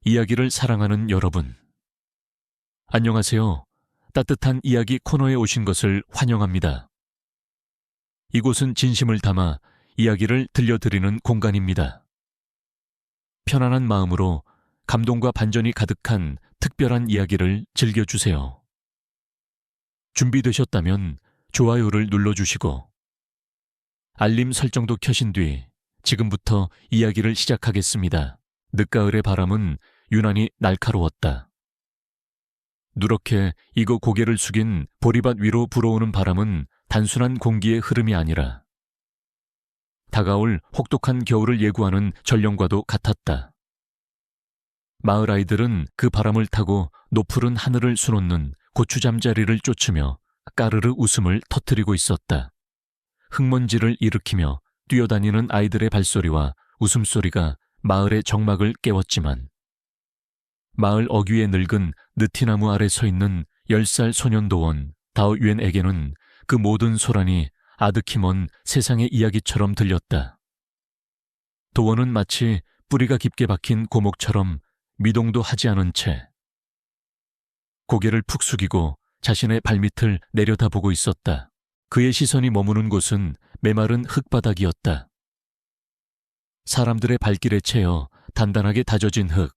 이야기를 사랑하는 여러분, 안녕하세요. 따뜻한 이야기 코너에 오신 것을 환영합니다. 이곳은 진심을 담아 이야기를 들려드리는 공간입니다. 편안한 마음으로 감동과 반전이 가득한 특별한 이야기를 즐겨주세요. 준비되셨다면 좋아요를 눌러주시고 알림 설정도 켜신 뒤 지금부터 이야기를 시작하겠습니다. 늦가을의 바람은 유난히 날카로웠다. 누렇게 익어 고개를 숙인 보리밭 위로 불어오는 바람은 단순한 공기의 흐름이 아니라 다가올 혹독한 겨울을 예고하는 전령과도 같았다. 마을 아이들은 그 바람을 타고 노푸른 하늘을 수놓는 고추잠자리를 쫓으며 까르르 웃음을 터뜨리고 있었다. 흙먼지를 일으키며 뛰어다니는 아이들의 발소리와 웃음소리가 마을의 정막을 깨웠지만 마을 어귀에 늙은 느티나무 아래 서 있는 10살 소년도원 다오유엔에게는 그 모든 소란이 아득히 먼 세상의 이야기처럼 들렸다. 도원은 마치 뿌리가 깊게 박힌 고목처럼 미동도 하지 않은 채 고개를 푹 숙이고 자신의 발밑을 내려다보고 있었다. 그의 시선이 머무는 곳은 메마른 흙바닥이었다. 사람들의 발길에 채여 단단하게 다져진 흙,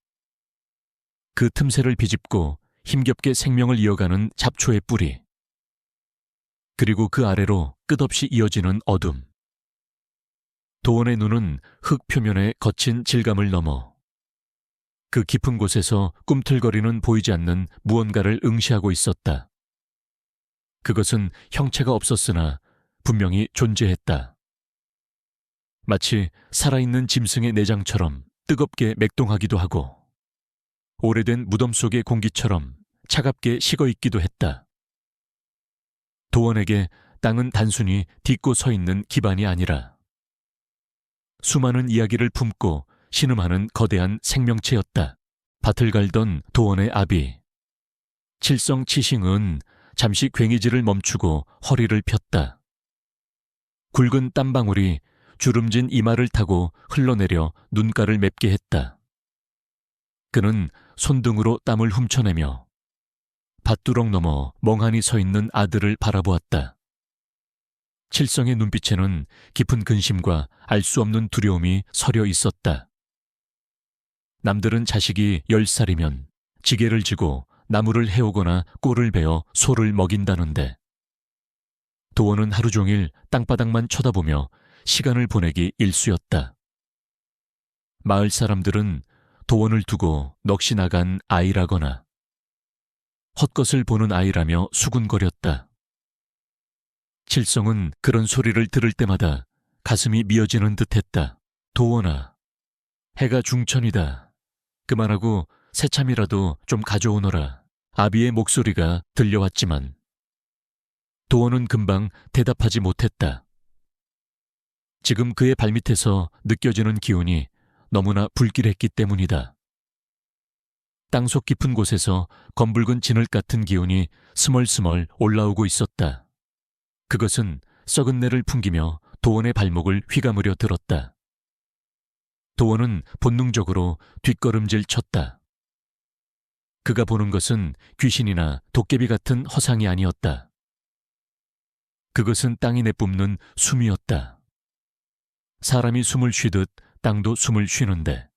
그 틈새를 비집고 힘겹게 생명을 이어가는 잡초의 뿌리, 그리고 그 아래로 끝없이 이어지는 어둠. 도원의 눈은 흙 표면의 거친 질감을 넘어 그 깊은 곳에서 꿈틀거리는 보이지 않는 무언가를 응시하고 있었다. 그것은 형체가 없었으나 분명히 존재했다. 마치 살아있는 짐승의 내장처럼 뜨겁게 맥동하기도 하고 오래된 무덤 속의 공기처럼 차갑게 식어있기도 했다. 도원에게 땅은 단순히 딛고 서 있는 기반이 아니라 수많은 이야기를 품고 신음하는 거대한 생명체였다. 밭을 갈던 도원의 아비 칠성치싱은 잠시 괭이질을 멈추고 허리를 폈다. 굵은 땀방울이 주름진 이마를 타고 흘러내려 눈가를 맵게 했다. 그는 손등으로 땀을 훔쳐내며 밭두렁 너머 멍하니 서 있는 아들을 바라보았다. 칠성의 눈빛에는 깊은 근심과 알 수 없는 두려움이 서려 있었다. 남들은 자식이 10살이면 지게를 지고 나무를 해오거나 꼴을 베어 소를 먹인다는데 도원은 하루 종일 땅바닥만 쳐다보며 시간을 보내기 일쑤였다. 마을 사람들은 도원을 두고 넋이 나간 아이라거나 헛것을 보는 아이라며 수군거렸다. 칠성은 그런 소리를 들을 때마다 가슴이 미어지는 듯했다. 도원아, 해가 중천이다. 그만하고 새참이라도 좀 가져오너라. 아비의 목소리가 들려왔지만 도원은 금방 대답하지 못했다. 지금 그의 발밑에서 느껴지는 기운이 너무나 불길했기 때문이다. 땅속 깊은 곳에서 검붉은 진흙 같은 기운이 스멀스멀 올라오고 있었다. 그것은 썩은 내를 풍기며 도원의 발목을 휘감으려 들었다. 도원은 본능적으로 뒷걸음질 쳤다. 그가 보는 것은 귀신이나 도깨비 같은 허상이 아니었다. 그것은 땅이 내뿜는 숨이었다. 사람이 숨을 쉬듯 땅도 숨을 쉬는데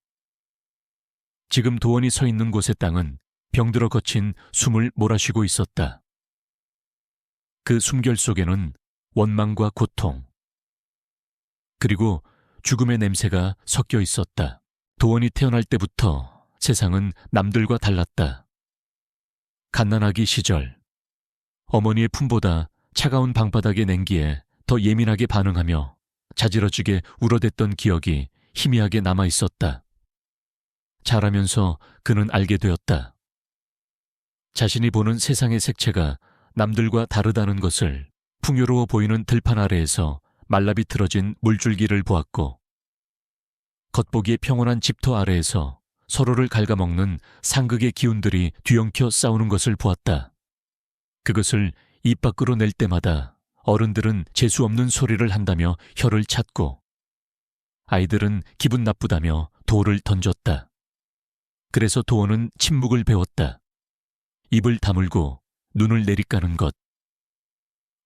지금 도원이 서 있는 곳의 땅은 병들어 거친 숨을 몰아쉬고 있었다. 그 숨결 속에는 원망과 고통, 그리고 죽음의 냄새가 섞여 있었다. 도원이 태어날 때부터 세상은 남들과 달랐다. 갓난아기 시절, 어머니의 품보다 차가운 방바닥의 냉기에 더 예민하게 반응하며 자지러지게 울어댔던 기억이 희미하게 남아 있었다. 자라면서 그는 알게 되었다. 자신이 보는 세상의 색채가 남들과 다르다는 것을 풍요로워 보이는 들판 아래에서 말라비틀어진 물줄기를 보았고 겉보기에 평온한 집터 아래에서 서로를 갉아먹는 상극의 기운들이 뒤엉켜 싸우는 것을 보았다. 그것을 입 밖으로 낼 때마다 어른들은 재수없는 소리를 한다며 혀를 찾고 아이들은 기분 나쁘다며 돌을 던졌다. 그래서 도원은 침묵을 배웠다. 입을 다물고 눈을 내리까는 것.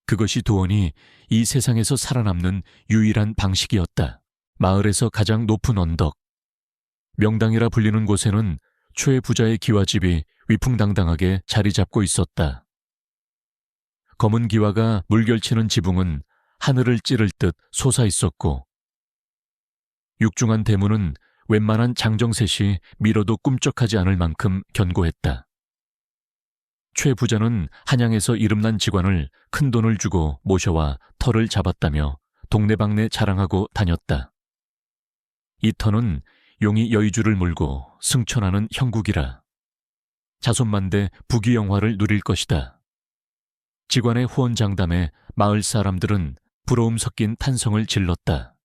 그것이 도원이 이 세상에서 살아남는 유일한 방식이었다. 마을에서 가장 높은 언덕, 명당이라 불리는 곳에는 최부자의 기와집이 위풍당당하게 자리 잡고 있었다. 검은 기와가 물결치는 지붕은 하늘을 찌를 듯 솟아 있었고, 육중한 대문은 웬만한 장정셋이 밀어도 꿈쩍하지 않을 만큼 견고했다. 최 부자는 한양에서 이름난 직관을 큰돈을 주고 모셔와 터를 잡았다며 동네방네 자랑하고 다녔다. 이 터는 용이 여의주를 물고 승천하는 형국이라 자손만대 부귀영화를 누릴 것이다. 직관의 후원장담에 마을 사람들은 부러움 섞인 탄성을 질렀다.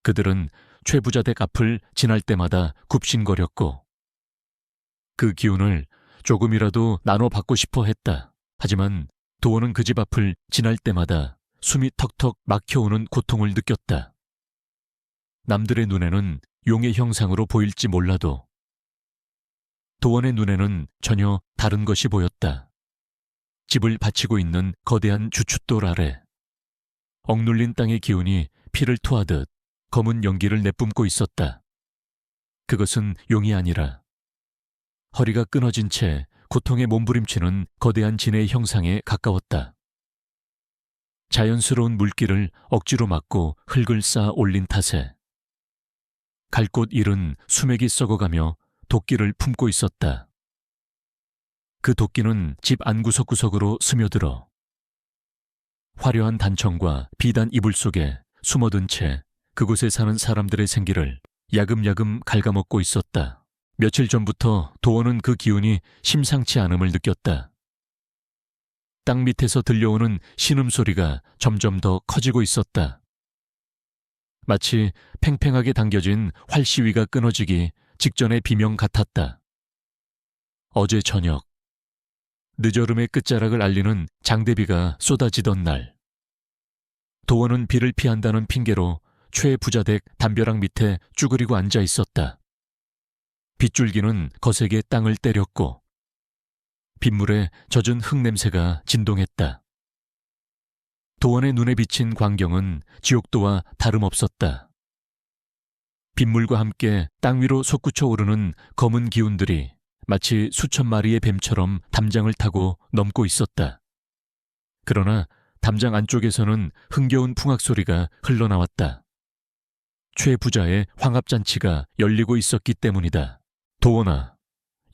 그들은 최 부자 댁 앞을 지날 때마다 굽신거렸고 그 기운을 조금이라도 나눠받고 싶어 했다. 하지만 도원은 그 집 앞을 지날 때마다 숨이 턱턱 막혀오는 고통을 느꼈다. 남들의 눈에는 용의 형상으로 보일지 몰라도 도원의 눈에는 전혀 다른 것이 보였다. 집을 바치고 있는 거대한 주춧돌 아래 억눌린 땅의 기운이 피를 토하듯 검은 연기를 내뿜고 있었다. 그것은 용이 아니라 허리가 끊어진 채 고통에 몸부림치는 거대한 진의 형상에 가까웠다. 자연스러운 물길을 억지로 막고 흙을 쌓아 올린 탓에 갈 곳 잃은 수맥이 썩어가며 도끼를 품고 있었다. 그 도끼는 집 안구석구석으로 스며들어 화려한 단청과 비단 이불 속에 숨어든 채 그곳에 사는 사람들의 생기를 야금야금 갉아먹고 있었다. 며칠 전부터 도원은 그 기운이 심상치 않음을 느꼈다. 땅 밑에서 들려오는 신음소리가 점점 더 커지고 있었다. 마치 팽팽하게 당겨진 활시위가 끊어지기 직전의 비명 같았다. 어제 저녁, 늦여름의 끝자락을 알리는 장대비가 쏟아지던 날, 도원은 비를 피한다는 핑계로 최 부자댁 담벼락 밑에 쭈그리고 앉아 있었다. 빗줄기는 거세게 땅을 때렸고 빗물에 젖은 흙냄새가 진동했다. 도원의 눈에 비친 광경은 지옥도와 다름없었다. 빗물과 함께 땅 위로 솟구쳐 오르는 검은 기운들이 마치 수천 마리의 뱀처럼 담장을 타고 넘고 있었다. 그러나 담장 안쪽에서는 흥겨운 풍악 소리가 흘러나왔다. 최 부자의 황합잔치가 열리고 있었기 때문이다. 도원아,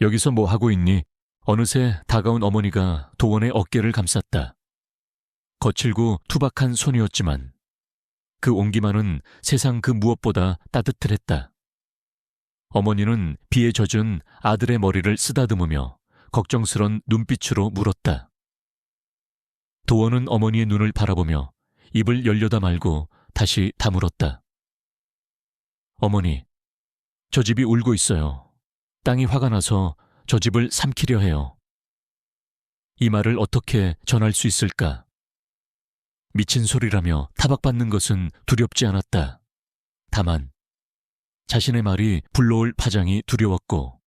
여기서 뭐 하고 있니? 어느새 다가온 어머니가 도원의 어깨를 감쌌다. 거칠고 투박한 손이었지만 그 온기만은 세상 그 무엇보다 따뜻했다. 어머니는 비에 젖은 아들의 머리를 쓰다듬으며 걱정스런 눈빛으로 물었다. 도원은 어머니의 눈을 바라보며 입을 열려다 말고 다시 다물었다. 어머니, 저 집이 울고 있어요. 땅이 화가 나서 저 집을 삼키려 해요. 이 말을 어떻게 전할 수 있을까? 미친 소리라며 타박받는 것은 두렵지 않았다. 다만 자신의 말이 불러올 파장이 두려웠고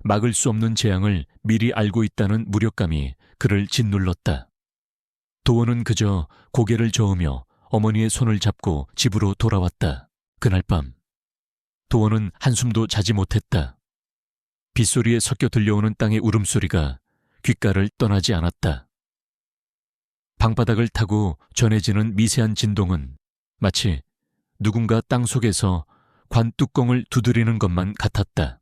막을 수 없는 재앙을 미리 알고 있다는 무력감이 그를 짓눌렀다. 도원은 그저 고개를 저으며 어머니의 손을 잡고 집으로 돌아왔다. 그날 밤 도원은 한숨도 자지 못했다. 빗소리에 섞여 들려오는 땅의 울음소리가 귓가를 떠나지 않았다. 방바닥을 타고 전해지는 미세한 진동은 마치 누군가 땅 속에서 관 뚜껑을 두드리는 것만 같았다.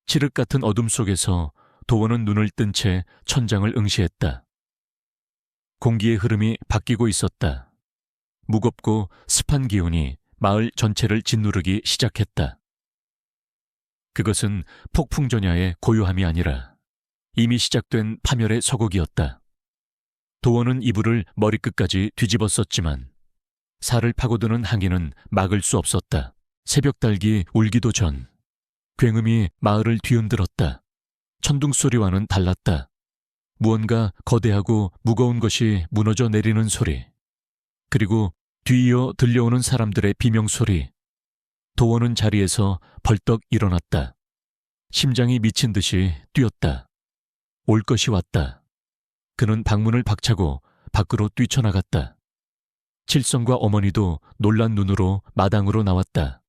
칠흑 같은 어둠 속에서 도원은 눈을 뜬 채 천장을 응시했다. 공기의 흐름이 바뀌고 있었다. 무겁고 습한 기운이 마을 전체를 짓누르기 시작했다. 그것은 폭풍전야의 고요함이 아니라 이미 시작된 파멸의 서곡이었다. 도원은 이불을 머리끝까지 뒤집었었지만 살을 파고드는 항의는 막을 수 없었다. 새벽달기 울기도 전 굉음이 마을을 뒤흔들었다. 천둥소리와는 달랐다. 무언가 거대하고 무거운 것이 무너져 내리는 소리, 그리고 뒤이어 들려오는 사람들의 비명소리, 도원은 자리에서 벌떡 일어났다. 심장이 미친 듯이 뛰었다. 올 것이 왔다. 그는 방문을 박차고 밖으로 뛰쳐나갔다. 칠성과 어머니도 놀란 눈으로 마당으로 나왔다.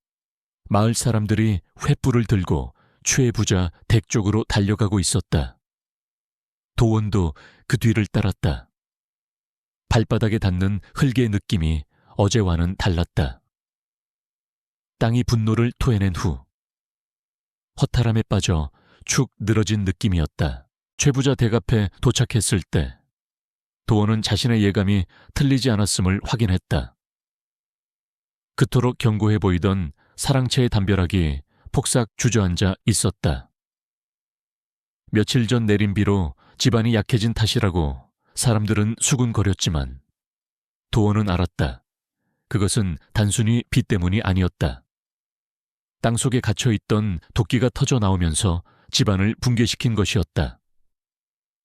마을 사람들이 횃불을 들고 최 부자 댁 쪽으로 달려가고 있었다. 도원도 그 뒤를 따랐다. 발바닥에 닿는 흙의 느낌이 어제와는 달랐다. 땅이 분노를 토해낸 후 허탈함에 빠져 축 늘어진 느낌이었다. 최 부자 댁 앞에 도착했을 때 도원은 자신의 예감이 틀리지 않았음을 확인했다. 그토록 견고해 보이던 사랑채의 담벼락이 폭삭 주저앉아 있었다. 며칠 전 내린 비로 집안이 약해진 탓이라고 사람들은 수군거렸지만 도원은 알았다. 그것은 단순히 비 때문이 아니었다. 땅속에 갇혀있던 도끼가 터져 나오면서 집안을 붕괴시킨 것이었다.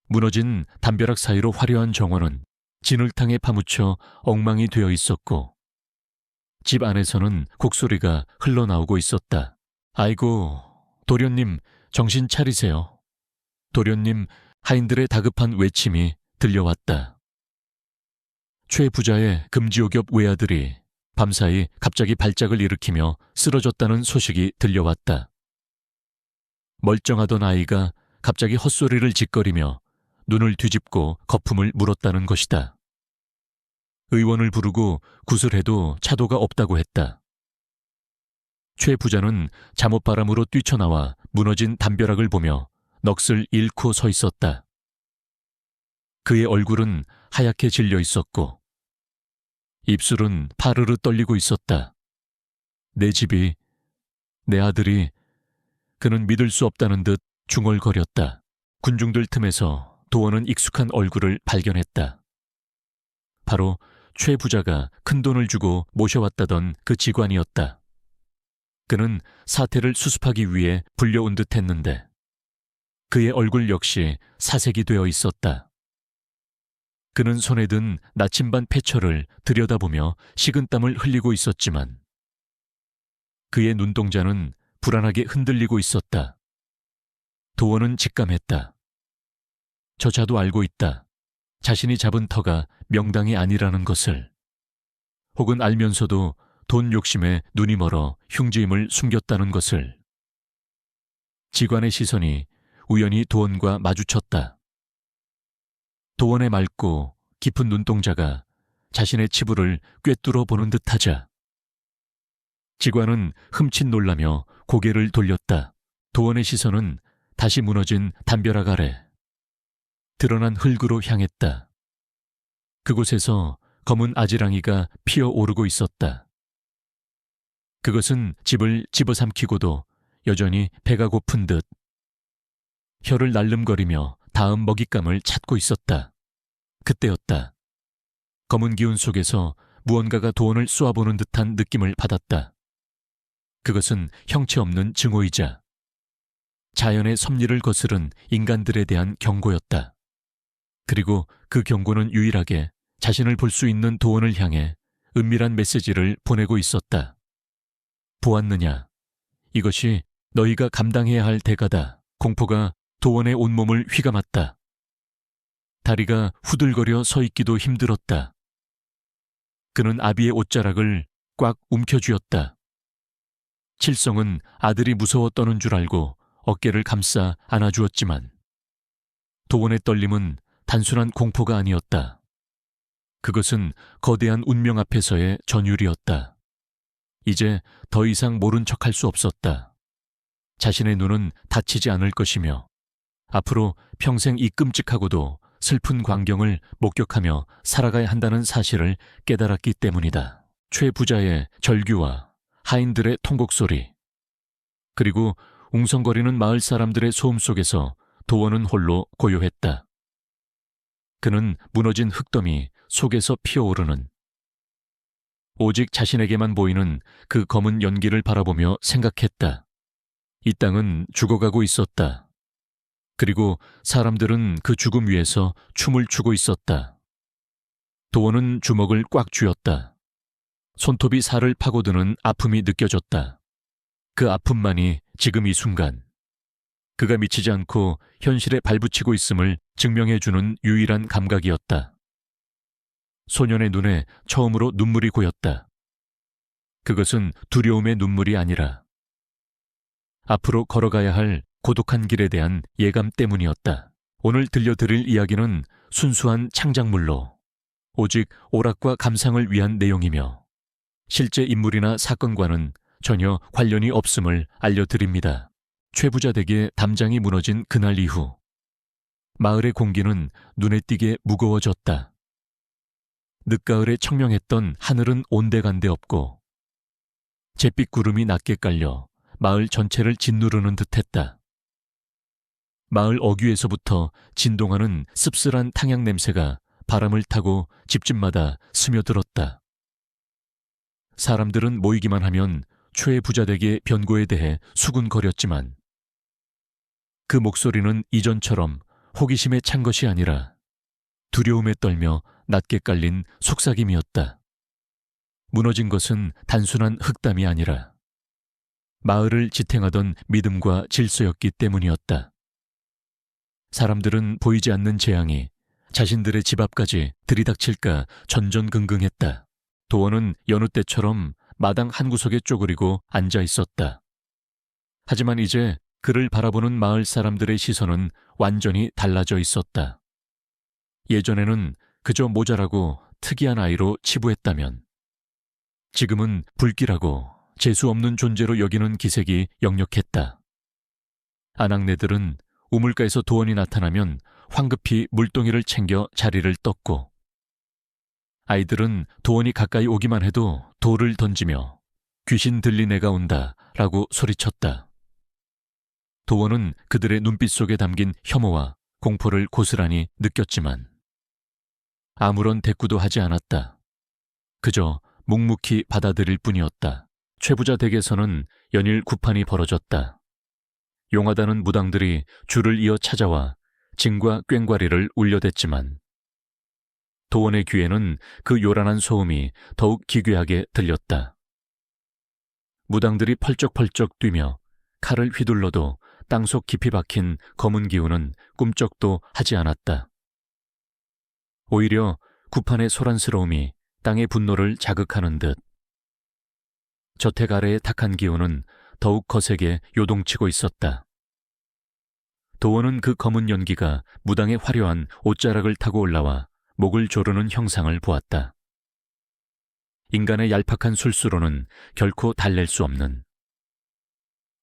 무너진 담벼락 사이로 화려한 정원은 진흙탕에 파묻혀 엉망이 되어 있었고 집 안에서는 곡소리가 흘러나오고 있었다. 아이고, 도련님, 정신 차리세요. 도련님, 하인들의 다급한 외침이 들려왔다. 최 부자의 금지옥엽 외아들이 밤사이 갑자기 발작을 일으키며 쓰러졌다는 소식이 들려왔다. 멀쩡하던 아이가 갑자기 헛소리를 짓거리며 눈을 뒤집고 거품을 물었다는 것이다. 의원을 부르고 구슬해도 차도가 없다고 했다. 최 부자는 잠옷바람으로 뛰쳐나와 무너진 담벼락을 보며 넋을 잃고 서 있었다. 그의 얼굴은 하얗게 질려 있었고 입술은 파르르 떨리고 있었다. 내 집이, 내 아들이, 그는 믿을 수 없다는 듯 중얼거렸다. 군중들 틈에서 도원은 익숙한 얼굴을 발견했다. 바로 최 부자가 큰돈을 주고 모셔왔다던 그 직관이었다. 그는 사태를 수습하기 위해 불려온 듯 했는데 그의 얼굴 역시 사색이 되어 있었다. 그는 손에 든 나침반 패처를 들여다보며 식은땀을 흘리고 있었지만 그의 눈동자는 불안하게 흔들리고 있었다. 도원은 직감했다. 저자도 알고 있다. 자신이 잡은 터가 명당이 아니라는 것을. 혹은 알면서도 돈 욕심에 눈이 멀어 흉지임을 숨겼다는 것을. 직관의 시선이 우연히 도원과 마주쳤다. 도원의 맑고 깊은 눈동자가 자신의 치부를 꿰뚫어 보는 듯하자 직관은 흠칫 놀라며 고개를 돌렸다. 도원의 시선은 다시 무너진 담벼락 아래 드러난 흙으로 향했다. 그곳에서 검은 아지랑이가 피어오르고 있었다. 그것은 집을 집어삼키고도 여전히 배가 고픈 듯 혀를 날름거리며 다음 먹잇감을 찾고 있었다. 그때였다. 검은 기운 속에서 무언가가 도원을 쏘아보는 듯한 느낌을 받았다. 그것은 형체 없는 증오이자 자연의 섭리를 거스른 인간들에 대한 경고였다. 그리고 그 경고는 유일하게 자신을 볼 수 있는 도원을 향해 은밀한 메시지를 보내고 있었다. 보았느냐? 이것이 너희가 감당해야 할 대가다. 공포가 도원의 온몸을 휘감았다. 다리가 후들거려 서 있기도 힘들었다. 그는 아비의 옷자락을 꽉 움켜쥐었다. 칠성은 아들이 무서워 떠는 줄 알고 어깨를 감싸 안아주었지만 도원의 떨림은 단순한 공포가 아니었다. 그것은 거대한 운명 앞에서의 전율이었다. 이제 더 이상 모른 척할 수 없었다. 자신의 눈은 다치지 않을 것이며 앞으로 평생 이 끔찍하고도 슬픈 광경을 목격하며 살아가야 한다는 사실을 깨달았기 때문이다. 최 부자의 절규와 하인들의 통곡소리, 그리고 웅성거리는 마을 사람들의 소음 속에서 도원은 홀로 고요했다. 그는 무너진 흙더미 속에서 피어오르는 오직 자신에게만 보이는 그 검은 연기를 바라보며 생각했다. 이 땅은 죽어가고 있었다. 그리고 사람들은 그 죽음 위에서 춤을 추고 있었다. 도원은 주먹을 꽉 쥐었다. 손톱이 살을 파고드는 아픔이 느껴졌다. 그 아픔만이 지금 이 순간 그가 미치지 않고 현실에 발붙이고 있음을 증명해주는 유일한 감각이었다. 소년의 눈에 처음으로 눈물이 고였다. 그것은 두려움의 눈물이 아니라 앞으로 걸어가야 할 고독한 길에 대한 예감 때문이었다. 오늘 들려드릴 이야기는 순수한 창작물로 오직 오락과 감상을 위한 내용이며 실제 인물이나 사건과는 전혀 관련이 없음을 알려드립니다. 최부자 댁의 담장이 무너진 그날 이후 마을의 공기는 눈에 띄게 무거워졌다. 늦가을에 청명했던 하늘은 온데간데 없고 잿빛 구름이 낮게 깔려 마을 전체를 짓누르는 듯했다. 마을 어귀에서부터 진동하는 씁쓸한 탕향 냄새가 바람을 타고 집집마다 스며들었다. 사람들은 모이기만 하면 최부자 댁의 변고에 대해 수군거렸지만 그 목소리는 이전처럼 호기심에 찬 것이 아니라 두려움에 떨며 낮게 깔린 속삭임이었다. 무너진 것은 단순한 흙담이 아니라 마을을 지탱하던 믿음과 질서였기 때문이었다. 사람들은 보이지 않는 재앙이 자신들의 집 앞까지 들이닥칠까 전전긍긍했다. 도원은 여느 때처럼 마당 한 구석에 쪼그리고 앉아 있었다. 하지만 이제 그를 바라보는 마을 사람들의 시선은 완전히 달라져 있었다. 예전에는 그저 모자라고 특이한 아이로 치부했다면 지금은 불길하고 재수 없는 존재로 여기는 기색이 역력했다. 아낙네들은 우물가에서 도원이 나타나면 황급히 물동이를 챙겨 자리를 떴고 아이들은 도원이 가까이 오기만 해도 돌을 던지며 귀신 들린 애가 온다 라고 소리쳤다. 도원은 그들의 눈빛 속에 담긴 혐오와 공포를 고스란히 느꼈지만 아무런 대꾸도 하지 않았다. 그저 묵묵히 받아들일 뿐이었다. 최부자 댁에서는 연일 구판이 벌어졌다. 용하다는 무당들이 줄을 이어 찾아와 징과 꽹과리를 울려댔지만 도원의 귀에는 그 요란한 소음이 더욱 기괴하게 들렸다. 무당들이 펄쩍펄쩍 뛰며 칼을 휘둘러도 땅속 깊이 박힌 검은 기운은 꿈쩍도 하지 않았다. 오히려 구판의 소란스러움이 땅의 분노를 자극하는 듯 저택 아래의 탁한 기운은 더욱 거세게 요동치고 있었다. 도원은 그 검은 연기가 무당의 화려한 옷자락을 타고 올라와 목을 조르는 형상을 보았다. 인간의 얄팍한 술수로는 결코 달랠 수 없는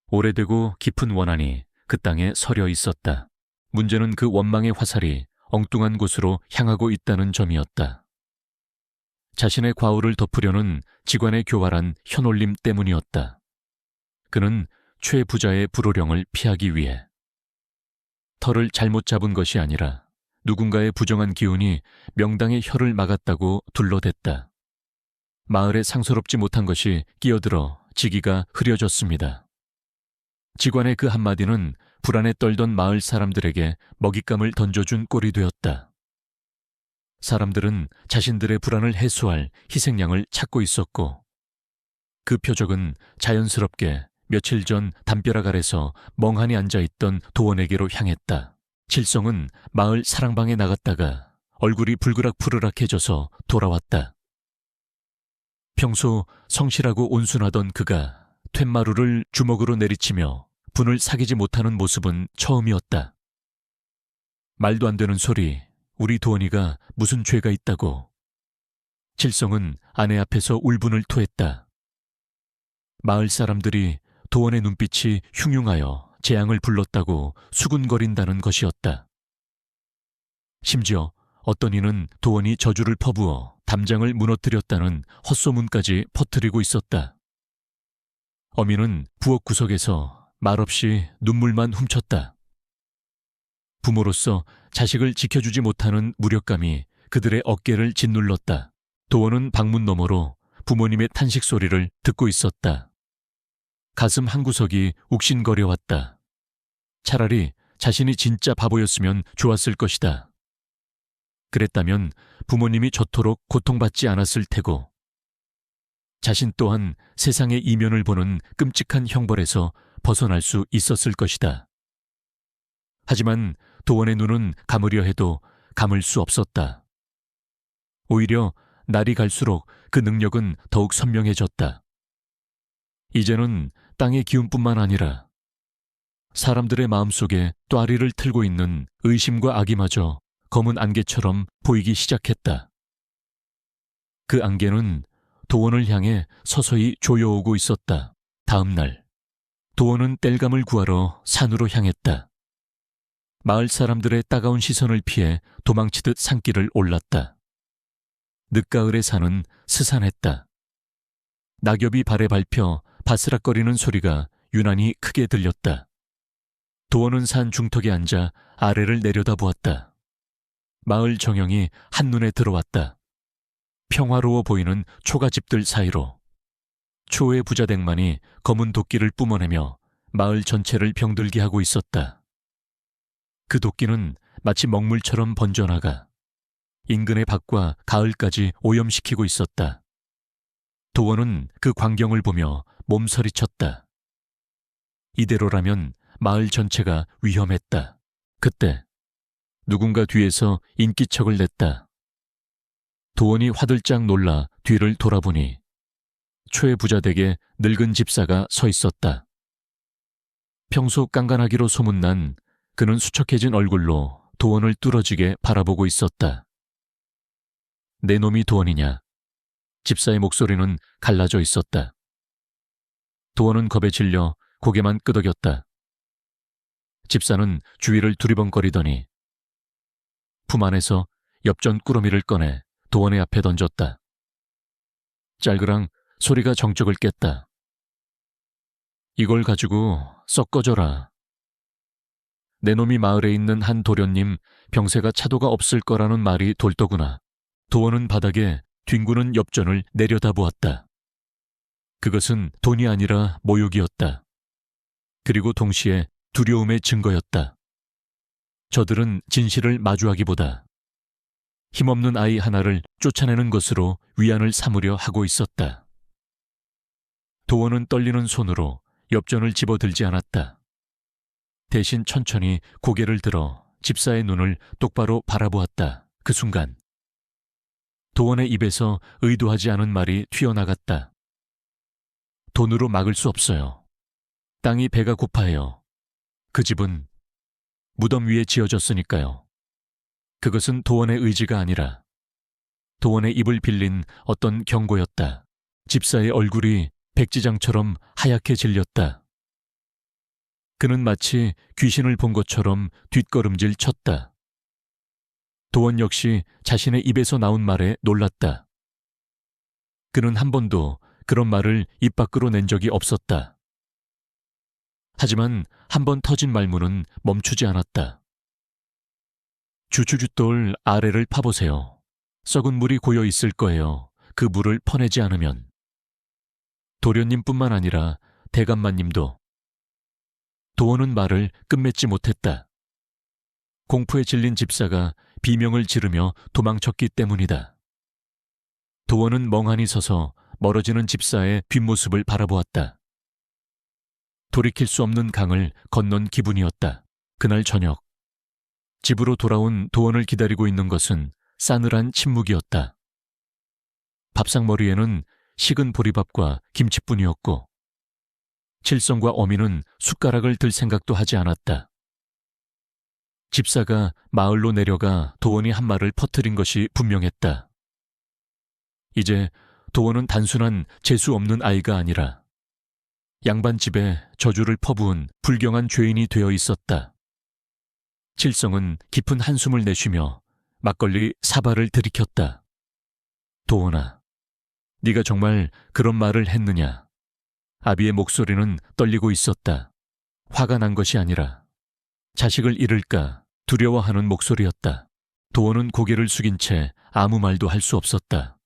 오래되고 깊은 원한이 그 땅에 서려 있었다. 문제는 그 원망의 화살이 엉뚱한 곳으로 향하고 있다는 점이었다. 자신의 과오를 덮으려는 직관의 교활한 현올림 때문이었다. 그는 최부자의 불호령을 피하기 위해 털을 잘못 잡은 것이 아니라 누군가의 부정한 기운이 명당의 혀를 막았다고 둘러댔다. 마을에 상서롭지 못한 것이 끼어들어 지기가 흐려졌습니다. 직관의 그 한마디는 불안에 떨던 마을 사람들에게 먹잇감을 던져준 꼴이 되었다. 사람들은 자신들의 불안을 해소할 희생양을 찾고 있었고 그 표적은 자연스럽게 며칠 전 담벼락 아래서 멍하니 앉아있던 도원에게로 향했다. 칠성은 마을 사랑방에 나갔다가 얼굴이 불그락푸르락해져서 돌아왔다. 평소 성실하고 온순하던 그가 툇마루를 주먹으로 내리치며 분을 사귀지 못하는 모습은 처음이었다. 말도 안 되는 소리, 우리 도원이가 무슨 죄가 있다고. 칠성은 아내 앞에서 울분을 토했다. 마을 사람들이 도원의 눈빛이 흉흉하여 재앙을 불렀다고 수군거린다는 것이었다. 심지어 어떤 이는 도원이 저주를 퍼부어 담장을 무너뜨렸다는 헛소문까지 퍼뜨리고 있었다. 어미는 부엌 구석에서 말없이 눈물만 훔쳤다. 부모로서 자식을 지켜주지 못하는 무력감이 그들의 어깨를 짓눌렀다. 도원은 방문 너머로 부모님의 탄식 소리를 듣고 있었다. 가슴 한구석이 욱신거려왔다. 차라리 자신이 진짜 바보였으면 좋았을 것이다. 그랬다면 부모님이 저토록 고통받지 않았을 테고 자신 또한 세상의 이면을 보는 끔찍한 형벌에서 벗어날 수 있었을 것이다. 하지만 도원의 눈은 감으려 해도 감을 수 없었다. 오히려 날이 갈수록 그 능력은 더욱 선명해졌다. 이제는 땅의 기운뿐만 아니라 사람들의 마음속에 또아리를 틀고 있는 의심과 악의마저 검은 안개처럼 보이기 시작했다. 그 안개는 도원을 향해 서서히 조여오고 있었다. 다음 날, 도원은 땔감을 구하러 산으로 향했다. 마을 사람들의 따가운 시선을 피해 도망치듯 산길을 올랐다. 늦가을의 산은 스산했다. 낙엽이 발에 밟혀 바스락거리는 소리가 유난히 크게 들렸다. 도원은 산 중턱에 앉아 아래를 내려다보았다. 마을 정영이 한눈에 들어왔다. 평화로워 보이는 초가집들 사이로 초의 부자댁만이 검은 도끼를 뿜어내며 마을 전체를 병들게 하고 있었다. 그 도끼는 마치 먹물처럼 번져나가 인근의 밭과 가을까지 오염시키고 있었다. 도원은 그 광경을 보며 몸서리쳤다. 이대로라면 마을 전체가 위험했다. 그때 누군가 뒤에서 인기척을 냈다. 도원이 화들짝 놀라 뒤를 돌아보니 초의 부자댁에 늙은 집사가 서 있었다. 평소 깐깐하기로 소문난 그는 수척해진 얼굴로 도원을 뚫어지게 바라보고 있었다. 내 놈이 도원이냐? 집사의 목소리는 갈라져 있었다. 도원은 겁에 질려 고개만 끄덕였다. 집사는 주위를 두리번거리더니 품 안에서 엽전 꾸러미를 꺼내 도원의 앞에 던졌다. 짤그랑 소리가 정적을 깼다. 이걸 가지고 썩 꺼져라. 내 놈이 마을에 있는 한 도련님 병세가 차도가 없을 거라는 말이 돌더구나. 도원은 바닥에 뒹구는 엽전을 내려다보았다. 그것은 돈이 아니라 모욕이었다. 그리고 동시에 두려움의 증거였다. 저들은 진실을 마주하기보다 힘없는 아이 하나를 쫓아내는 것으로 위안을 삼으려 하고 있었다. 도원은 떨리는 손으로 엽전을 집어들지 않았다. 대신 천천히 고개를 들어 집사의 눈을 똑바로 바라보았다. 그 순간 도원의 입에서 의도하지 않은 말이 튀어나갔다. 돈으로 막을 수 없어요. 땅이 배가 고파해요. 그 집은 무덤 위에 지어졌으니까요. 그것은 도원의 의지가 아니라 도원의 입을 빌린 어떤 경고였다. 집사의 얼굴이 백지장처럼 하얗게 질렸다. 그는 마치 귀신을 본 것처럼 뒷걸음질 쳤다. 도원 역시 자신의 입에서 나온 말에 놀랐다. 그는 한 번도 그런 말을 입 밖으로 낸 적이 없었다. 하지만 한 번 터진 말문은 멈추지 않았다. 주추주돌 아래를 파보세요. 썩은 물이 고여 있을 거예요. 그 물을 퍼내지 않으면. 도련님뿐만 아니라 대감마님도. 도원은 말을 끝맺지 못했다. 공포에 질린 집사가 비명을 지르며 도망쳤기 때문이다. 도원은 멍하니 서서 멀어지는 집사의 뒷모습을 바라보았다. 돌이킬 수 없는 강을 건넌 기분이었다. 그날 저녁, 집으로 돌아온 도원을 기다리고 있는 것은 싸늘한 침묵이었다. 밥상머리에는 식은 보리밥과 김치뿐이었고 칠성과 어미는 숟가락을 들 생각도 하지 않았다. 집사가 마을로 내려가 도원이 한 말을 퍼뜨린 것이 분명했다. 이제 도원은 단순한 재수 없는 아이가 아니라 양반집에 저주를 퍼부은 불경한 죄인이 되어 있었다. 칠성은 깊은 한숨을 내쉬며 막걸리 사발을 들이켰다. 도원아, 네가 정말 그런 말을 했느냐? 아비의 목소리는 떨리고 있었다. 화가 난 것이 아니라 자식을 잃을까 두려워하는 목소리였다. 도원은 고개를 숙인 채 아무 말도 할 수 없었다.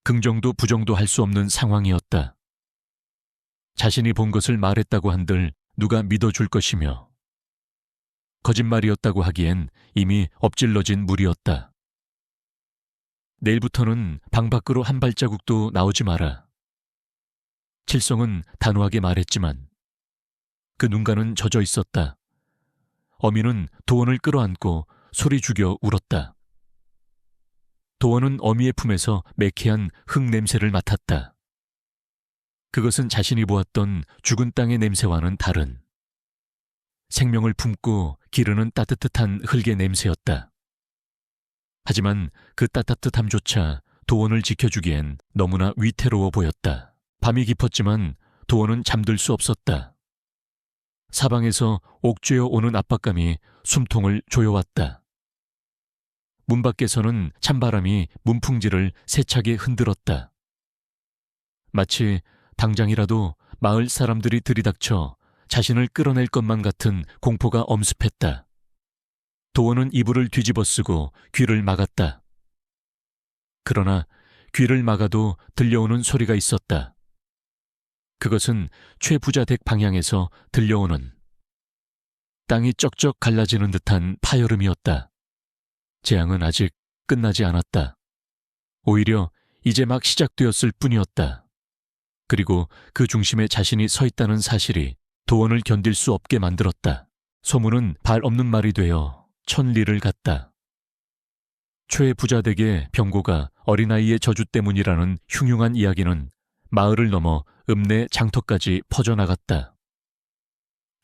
긍정도 부정도 할 수 없는 상황이었다. 자신이 본 것을 말했다고 한들 누가 믿어줄 것이며 거짓말이었다고 하기엔 이미 엎질러진 물이었다. 내일부터는 방 밖으로 한 발자국도 나오지 마라. 칠성은 단호하게 말했지만 그 눈가는 젖어 있었다. 어미는 도원을 끌어안고 소리 죽여 울었다. 도원은 어미의 품에서 매캐한 흙 냄새를 맡았다. 그것은 자신이 보았던 죽은 땅의 냄새와는 다른 생명을 품고 기르는 따뜻한 흙의 냄새였다. 하지만 그 따뜻함조차 도원을 지켜주기엔 너무나 위태로워 보였다. 밤이 깊었지만 도원은 잠들 수 없었다. 사방에서 옥죄어 오는 압박감이 숨통을 조여왔다. 문 밖에서는 찬바람이 문풍지를 세차게 흔들었다. 마치 당장이라도 마을 사람들이 들이닥쳐 자신을 끌어낼 것만 같은 공포가 엄습했다. 도원은 이불을 뒤집어쓰고 귀를 막았다. 그러나 귀를 막아도 들려오는 소리가 있었다. 그것은 최부자댁 방향에서 들려오는 땅이 쩍쩍 갈라지는 듯한 파열음이었다. 재앙은 아직 끝나지 않았다. 오히려 이제 막 시작되었을 뿐이었다. 그리고 그 중심에 자신이 서 있다는 사실이 도원을 견딜 수 없게 만들었다. 소문은 발 없는 말이 되어 천리를 갔다. 최부자댁의 병고가 어린아이의 저주 때문이라는 흉흉한 이야기는 마을을 넘어 읍내 장터까지 퍼져나갔다.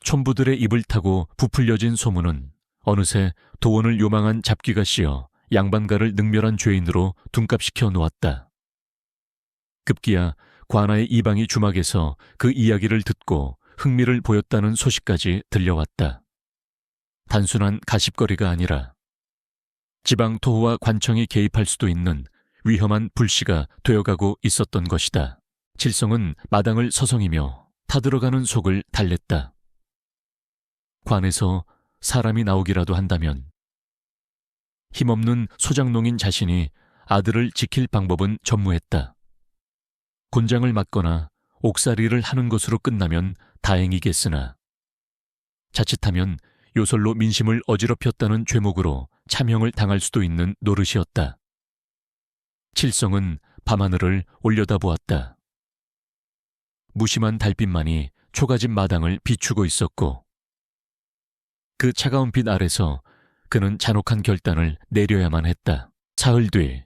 촌부들의 입을 타고 부풀려진 소문은 어느새 도원을 요망한 잡귀가 씌어 양반가를 능멸한 죄인으로 둔갑시켜 놓았다. 급기야 관아의 이방이 주막에서 그 이야기를 듣고 흥미를 보였다는 소식까지 들려왔다. 단순한 가십거리가 아니라 지방 토호와 관청이 개입할 수도 있는 위험한 불씨가 되어가고 있었던 것이다. 칠성은 마당을 서성이며 타들어가는 속을 달랬다. 관에서 사람이 나오기라도 한다면 힘없는 소장농인 자신이 아들을 지킬 방법은 전무했다. 곤장을 맞거나 옥살이를 하는 것으로 끝나면 다행이겠으나 자칫하면 요설로 민심을 어지럽혔다는 죄목으로 참형을 당할 수도 있는 노릇이었다. 칠성은 밤하늘을 올려다보았다. 무심한 달빛만이 초가집 마당을 비추고 있었고 그 차가운 빛 아래서 그는 잔혹한 결단을 내려야만 했다. 사흘 뒤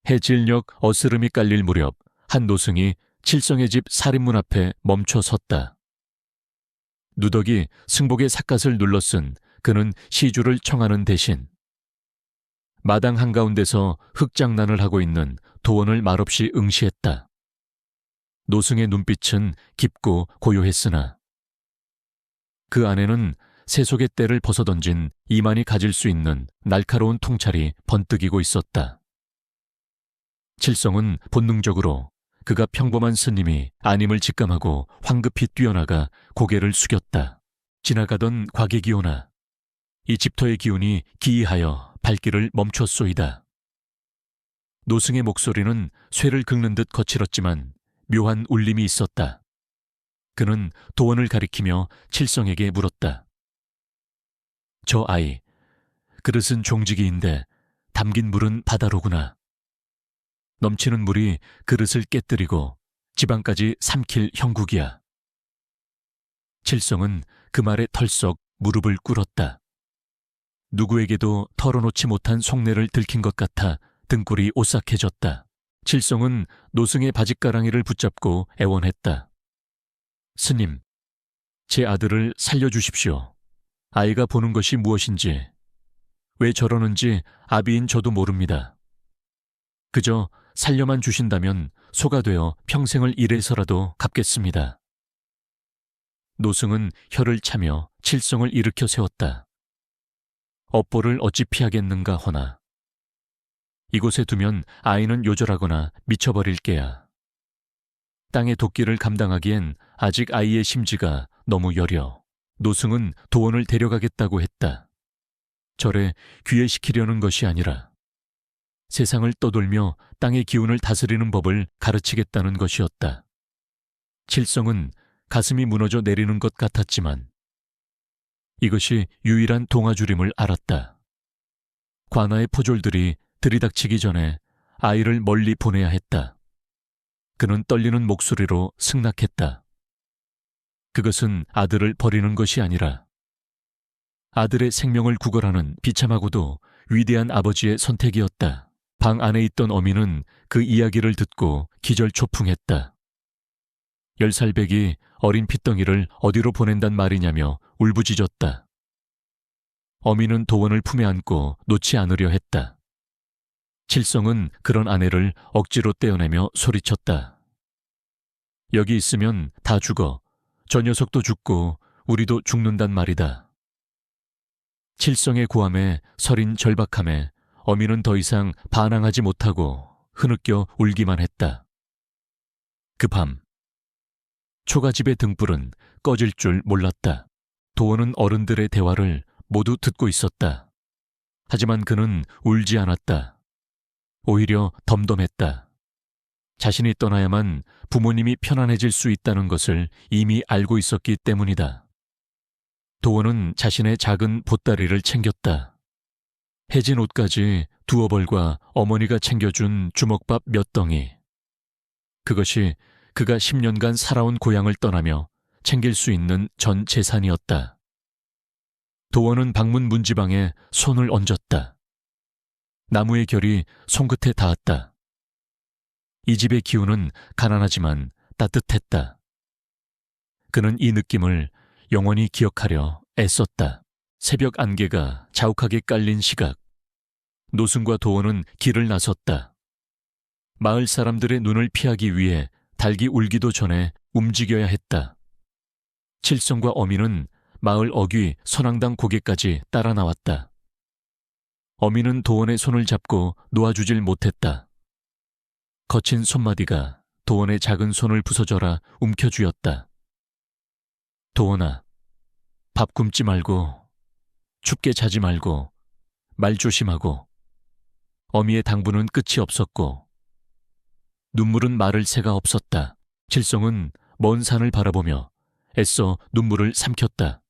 해질녘 어스름이 깔릴 무렵 한 노승이 칠성의 집 살인문 앞에 멈춰 섰다. 누더기 승복의 삿갓을 눌러쓴 그는 시주를 청하는 대신 마당 한가운데서 흙장난을 하고 있는 도원을 말없이 응시했다. 노승의 눈빛은 깊고 고요했으나 그 안에는 세속의 때를 벗어던진 이만이 가질 수 있는 날카로운 통찰이 번뜩이고 있었다. 칠성은 본능적으로 그가 평범한 스님이 아님을 직감하고 황급히 뛰어나가 고개를 숙였다. 지나가던 과객이오나 이 집터의 기운이 기이하여 발길을 멈췄소이다. 노승의 목소리는 쇠를 긁는 듯 거칠었지만 묘한 울림이 있었다. 그는 도원을 가리키며 칠성에게 물었다. 저 아이, 그릇은 종지기인데 담긴 물은 바다로구나. 넘치는 물이 그릇을 깨뜨리고 지방까지 삼킬 형국이야. 칠성은 그 말에 털썩 무릎을 꿇었다. 누구에게도 털어놓지 못한 속내를 들킨 것 같아 등골이 오싹해졌다. 칠성은 노승의 바짓가랑이를 붙잡고 애원했다. 스님, 제 아들을 살려주십시오. 아이가 보는 것이 무엇인지, 왜 저러는지 아비인 저도 모릅니다. 그저 살려만 주신다면 소가 되어 평생을 일해서라도 갚겠습니다. 노승은 혀를 차며 칠성을 일으켜 세웠다. 업보를 어찌 피하겠는가 허나 이곳에 두면 아이는 요절하거나 미쳐버릴 게야. 땅의 도끼를 감당하기엔 아직 아이의 심지가 너무 여려. 노승은 도원을 데려가겠다고 했다. 절에 귀회시키려는 것이 아니라 세상을 떠돌며 땅의 기운을 다스리는 법을 가르치겠다는 것이었다. 칠성은 가슴이 무너져 내리는 것 같았지만 이것이 유일한 동화줄임을 알았다. 관아의 포졸들이 들이닥치기 전에 아이를 멀리 보내야 했다. 그는 떨리는 목소리로 승낙했다. 그것은 아들을 버리는 것이 아니라 아들의 생명을 구걸하는 비참하고도 위대한 아버지의 선택이었다. 방 안에 있던 어미는 그 이야기를 듣고 기절초풍했다. 10살 백이 어린 핏덩이를 어디로 보낸단 말이냐며 울부짖었다. 어미는 도원을 품에 안고 놓지 않으려 했다. 칠성은 그런 아내를 억지로 떼어내며 소리쳤다. 여기 있으면 다 죽어. 저 녀석도 죽고 우리도 죽는단 말이다. 칠성의 고함에 서린 절박함에 어미는 더 이상 반항하지 못하고 흐느껴 울기만 했다. 그 밤 초가집의 등불은 꺼질 줄 몰랐다. 도원은 어른들의 대화를 모두 듣고 있었다. 하지만 그는 울지 않았다. 오히려 덤덤했다. 자신이 떠나야만 부모님이 편안해질 수 있다는 것을 이미 알고 있었기 때문이다. 도원은 자신의 작은 보따리를 챙겼다. 해진 옷까지 두어 벌과 어머니가 챙겨준 주먹밥 몇 덩이. 그것이 그가 10년간 살아온 고향을 떠나며 챙길 수 있는 전 재산이었다. 도원은 방문 문지방에 손을 얹었다. 나무의 결이 손끝에 닿았다. 이 집의 기운은 가난하지만 따뜻했다. 그는 이 느낌을 영원히 기억하려 애썼다. 새벽 안개가 자욱하게 깔린 시각. 노승과 도원은 길을 나섰다. 마을 사람들의 눈을 피하기 위해 닭이 울기도 전에 움직여야 했다. 칠성과 어미는 마을 어귀 선앙당 고개까지 따라 나왔다. 어미는 도원의 손을 잡고 놓아주질 못했다. 거친 손마디가 도원의 작은 손을 부서져라 움켜쥐었다. 도원아, 밥 굶지 말고, 춥게 자지 말고, 말 조심하고. 어미의 당부는 끝이 없었고 눈물은 마를 새가 없었다. 칠성은 먼 산을 바라보며 애써 눈물을 삼켰다.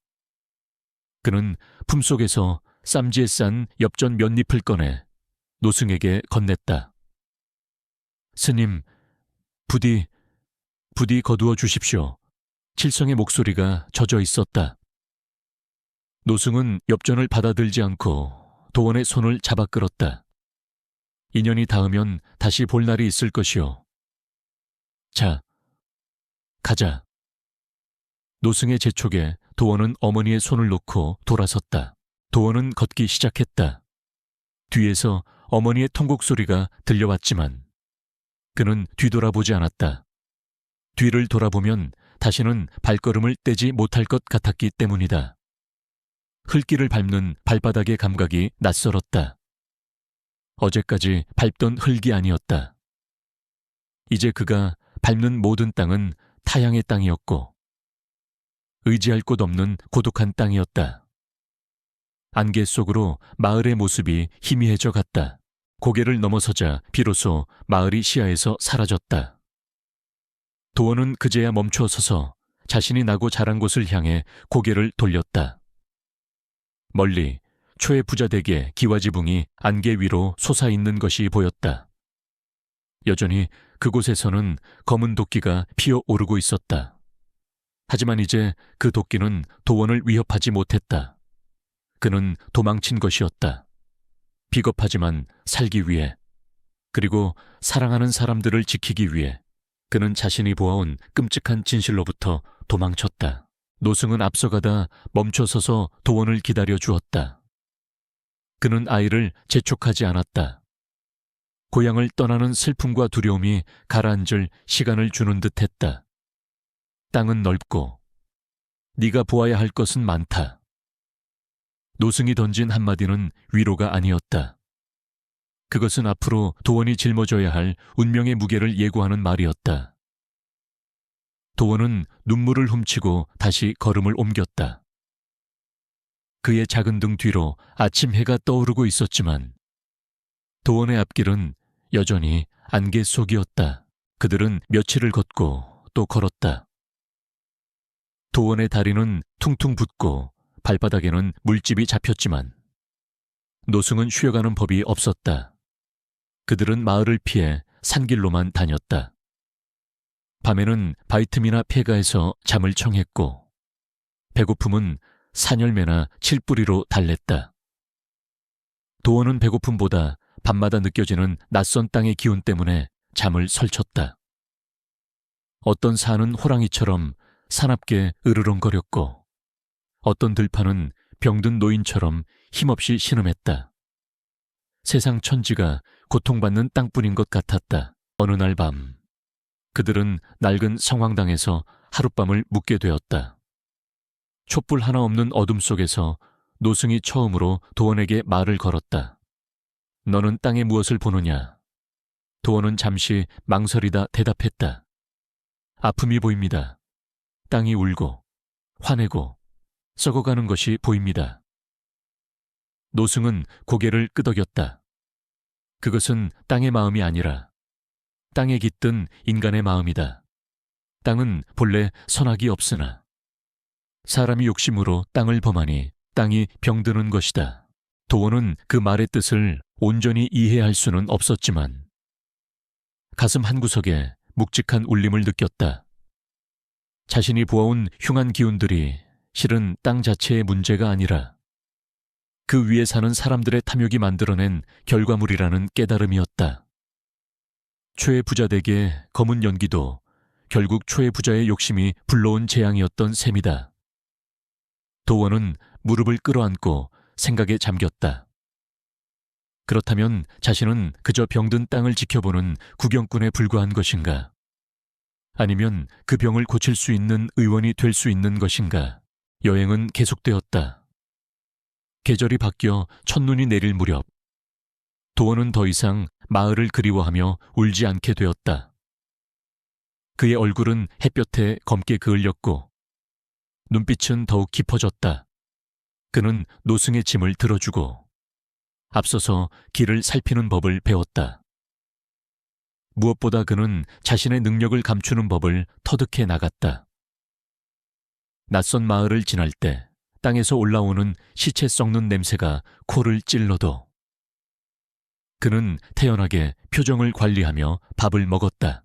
그는 품속에서 쌈지에 싼 엽전 몇 잎을 꺼내 노승에게 건넸다. 스님, 부디 거두어 주십시오. 칠성의 목소리가 젖어 있었다. 노승은 엽전을 받아들지 않고 도원의 손을 잡아 끌었다. 인연이 닿으면 다시 볼 날이 있을 것이오. 자, 가자. 노승의 재촉에 도원은 어머니의 손을 놓고 돌아섰다. 도원은 걷기 시작했다. 뒤에서 어머니의 통곡 소리가 들려왔지만 그는 뒤돌아보지 않았다. 뒤를 돌아보면 다시는 발걸음을 떼지 못할 것 같았기 때문이다. 흙길을 밟는 발바닥의 감각이 낯설었다. 어제까지 밟던 흙이 아니었다. 이제 그가 밟는 모든 땅은 타향의 땅이었고 의지할 곳 없는 고독한 땅이었다. 안개 속으로 마을의 모습이 희미해져 갔다. 고개를 넘어서자 비로소 마을이 시야에서 사라졌다. 도원은 그제야 멈춰 서서 자신이 나고 자란 곳을 향해 고개를 돌렸다. 멀리 초의 부자댁의 기와지붕이 안개 위로 솟아있는 것이 보였다. 여전히 그곳에서는 검은 도끼가 피어오르고 있었다. 하지만 이제 그 도끼는 도원을 위협하지 못했다. 그는 도망친 것이었다. 비겁하지만 살기 위해, 그리고 사랑하는 사람들을 지키기 위해 그는 자신이 보아온 끔찍한 진실로부터 도망쳤다. 노승은 앞서가다 멈춰서서 도원을 기다려 주었다. 그는 아이를 재촉하지 않았다. 고향을 떠나는 슬픔과 두려움이 가라앉을 시간을 주는 듯했다. 땅은 넓고 네가 보아야 할 것은 많다. 노승이 던진 한마디는 위로가 아니었다. 그것은 앞으로 도원이 짊어져야 할 운명의 무게를 예고하는 말이었다. 도원은 눈물을 훔치고 다시 걸음을 옮겼다. 그의 작은 등 뒤로 아침 해가 떠오르고 있었지만 도원의 앞길은 여전히 안개 속이었다. 그들은 며칠을 걷고 또 걸었다. 도원의 다리는 퉁퉁 붓고 발바닥에는 물집이 잡혔지만 노승은 쉬어가는 법이 없었다. 그들은 마을을 피해 산길로만 다녔다. 밤에는 바이틈이나 폐가에서 잠을 청했고 배고픔은 산열매나 칠뿌리로 달랬다. 도원은 배고픔보다 밤마다 느껴지는 낯선 땅의 기운 때문에 잠을 설쳤다. 어떤 산은 호랑이처럼 사납게 으르렁거렸고 어떤 들판은 병든 노인처럼 힘없이 신음했다. 세상 천지가 고통받는 땅뿐인 것 같았다. 어느 날 밤, 그들은 낡은 성황당에서 하룻밤을 묵게 되었다. 촛불 하나 없는 어둠 속에서 노승이 처음으로 도원에게 말을 걸었다. 너는 땅에 무엇을 보느냐? 도원은 잠시 망설이다 대답했다. 아픔이 보입니다. 땅이 울고 화내고 썩어가는 것이 보입니다. 노승은 고개를 끄덕였다. 그것은 땅의 마음이 아니라 땅에 깃든 인간의 마음이다. 땅은 본래 선악이 없으나 사람이 욕심으로 땅을 범하니 땅이 병드는 것이다. 도원은 그 말의 뜻을 온전히 이해할 수는 없었지만 가슴 한구석에 묵직한 울림을 느꼈다. 자신이 보아온 흉한 기운들이 실은 땅 자체의 문제가 아니라 그 위에 사는 사람들의 탐욕이 만들어낸 결과물이라는 깨달음이었다. 최부자되게 검은 연기도 결국 최부자의 욕심이 불러온 재앙이었던 셈이다. 도원은 무릎을 끌어안고 생각에 잠겼다. 그렇다면 자신은 그저 병든 땅을 지켜보는 구경꾼에 불과한 것인가? 아니면 그 병을 고칠 수 있는 의원이 될 수 있는 것인가? 여행은 계속되었다. 계절이 바뀌어 첫눈이 내릴 무렵 도원은 더 이상 마을을 그리워하며 울지 않게 되었다. 그의 얼굴은 햇볕에 검게 그을렸고 눈빛은 더욱 깊어졌다. 그는 노승의 짐을 들어주고 앞서서 길을 살피는 법을 배웠다. 무엇보다 그는 자신의 능력을 감추는 법을 터득해 나갔다. 낯선 마을을 지날 때 땅에서 올라오는 시체 썩는 냄새가 코를 찔러도 그는 태연하게 표정을 관리하며 밥을 먹었다.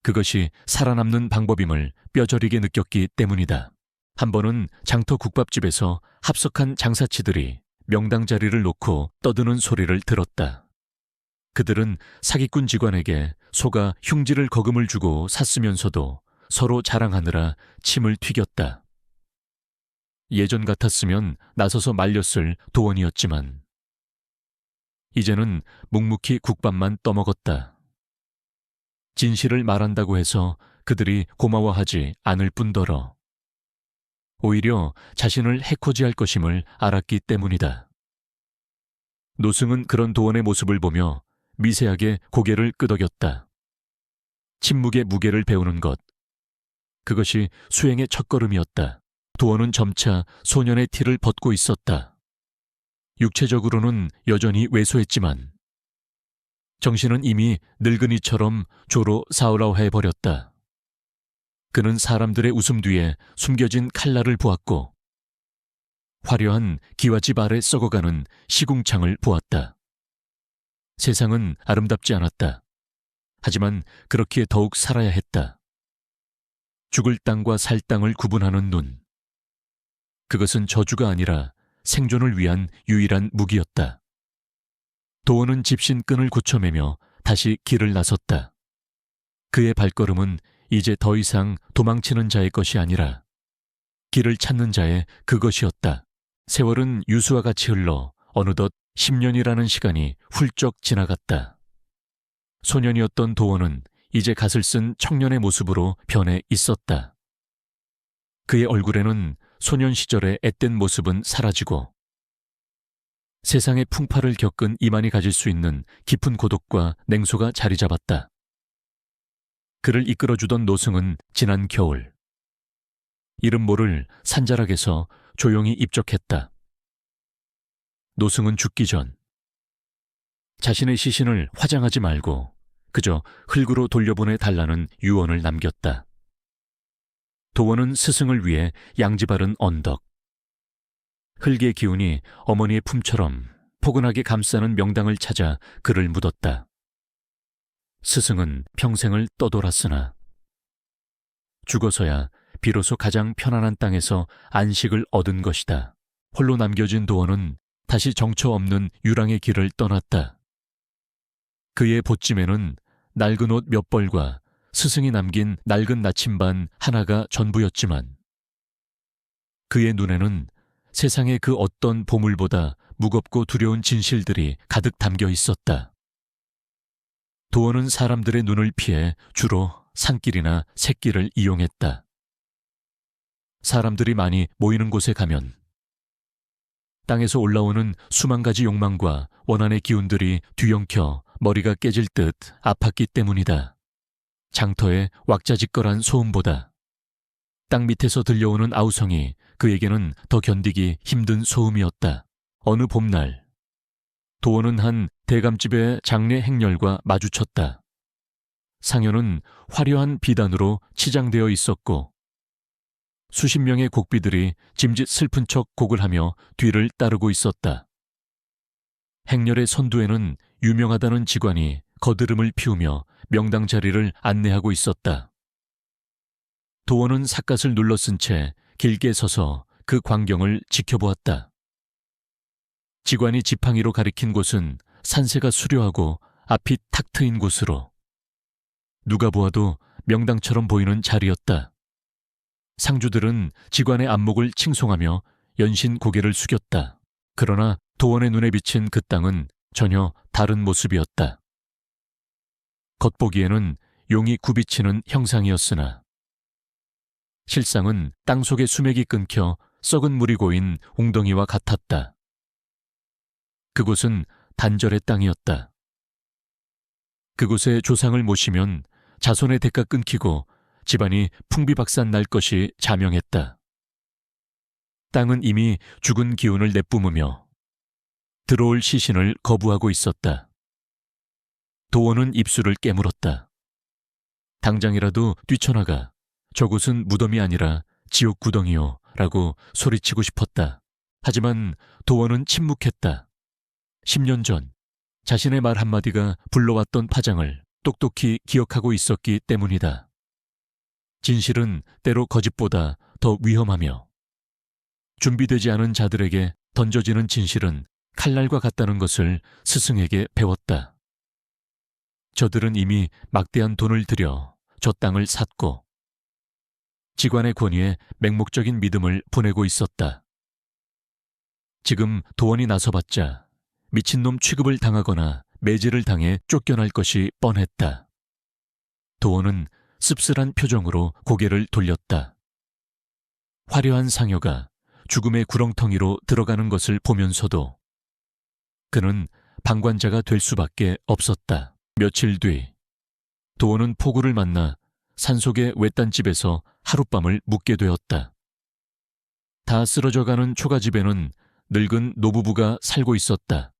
그것이 살아남는 방법임을 뼈저리게 느꼈기 때문이다. 한 번은 장터 국밥집에서 합석한 장사치들이 명당 자리를 놓고 떠드는 소리를 들었다. 그들은 사기꾼 직원에게 소가 흉지를 거금을 주고 샀으면서도 서로 자랑하느라 침을 튀겼다. 예전 같았으면 나서서 말렸을 도원이었지만 이제는 묵묵히 국밥만 떠먹었다. 진실을 말한다고 해서 그들이 고마워하지 않을 뿐더러 오히려 자신을 해코지할 것임을 알았기 때문이다. 노승은 그런 도원의 모습을 보며 미세하게 고개를 끄덕였다. 침묵의 무게를 배우는 것, 그것이 수행의 첫걸음이었다. 도원은 점차 소년의 티를 벗고 있었다. 육체적으로는 여전히 왜소했지만 정신은 이미 늙은이처럼 조로 사우라해버렸다. 그는 사람들의 웃음 뒤에 숨겨진 칼날을 보았고 화려한 기와집 아래 썩어가는 시궁창을 보았다. 세상은 아름답지 않았다. 하지만 그렇기에 더욱 살아야 했다. 죽을 땅과 살 땅을 구분하는 눈. 그것은 저주가 아니라 생존을 위한 유일한 무기였다. 도원은 집신끈을 고쳐매며 다시 길을 나섰다. 그의 발걸음은 이제 더 이상 도망치는 자의 것이 아니라 길을 찾는 자의 그것이었다. 세월은 유수와 같이 흘러 어느덧 10년이라는 시간이 훌쩍 지나갔다. 소년이었던 도원은 이제 갓을 쓴 청년의 모습으로 변해 있었다. 그의 얼굴에는 소년 시절의 앳된 모습은 사라지고 세상의 풍파를 겪은 이만이 가질 수 있는 깊은 고독과 냉소가 자리 잡았다. 그를 이끌어주던 노승은 지난 겨울 이름 모를 산자락에서 조용히 입적했다. 노승은 죽기 전 자신의 시신을 화장하지 말고 그저 흙으로 돌려보내 달라는 유언을 남겼다. 도원은 스승을 위해 양지바른 언덕, 흙의 기운이 어머니의 품처럼 포근하게 감싸는 명당을 찾아 그를 묻었다. 스승은 평생을 떠돌았으나 죽어서야 비로소 가장 편안한 땅에서 안식을 얻은 것이다. 홀로 남겨진 도원은 다시 정처 없는 유랑의 길을 떠났다. 그의 보찜에는 낡은 옷 몇 벌과 스승이 남긴 낡은 나침반 하나가 전부였지만 그의 눈에는 세상의 그 어떤 보물보다 무겁고 두려운 진실들이 가득 담겨 있었다. 도원은 사람들의 눈을 피해 주로 산길이나 샛길을 이용했다. 사람들이 많이 모이는 곳에 가면 땅에서 올라오는 수만 가지 욕망과 원한의 기운들이 뒤엉켜 머리가 깨질 듯 아팠기 때문이다. 장터의 왁자지껄한 소음보다 땅 밑에서 들려오는 아우성이 그에게는 더 견디기 힘든 소음이었다. 어느 봄날 도원은 한 대감집의 장례 행렬과 마주쳤다. 상여는 화려한 비단으로 치장되어 있었고 수십 명의 곡비들이 짐짓 슬픈 척 곡을 하며 뒤를 따르고 있었다. 행렬의 선두에는 유명하다는 직관이 거드름을 피우며 명당 자리를 안내하고 있었다. 도원은 삿갓을 눌러쓴 채 길게 서서 그 광경을 지켜보았다. 직관이 지팡이로 가리킨 곳은 산세가 수려하고 앞이 탁 트인 곳으로 누가 보아도 명당처럼 보이는 자리였다. 상주들은 직관의 안목을 칭송하며 연신 고개를 숙였다. 그러나 도원의 눈에 비친 그 땅은 전혀 다른 모습이었다. 겉보기에는 용이 굽이치는 형상이었으나 실상은 땅속의 수맥이 끊겨 썩은 물이 고인 웅덩이와 같았다. 그곳은 단절의 땅이었다. 그곳에 조상을 모시면 자손의 대가 끊기고 집안이 풍비박산 날 것이 자명했다. 땅은 이미 죽은 기운을 내뿜으며 들어올 시신을 거부하고 있었다. 도원은 입술을 깨물었다. 당장이라도 뛰쳐나가 저곳은 무덤이 아니라 지옥 구덩이요 라고 소리치고 싶었다. 하지만 도원은 침묵했다. 10년 전 자신의 말 한마디가 불러왔던 파장을 똑똑히 기억하고 있었기 때문이다. 진실은 때로 거짓보다 더 위험하며 준비되지 않은 자들에게 던져지는 진실은 칼날과 같다는 것을 스승에게 배웠다. 저들은 이미 막대한 돈을 들여 저 땅을 샀고 직관의 권위에 맹목적인 믿음을 보내고 있었다. 지금 도원이 나서봤자 미친놈 취급을 당하거나 매질을 당해 쫓겨날 것이 뻔했다. 도원은 씁쓸한 표정으로 고개를 돌렸다. 화려한 상여가 죽음의 구렁텅이로 들어가는 것을 보면서도 그는 방관자가 될 수밖에 없었다. 며칠 뒤 도원은 폭우를 만나 산속의 외딴 집에서 하룻밤을 묵게 되었다. 다 쓰러져가는 초가집에는 늙은 노부부가 살고 있었다.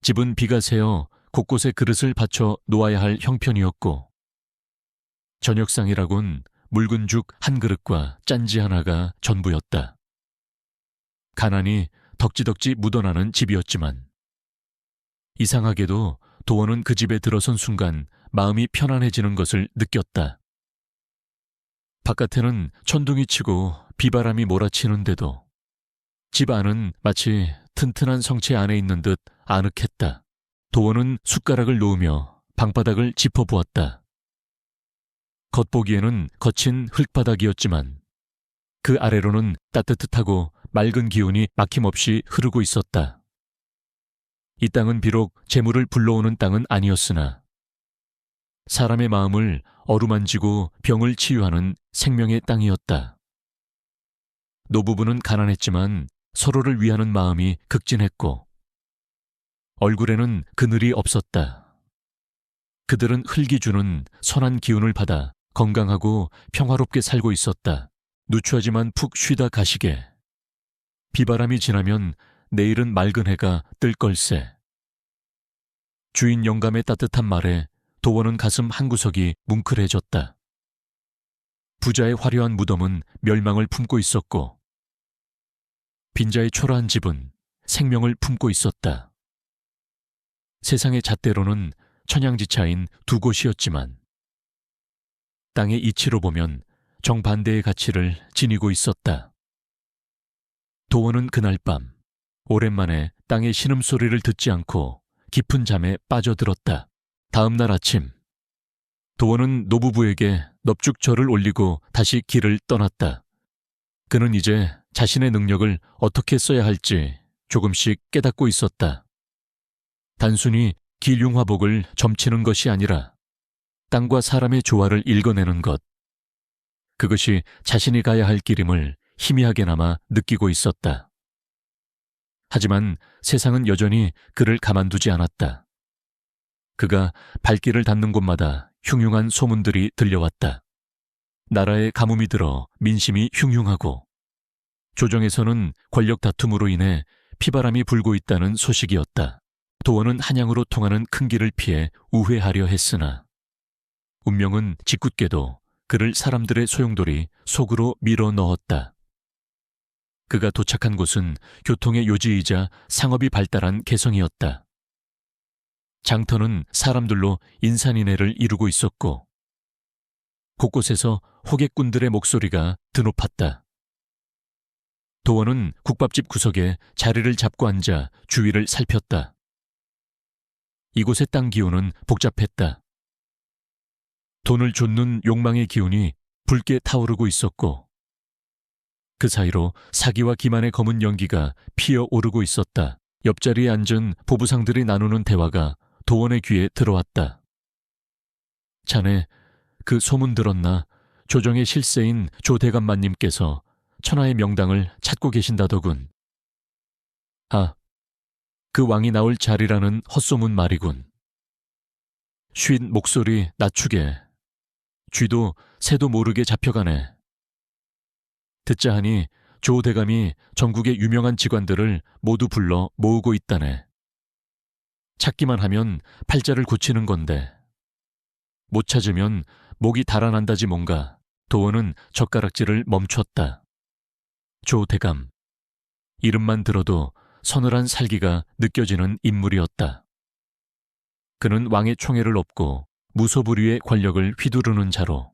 집은 비가 새어 곳곳에 그릇을 받쳐 놓아야 할 형편이었고 저녁상이라곤 묽은 죽 한 그릇과 짠지 하나가 전부였다. 가난이 덕지덕지 묻어나는 집이었지만 이상하게도 도원은 그 집에 들어선 순간 마음이 편안해지는 것을 느꼈다. 바깥에는 천둥이 치고 비바람이 몰아치는데도 집 안은 마치 튼튼한 성체 안에 있는 듯 아늑했다. 도원은 숟가락을 놓으며 방바닥을 짚어보았다. 겉보기에는 거친 흙바닥이었지만 그 아래로는 따뜻하고 맑은 기운이 막힘없이 흐르고 있었다. 이 땅은 비록 재물을 불러오는 땅은 아니었으나 사람의 마음을 어루만지고 병을 치유하는 생명의 땅이었다. 노부부는 가난했지만 서로를 위하는 마음이 극진했고 얼굴에는 그늘이 없었다. 그들은 흙이 주는 선한 기운을 받아 건강하고 평화롭게 살고 있었다. 누추하지만 푹 쉬다 가시게. 비바람이 지나면 내일은 맑은 해가 뜰 걸세. 주인 영감의 따뜻한 말에 도원은 가슴 한구석이 뭉클해졌다. 부자의 화려한 무덤은 멸망을 품고 있었고 빈자의 초라한 집은 생명을 품고 있었다. 세상의 잣대로는 천양지차인 두 곳이었지만 땅의 이치로 보면 정반대의 가치를 지니고 있었다. 도원은 그날 밤 오랜만에 땅의 신음소리를 듣지 않고 깊은 잠에 빠져들었다. 다음 날 아침 도원은 노부부에게 넙죽절을 올리고 다시 길을 떠났다. 그는 이제 자신의 능력을 어떻게 써야 할지 조금씩 깨닫고 있었다. 단순히 길흉화복을 점치는 것이 아니라 땅과 사람의 조화를 읽어내는 것. 그것이 자신이 가야 할 길임을 희미하게나마 느끼고 있었다. 하지만 세상은 여전히 그를 가만두지 않았다. 그가 발길을 닿는 곳마다 흉흉한 소문들이 들려왔다. 나라에 가뭄이 들어 민심이 흉흉하고 조정에서는 권력 다툼으로 인해 피바람이 불고 있다는 소식이었다. 도원은 한양으로 통하는 큰 길을 피해 우회하려 했으나 운명은 짓궂게도 그를 사람들의 소용돌이 속으로 밀어 넣었다. 그가 도착한 곳은 교통의 요지이자 상업이 발달한 개성이었다. 장터는 사람들로 인산인해를 이루고 있었고 곳곳에서 호객꾼들의 목소리가 드높았다. 도원은 국밥집 구석에 자리를 잡고 앉아 주위를 살폈다. 이곳의 땅 기운은 복잡했다. 돈을 좇는 욕망의 기운이 붉게 타오르고 있었고 그 사이로 사기와 기만의 검은 연기가 피어오르고 있었다. 옆자리에 앉은 보부상들이 나누는 대화가 도원의 귀에 들어왔다. 자네, 그 소문 들었나? 조정의 실세인 조대감마님께서 천하의 명당을 찾고 계신다더군. 아, 그 왕이 나올 자리라는 헛소문 말이군. 쉰 목소리 낮추게. 쥐도 새도 모르게 잡혀가네. 듣자 하니 조 대감이 전국의 유명한 직관들을 모두 불러 모으고 있다네. 찾기만 하면 팔자를 고치는 건데 못 찾으면 목이 달아난다지 뭔가. 도원은 젓가락질을 멈췄다. 조 대감. 이름만 들어도 서늘한 살기가 느껴지는 인물이었다. 그는 왕의 총애를 얻고 무소불위의 권력을 휘두르는 자로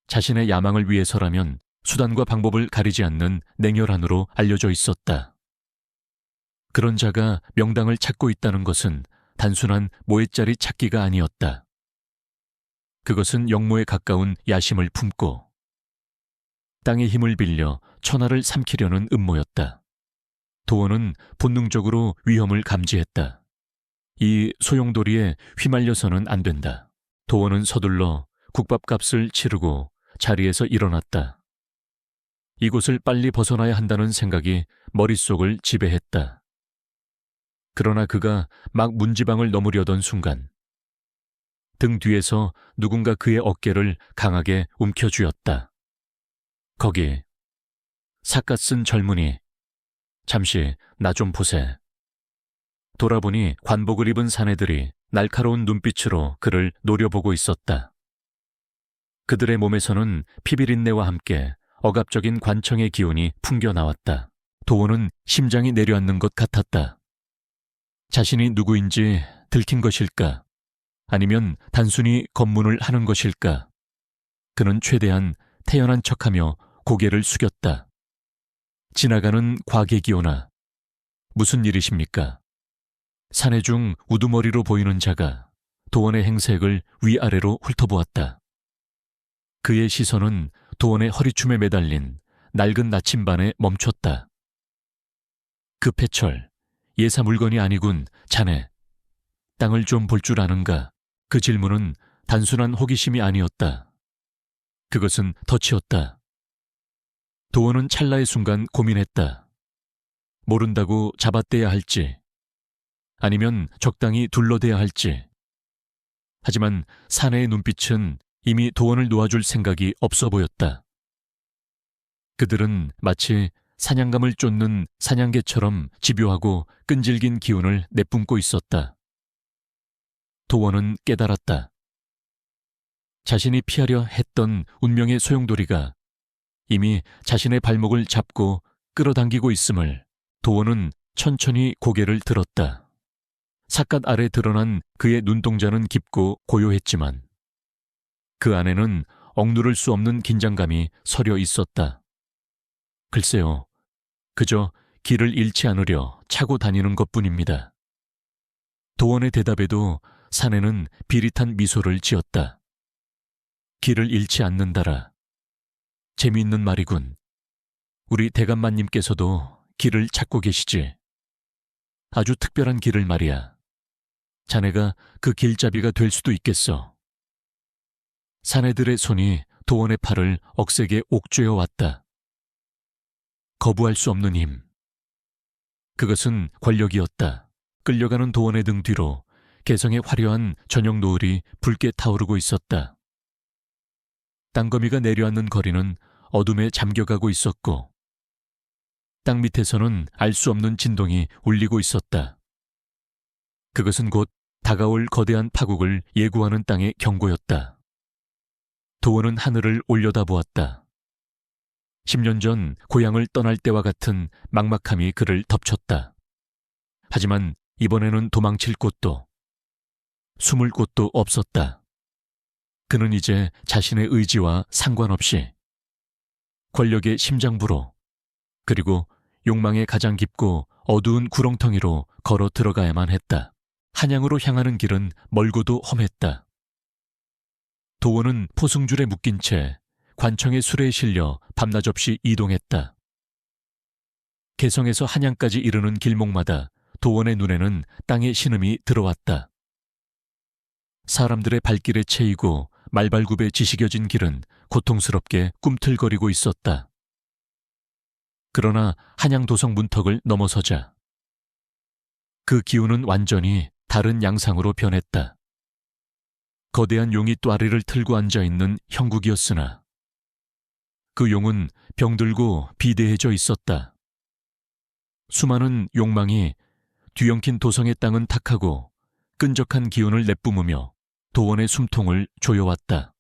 자신의 야망을 위해서라면 수단과 방법을 가리지 않는 냉혈한으로 알려져 있었다. 그런 자가 명당을 찾고 있다는 것은 단순한 모해자리 찾기가 아니었다. 그것은 영모에 가까운 야심을 품고 땅의 힘을 빌려 천하를 삼키려는 음모였다. 도원은 본능적으로 위험을 감지했다. 이 소용돌이에 휘말려서는 안 된다. 도원은 서둘러 국밥값을 치르고 자리에서 일어났다. 이곳을 빨리 벗어나야 한다는 생각이 머릿속을 지배했다. 그러나 그가 막 문지방을 넘으려던 순간 등 뒤에서 누군가 그의 어깨를 강하게 움켜쥐었다. 거기 삿갓 쓴 젊은이. 잠시 나 좀 보세. 돌아보니 관복을 입은 사내들이 날카로운 눈빛으로 그를 노려보고 있었다. 그들의 몸에서는 피비린내와 함께 억압적인 관청의 기운이 풍겨나왔다. 도원은 심장이 내려앉는 것 같았다. 자신이 누구인지 들킨 것일까? 아니면 단순히 검문을 하는 것일까? 그는 최대한 태연한 척하며 고개를 숙였다. 지나가는 과객이오나 무슨 일이십니까? 사내 중 우두머리로 보이는 자가 도원의 행색을 위아래로 훑어보았다. 그의 시선은 도원의 허리춤에 매달린 낡은 나침반에 멈췄다. 급해철, 예사 물건이 아니군, 자네. 땅을 좀 볼 줄 아는가? 그 질문은 단순한 호기심이 아니었다. 그것은 덫이었다. 도원은 찰나의 순간 고민했다. 모른다고 잡아떼야 할지, 아니면 적당히 둘러대야 할지. 하지만 사내의 눈빛은 이미 도원을 놓아줄 생각이 없어 보였다. 그들은 마치 사냥감을 쫓는 사냥개처럼 집요하고 끈질긴 기운을 내뿜고 있었다. 도원은 깨달았다. 자신이 피하려 했던 운명의 소용돌이가 이미 자신의 발목을 잡고 끌어당기고 있음을 도원은 천천히 고개를 들었다. 삿갓 아래 드러난 그의 눈동자는 깊고 고요했지만 그 안에는 억누를 수 없는 긴장감이 서려 있었다. 글쎄요, 그저 길을 잃지 않으려 차고 다니는 것뿐입니다. 도원의 대답에도 사내는 비릿한 미소를 지었다. 길을 잃지 않는다라. 재미있는 말이군. 우리 대감마님께서도 길을 찾고 계시지. 아주 특별한 길을 말이야. 자네가 그 길잡이가 될 수도 있겠어. 사내들의 손이 도원의 팔을 억세게 옥죄어 왔다. 거부할 수 없는 힘. 그것은 권력이었다. 끌려가는 도원의 등 뒤로 개성의 화려한 저녁 노을이 붉게 타오르고 있었다. 땅거미가 내려앉는 거리는 어둠에 잠겨가고 있었고 땅 밑에서는 알 수 없는 진동이 울리고 있었다. 그것은 곧 다가올 거대한 파국을 예고하는 땅의 경고였다. 도원은 하늘을 올려다보았다. 10년 전 고향을 떠날 때와 같은 막막함이 그를 덮쳤다. 하지만 이번에는 도망칠 곳도, 숨을 곳도 없었다. 그는 이제 자신의 의지와 상관없이 권력의 심장부로 그리고 욕망의 가장 깊고 어두운 구렁텅이로 걸어 들어가야만 했다. 한양으로 향하는 길은 멀고도 험했다. 도원은 포승줄에 묶인 채 관청의 수레에 실려 밤낮 없이 이동했다. 개성에서 한양까지 이르는 길목마다 도원의 눈에는 땅의 신음이 들어왔다. 사람들의 발길에 채이고 말발굽에 지시겨진 길은 고통스럽게 꿈틀거리고 있었다. 그러나 한양도성 문턱을 넘어서자 그 기운은 완전히 다른 양상으로 변했다. 거대한 용이 또아리를 틀고 앉아있는 형국이었으나 그 용은 병들고 비대해져 있었다. 수많은 욕망이 뒤엉킨 도성의 땅은 탁하고 끈적한 기운을 내뿜으며 도원의 숨통을 조여왔다.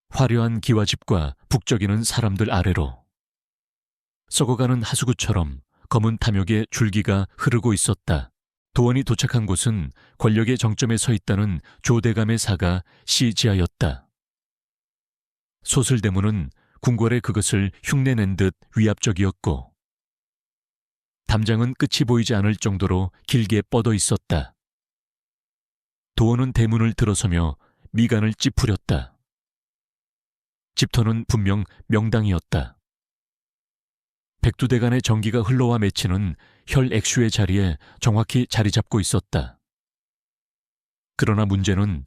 화려한 기와집과 북적이는 사람들 아래로 썩어가는 하수구처럼 검은 탐욕의 줄기가 흐르고 있었다. 도원이 도착한 곳은 권력의 정점에 서 있다는 조대감의 사가 시지하였다. 소슬대문은 궁궐에 그것을 흉내낸 듯 위압적이었고 담장은 끝이 보이지 않을 정도로 길게 뻗어 있었다. 도원은 대문을 들어서며 미간을 찌푸렸다. 집터는 분명 명당이었다. 백두대간의 전기가 흘러와 맺히는 혈액슈의 자리에 정확히 자리 잡고 있었다. 그러나 문제는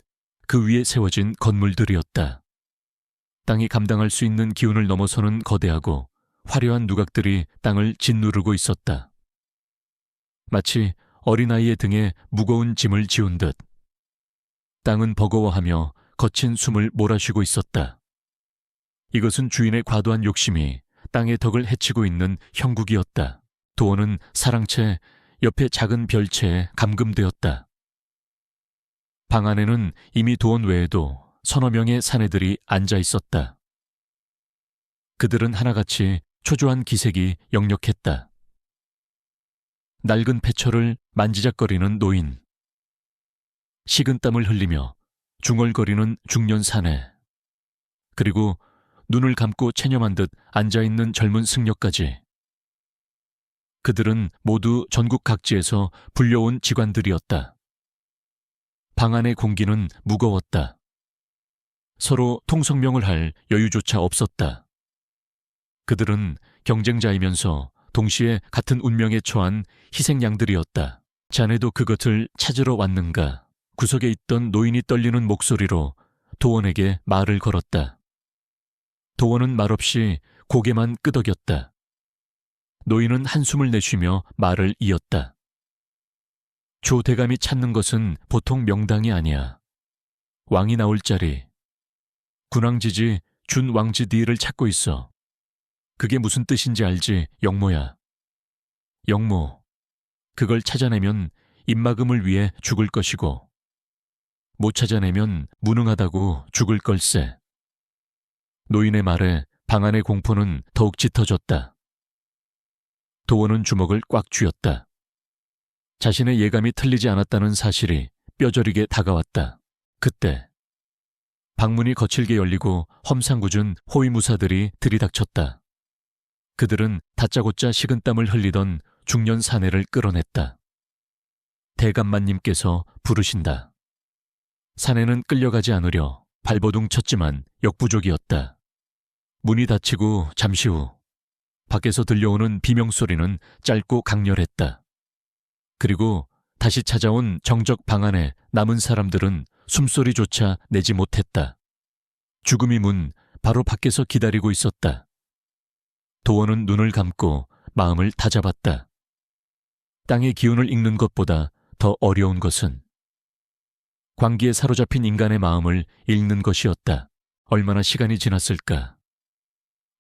그 위에 세워진 건물들이었다. 땅이 감당할 수 있는 기운을 넘어서는 거대하고 화려한 누각들이 땅을 짓누르고 있었다. 마치 어린아이의 등에 무거운 짐을 지운 듯 땅은 버거워하며 거친 숨을 몰아쉬고 있었다. 이것은 주인의 과도한 욕심이 땅의 덕을 해치고 있는 형국이었다. 도원은 사랑채 옆에 작은 별채에 감금되었다. 방 안에는 이미 도원 외에도 서너 명의 사내들이 앉아 있었다. 그들은 하나같이 초조한 기색이 역력했다. 낡은 폐철을 만지작거리는 노인, 식은땀을 흘리며 중얼거리는 중년 사내, 그리고 눈을 감고 체념한 듯 앉아있는 젊은 승려까지. 그들은 모두 전국 각지에서 불려온 직관들이었다. 방 안의 공기는 무거웠다. 서로 통성명을 할 여유조차 없었다. 그들은 경쟁자이면서 동시에 같은 운명에 처한 희생양들이었다. 자네도 그것을 찾으러 왔는가? 구석에 있던 노인이 떨리는 목소리로 도원에게 말을 걸었다. 도원은 말없이 고개만 끄덕였다. 노인은 한숨을 내쉬며 말을 이었다. 조 대감이 찾는 것은 보통 명당이 아니야. 왕이 나올 자리. 군왕지지 준왕지 뒤를 찾고 있어. 그게 무슨 뜻인지 알지, 영모야. 영모, 그걸 찾아내면 입막음을 위해 죽을 것이고 못 찾아내면 무능하다고 죽을 걸세. 노인의 말에 방 안의 공포는 더욱 짙어졌다. 도원은 주먹을 꽉 쥐었다. 자신의 예감이 틀리지 않았다는 사실이 뼈저리게 다가왔다. 그때 방문이 거칠게 열리고 험상궂은 호위무사들이 들이닥쳤다. 그들은 다짜고짜 식은땀을 흘리던 중년 사내를 끌어냈다. 대감마님께서 부르신다. 사내는 끌려가지 않으려 발버둥 쳤지만 역부족이었다. 문이 닫히고 잠시 후 밖에서 들려오는 비명소리는 짧고 강렬했다. 그리고 다시 찾아온 정적 방 안에 남은 사람들은 숨소리조차 내지 못했다. 죽음이 문 바로 밖에서 기다리고 있었다. 도원은 눈을 감고 마음을 다잡았다. 땅의 기운을 읽는 것보다 더 어려운 것은 광기에 사로잡힌 인간의 마음을 읽는 것이었다. 얼마나 시간이 지났을까.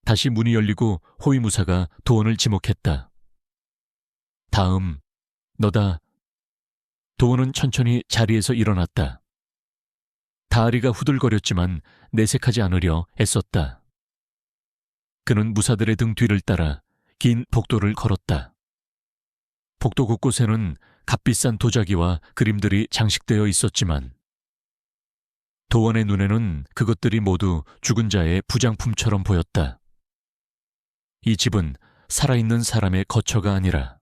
다시 문이 열리고 호위무사가 도원을 지목했다. 다음, 너다. 도원은 천천히 자리에서 일어났다. 다리가 후들거렸지만 내색하지 않으려 애썼다. 그는 무사들의 등 뒤를 따라 긴 복도를 걸었다. 복도 곳곳에는 값비싼 도자기와 그림들이 장식되어 있었지만 도원의 눈에는 그것들이 모두 죽은 자의 부장품처럼 보였다. 이 집은 살아있는 사람의 거처가 아니라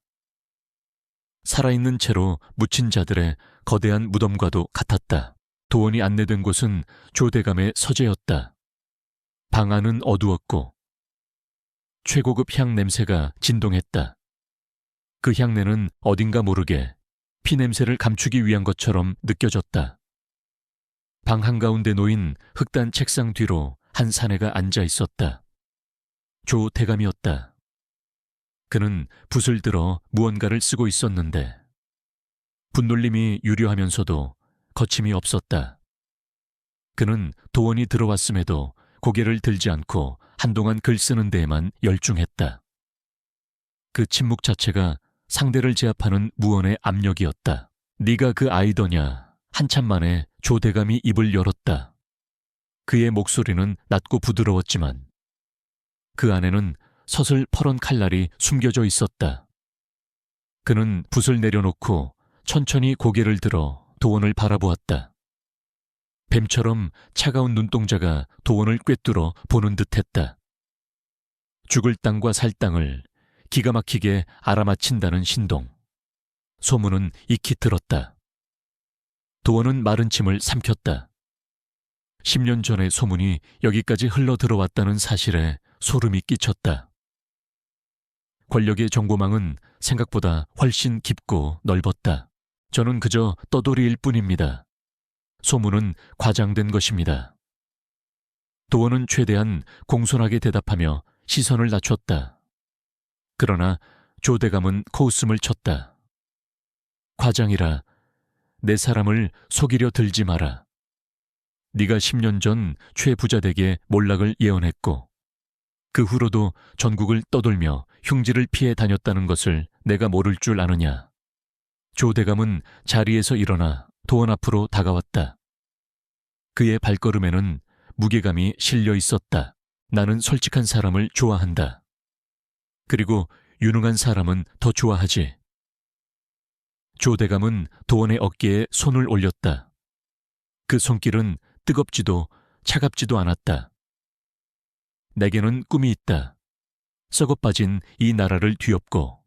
살아있는 채로 묻힌 자들의 거대한 무덤과도 같았다. 도원이 안내된 곳은 조대감의 서재였다. 방 안은 어두웠고 최고급 향 냄새가 진동했다. 그 향내는 어딘가 모르게 피냄새를 감추기 위한 것처럼 느껴졌다. 방 한가운데 놓인 흑단 책상 뒤로 한 사내가 앉아 있었다. 조대감이었다. 그는 붓을 들어 무언가를 쓰고 있었는데 분놀림이 유려하면서도 거침이 없었다. 그는 도원이 들어왔음에도 고개를 들지 않고 한동안 글 쓰는 데에만 열중했다. 그 침묵 자체가 상대를 제압하는 무언의 압력이었다. 네가 그 아이더냐. 한참 만에 조대감이 입을 열었다. 그의 목소리는 낮고 부드러웠지만 그 안에는 서슬 퍼런 칼날이 숨겨져 있었다. 그는 붓을 내려놓고 천천히 고개를 들어 도원을 바라보았다. 뱀처럼 차가운 눈동자가 도원을 꿰뚫어 보는 듯했다. 죽을 땅과 살 땅을 기가 막히게 알아맞힌다는 신동. 소문은 익히 들었다. 도원은 마른 침을 삼켰다. 10년 전의 소문이 여기까지 흘러 들어왔다는 사실에 소름이 끼쳤다. 권력의 정보망은 생각보다 훨씬 깊고 넓었다. 저는 그저 떠돌이일 뿐입니다. 소문은 과장된 것입니다. 도원은 최대한 공손하게 대답하며 시선을 낮췄다. 그러나 조대감은 코웃음을 쳤다. 과장이라 내 사람을 속이려 들지 마라. 네가 10년 전 최부자댁의 몰락을 예언했고 그 후로도 전국을 떠돌며 흉지를 피해 다녔다는 것을 내가 모를 줄 아느냐. 조대감은 자리에서 일어나 도원 앞으로 다가왔다. 그의 발걸음에는 무게감이 실려 있었다. 나는 솔직한 사람을 좋아한다. 그리고 유능한 사람은 더 좋아하지. 조대감은 도원의 어깨에 손을 올렸다. 그 손길은 뜨겁지도 차갑지도 않았다. 내게는 꿈이 있다. 썩어 빠진 이 나라를 뒤엎고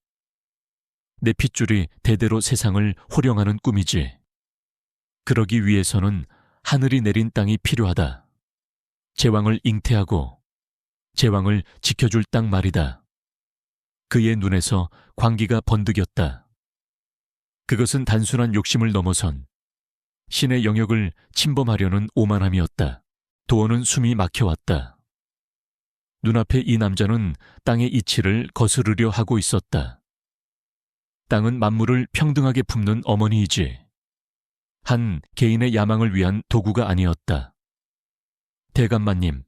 내 핏줄이 대대로 세상을 호령하는 꿈이지. 그러기 위해서는 하늘이 내린 땅이 필요하다. 제왕을 잉태하고 제왕을 지켜줄 땅 말이다. 그의 눈에서 광기가 번득였다. 그것은 단순한 욕심을 넘어선 신의 영역을 침범하려는 오만함이었다. 도원은 숨이 막혀왔다. 눈앞에 이 남자는 땅의 이치를 거스르려 하고 있었다. 땅은 만물을 평등하게 품는 어머니이지 한 개인의 야망을 위한 도구가 아니었다. 대감마님,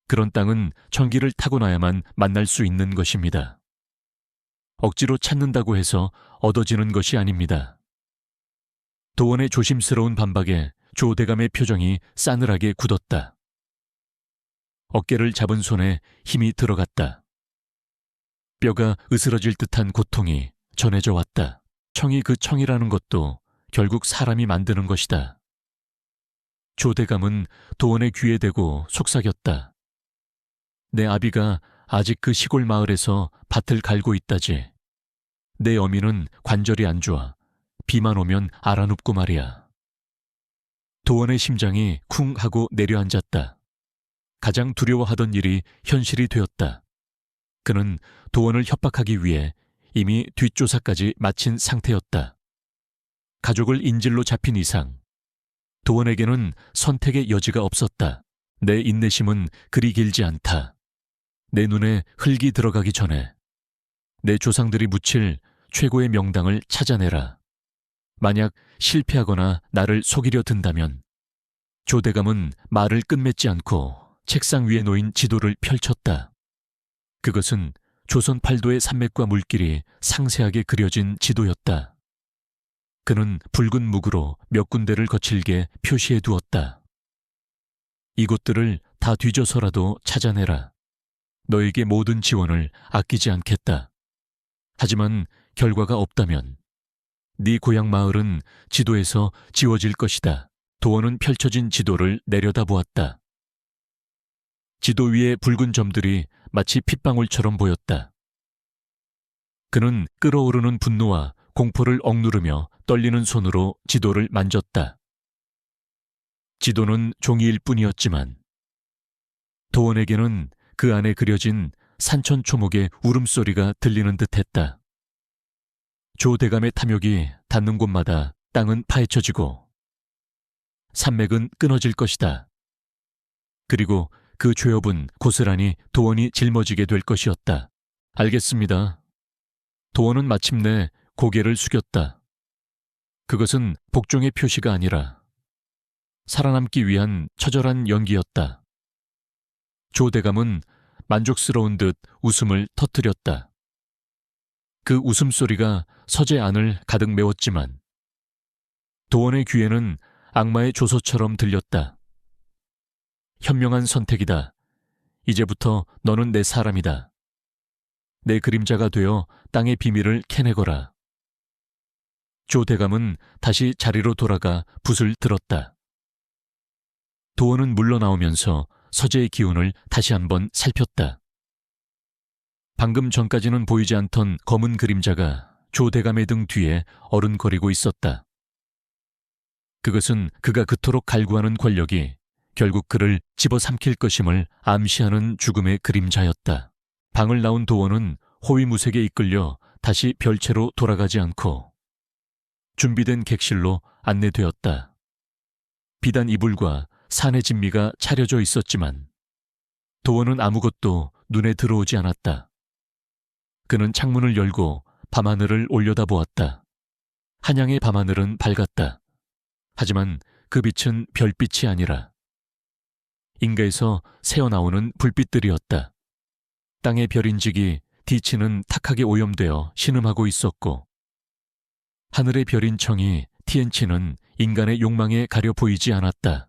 그런 땅은 전기를 타고나야만 만날 수 있는 것입니다. 억지로 찾는다고 해서 얻어지는 것이 아닙니다. 도원의 조심스러운 반박에 조대감의 표정이 싸늘하게 굳었다. 어깨를 잡은 손에 힘이 들어갔다. 뼈가 으스러질 듯한 고통이 전해져 왔다. 청이 그 청이라는 것도 결국 사람이 만드는 것이다. 조대감은 도원의 귀에 대고 속삭였다. 내 아비가 아직 그 시골 마을에서 밭을 갈고 있다지. 내 어미는 관절이 안 좋아. 비만 오면 알아눕고 말이야. 도원의 심장이 쿵 하고 내려앉았다. 가장 두려워하던 일이 현실이 되었다. 그는 도원을 협박하기 위해 이미 뒷조사까지 마친 상태였다. 가족을 인질로 잡힌 이상 도원에게는 선택의 여지가 없었다. 내 인내심은 그리 길지 않다. 내 눈에 흙이 들어가기 전에 내 조상들이 묻힐 최고의 명당을 찾아내라. 만약 실패하거나 나를 속이려 든다면. 조대감은 말을 끝맺지 않고 책상 위에 놓인 지도를 펼쳤다. 그것은 조선 팔도의 산맥과 물길이 상세하게 그려진 지도였다. 그는 붉은 묵으로 몇 군데를 거칠게 표시해 두었다. 이곳들을 다 뒤져서라도 찾아내라. 너에게 모든 지원을 아끼지 않겠다. 하지만 결과가 없다면 네 고향 마을은 지도에서 지워질 것이다. 도원은 펼쳐진 지도를 내려다보았다. 지도 위에 붉은 점들이 마치 핏방울처럼 보였다. 그는 끓어오르는 분노와 공포를 억누르며 떨리는 손으로 지도를 만졌다. 지도는 종이일 뿐이었지만 도원에게는 그 안에 그려진 산천초목의 울음소리가 들리는 듯했다. 조대감의 탐욕이 닿는 곳마다 땅은 파헤쳐지고 산맥은 끊어질 것이다. 그리고 그 죄업은 고스란히 도원이 짊어지게 될 것이었다. 알겠습니다. 도원은 마침내 고개를 숙였다. 그것은 복종의 표시가 아니라 살아남기 위한 처절한 연기였다. 조대감은 만족스러운 듯 웃음을 터뜨렸다. 그 웃음소리가 서재 안을 가득 메웠지만 도원의 귀에는 악마의 조소처럼 들렸다. 현명한 선택이다. 이제부터 너는 내 사람이다. 내 그림자가 되어 땅의 비밀을 캐내거라. 조대감은 다시 자리로 돌아가 붓을 들었다. 도원은 물러나오면서 서재의 기운을 다시 한번 살폈다. 방금 전까지는 보이지 않던 검은 그림자가 조대감의 등 뒤에 어른거리고 있었다. 그것은 그가 그토록 갈구하는 권력이 결국 그를 집어삼킬 것임을 암시하는 죽음의 그림자였다. 방을 나온 도원은 호위무색에 이끌려 다시 별채로 돌아가지 않고 준비된 객실로 안내되었다. 비단 이불과 산의 진미가 차려져 있었지만 도원은 아무것도 눈에 들어오지 않았다. 그는 창문을 열고 밤하늘을 올려다보았다. 한양의 밤하늘은 밝았다. 하지만 그 빛은 별빛이 아니라 인가에서 새어나오는 불빛들이었다. 땅의 별인직이 디치는 탁하게 오염되어 신음하고 있었고 하늘의 별인 청이 티엔치는 인간의 욕망에 가려 보이지 않았다.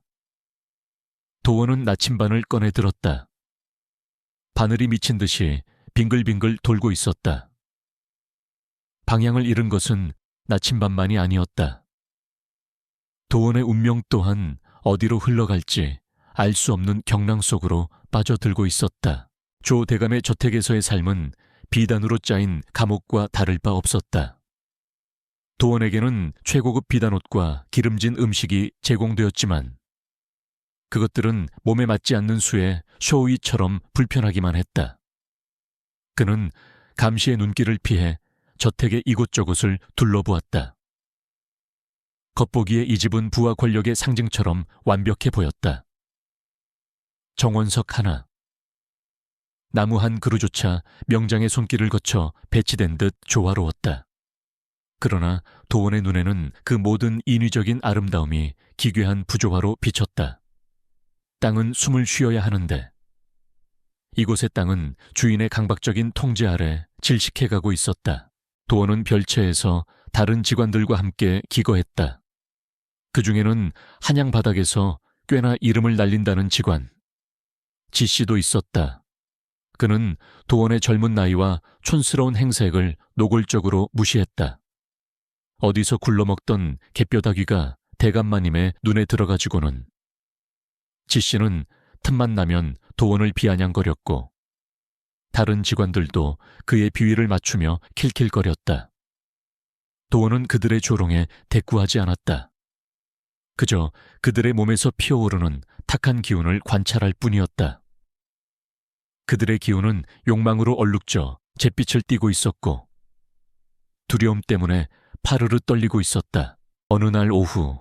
도원은 나침반을 꺼내 들었다. 바늘이 미친 듯이 빙글빙글 돌고 있었다. 방향을 잃은 것은 나침반만이 아니었다. 도원의 운명 또한 어디로 흘러갈지 알 수 없는 경랑 속으로 빠져들고 있었다. 조 대감의 저택에서의 삶은 비단으로 짜인 감옥과 다를 바 없었다. 도원에게는 최고급 비단옷과 기름진 음식이 제공되었지만 그것들은 몸에 맞지 않는 수의 쇼위처럼 불편하기만 했다. 그는 감시의 눈길을 피해 저택의 이곳저곳을 둘러보았다. 겉보기에 이 집은 부와 권력의 상징처럼 완벽해 보였다. 정원석 하나, 나무 한 그루조차 명장의 손길을 거쳐 배치된 듯 조화로웠다. 그러나 도원의 눈에는 그 모든 인위적인 아름다움이 기괴한 부조화로 비쳤다. 땅은 숨을 쉬어야 하는데 이곳의 땅은 주인의 강박적인 통제 아래 질식해가고 있었다. 도원은 별채에서 다른 직원들과 함께 기거했다. 그 중에는 한양 바닥에서 꽤나 이름을 날린다는 직원 지씨도 있었다. 그는 도원의 젊은 나이와 촌스러운 행색을 노골적으로 무시했다. 어디서 굴러먹던 갯뼈다귀가 대감마님의 눈에 들어가지고는 지씨는 틈만 나면 도원을 비아냥거렸고 다른 직원들도 그의 비위를 맞추며 킬킬거렸다. 도원은 그들의 조롱에 대꾸하지 않았다. 그저 그들의 몸에서 피어오르는 탁한 기운을 관찰할 뿐이었다. 그들의 기운은 욕망으로 얼룩져 잿빛을 띠고 있었고 두려움 때문에 파르르 떨리고 있었다. 어느 날 오후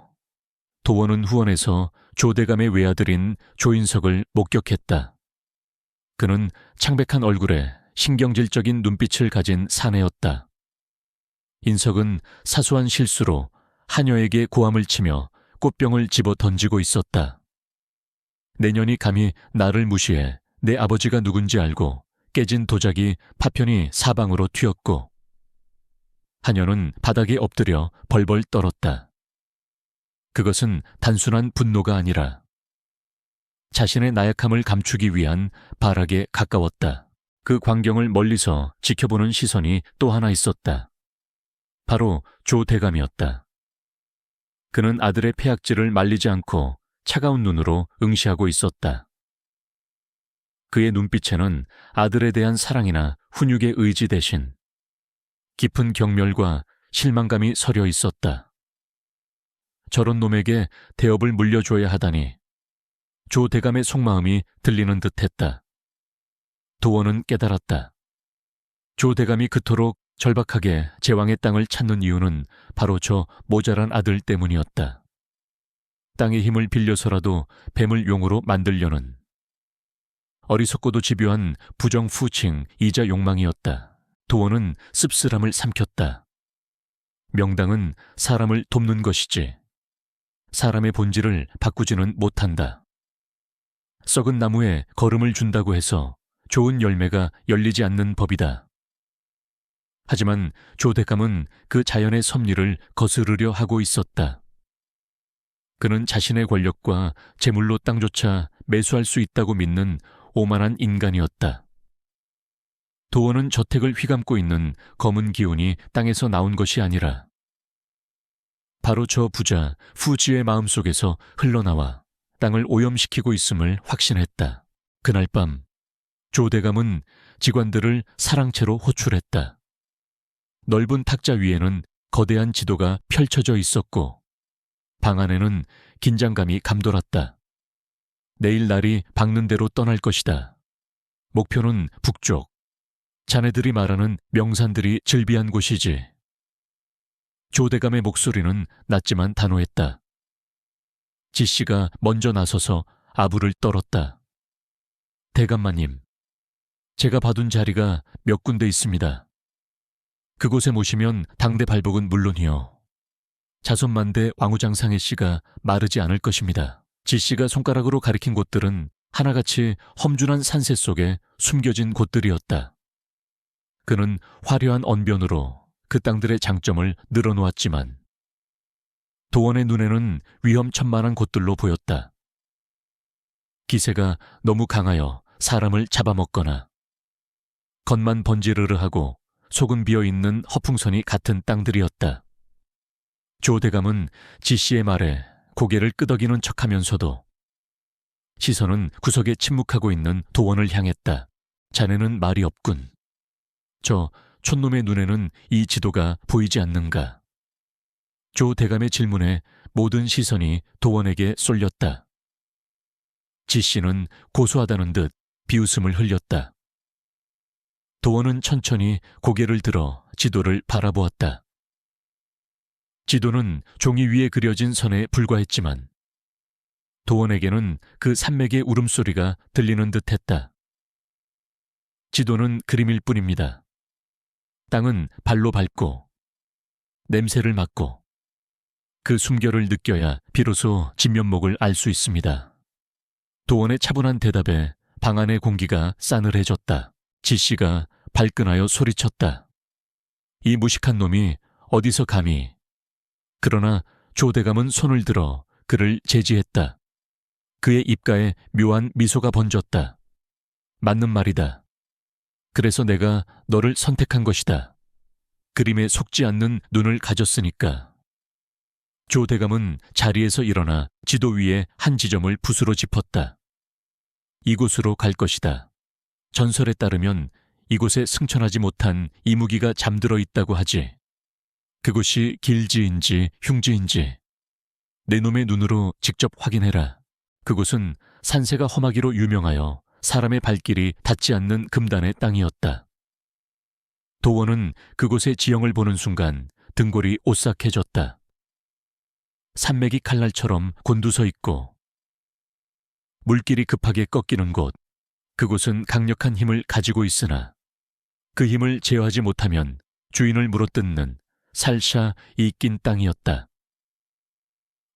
도원은 후원에서 조대감의 외아들인 조인석을 목격했다. 그는 창백한 얼굴에 신경질적인 눈빛을 가진 사내였다. 인석은 사소한 실수로 하녀에게 고함을 치며 꽃병을 집어 던지고 있었다. 내년이 감히 나를 무시해 내 아버지가 누군지 알고 깨진 도자기 파편이 사방으로 튀었고 하녀는 바닥에 엎드려 벌벌 떨었다. 그것은 단순한 분노가 아니라 자신의 나약함을 감추기 위한 발악에 가까웠다. 그 광경을 멀리서 지켜보는 시선이 또 하나 있었다. 바로 조 대감이었다. 그는 아들의 폐악질을 말리지 않고 차가운 눈으로 응시하고 있었다. 그의 눈빛에는 아들에 대한 사랑이나 훈육의 의지 대신 깊은 경멸과 실망감이 서려 있었다. 저런 놈에게 대업을 물려줘야 하다니 조 대감의 속마음이 들리는 듯했다. 도원은 깨달았다. 조 대감이 그토록 절박하게 제왕의 땅을 찾는 이유는 바로 저 모자란 아들 때문이었다. 땅의 힘을 빌려서라도 뱀을 용으로 만들려는 어리석고도 집요한 부정푸칭이자 욕망이었다. 도원은 씁쓸함을 삼켰다. 명당은 사람을 돕는 것이지 사람의 본질을 바꾸지는 못한다. 썩은 나무에 거름을 준다고 해서 좋은 열매가 열리지 않는 법이다. 하지만 조 대감은 그 자연의 섭리를 거스르려 하고 있었다. 그는 자신의 권력과 재물로 땅조차 매수할 수 있다고 믿는 오만한 인간이었다. 도원은 저택을 휘감고 있는 검은 기운이 땅에서 나온 것이 아니라 바로 저 부자 후지의 마음속에서 흘러나와 땅을 오염시키고 있음을 확신했다. 그날 밤 조 대감은 직원들을 사랑채로 호출했다. 넓은 탁자 위에는 거대한 지도가 펼쳐져 있었고 방 안에는 긴장감이 감돌았다. 내일 날이 밝는 대로 떠날 것이다. 목표는 북쪽. 자네들이 말하는 명산들이 즐비한 곳이지. 조 대감의 목소리는 낮지만 단호했다. 지씨가 먼저 나서서 아부를 떨었다. 대감마님, 제가 봐둔 자리가 몇 군데 있습니다. 그곳에 모시면 당대 발복은 물론이요. 자손만대 왕우장상의 씨가 마르지 않을 것입니다. 지씨가 손가락으로 가리킨 곳들은 하나같이 험준한 산세 속에 숨겨진 곳들이었다. 그는 화려한 언변으로 그 땅들의 장점을 늘어놓았지만 도원의 눈에는 위험천만한 곳들로 보였다. 기세가 너무 강하여 사람을 잡아먹거나 겉만 번지르르하고 속은 비어있는 허풍선이 같은 땅들이었다. 조 대감은 지씨의 말에 고개를 끄덕이는 척하면서도 시선은 구석에 침묵하고 있는 도원을 향했다. 자네는 말이 없군. 저 촌놈의 눈에는 이 지도가 보이지 않는가? 조 대감의 질문에 모든 시선이 도원에게 쏠렸다. 지씨는 고소하다는 듯 비웃음을 흘렸다. 도원은 천천히 고개를 들어 지도를 바라보았다. 지도는 종이 위에 그려진 선에 불과했지만 도원에게는 그 산맥의 울음소리가 들리는 듯했다. 지도는 그림일 뿐입니다. 땅은 발로 밟고 냄새를 맡고 그 숨결을 느껴야 비로소 진면목을 알 수 있습니다. 도원의 차분한 대답에 방 안의 공기가 싸늘해졌다. 지씨가 발끈하여 소리쳤다. 이 무식한 놈이 어디서 감히. 그러나 조 대감은 손을 들어 그를 제지했다. 그의 입가에 묘한 미소가 번졌다. 맞는 말이다. 그래서 내가 너를 선택한 것이다. 그림에 속지 않는 눈을 가졌으니까. 조 대감은 자리에서 일어나 지도 위에 한 지점을 붓으로 짚었다. 이곳으로 갈 것이다. 전설에 따르면 이곳에 승천하지 못한 이무기가 잠들어 있다고 하지. 그곳이 길지인지 흉지인지 내 놈의 눈으로 직접 확인해라. 그곳은 산세가 험하기로 유명하여 사람의 발길이 닿지 않는 금단의 땅이었다. 도원은 그곳의 지형을 보는 순간 등골이 오싹해졌다. 산맥이 칼날처럼 곤두서 있고 물길이 급하게 꺾이는 곳, 그곳은 강력한 힘을 가지고 있으나 그 힘을 제어하지 못하면 주인을 물어뜯는 살샤 이낀 땅이었다.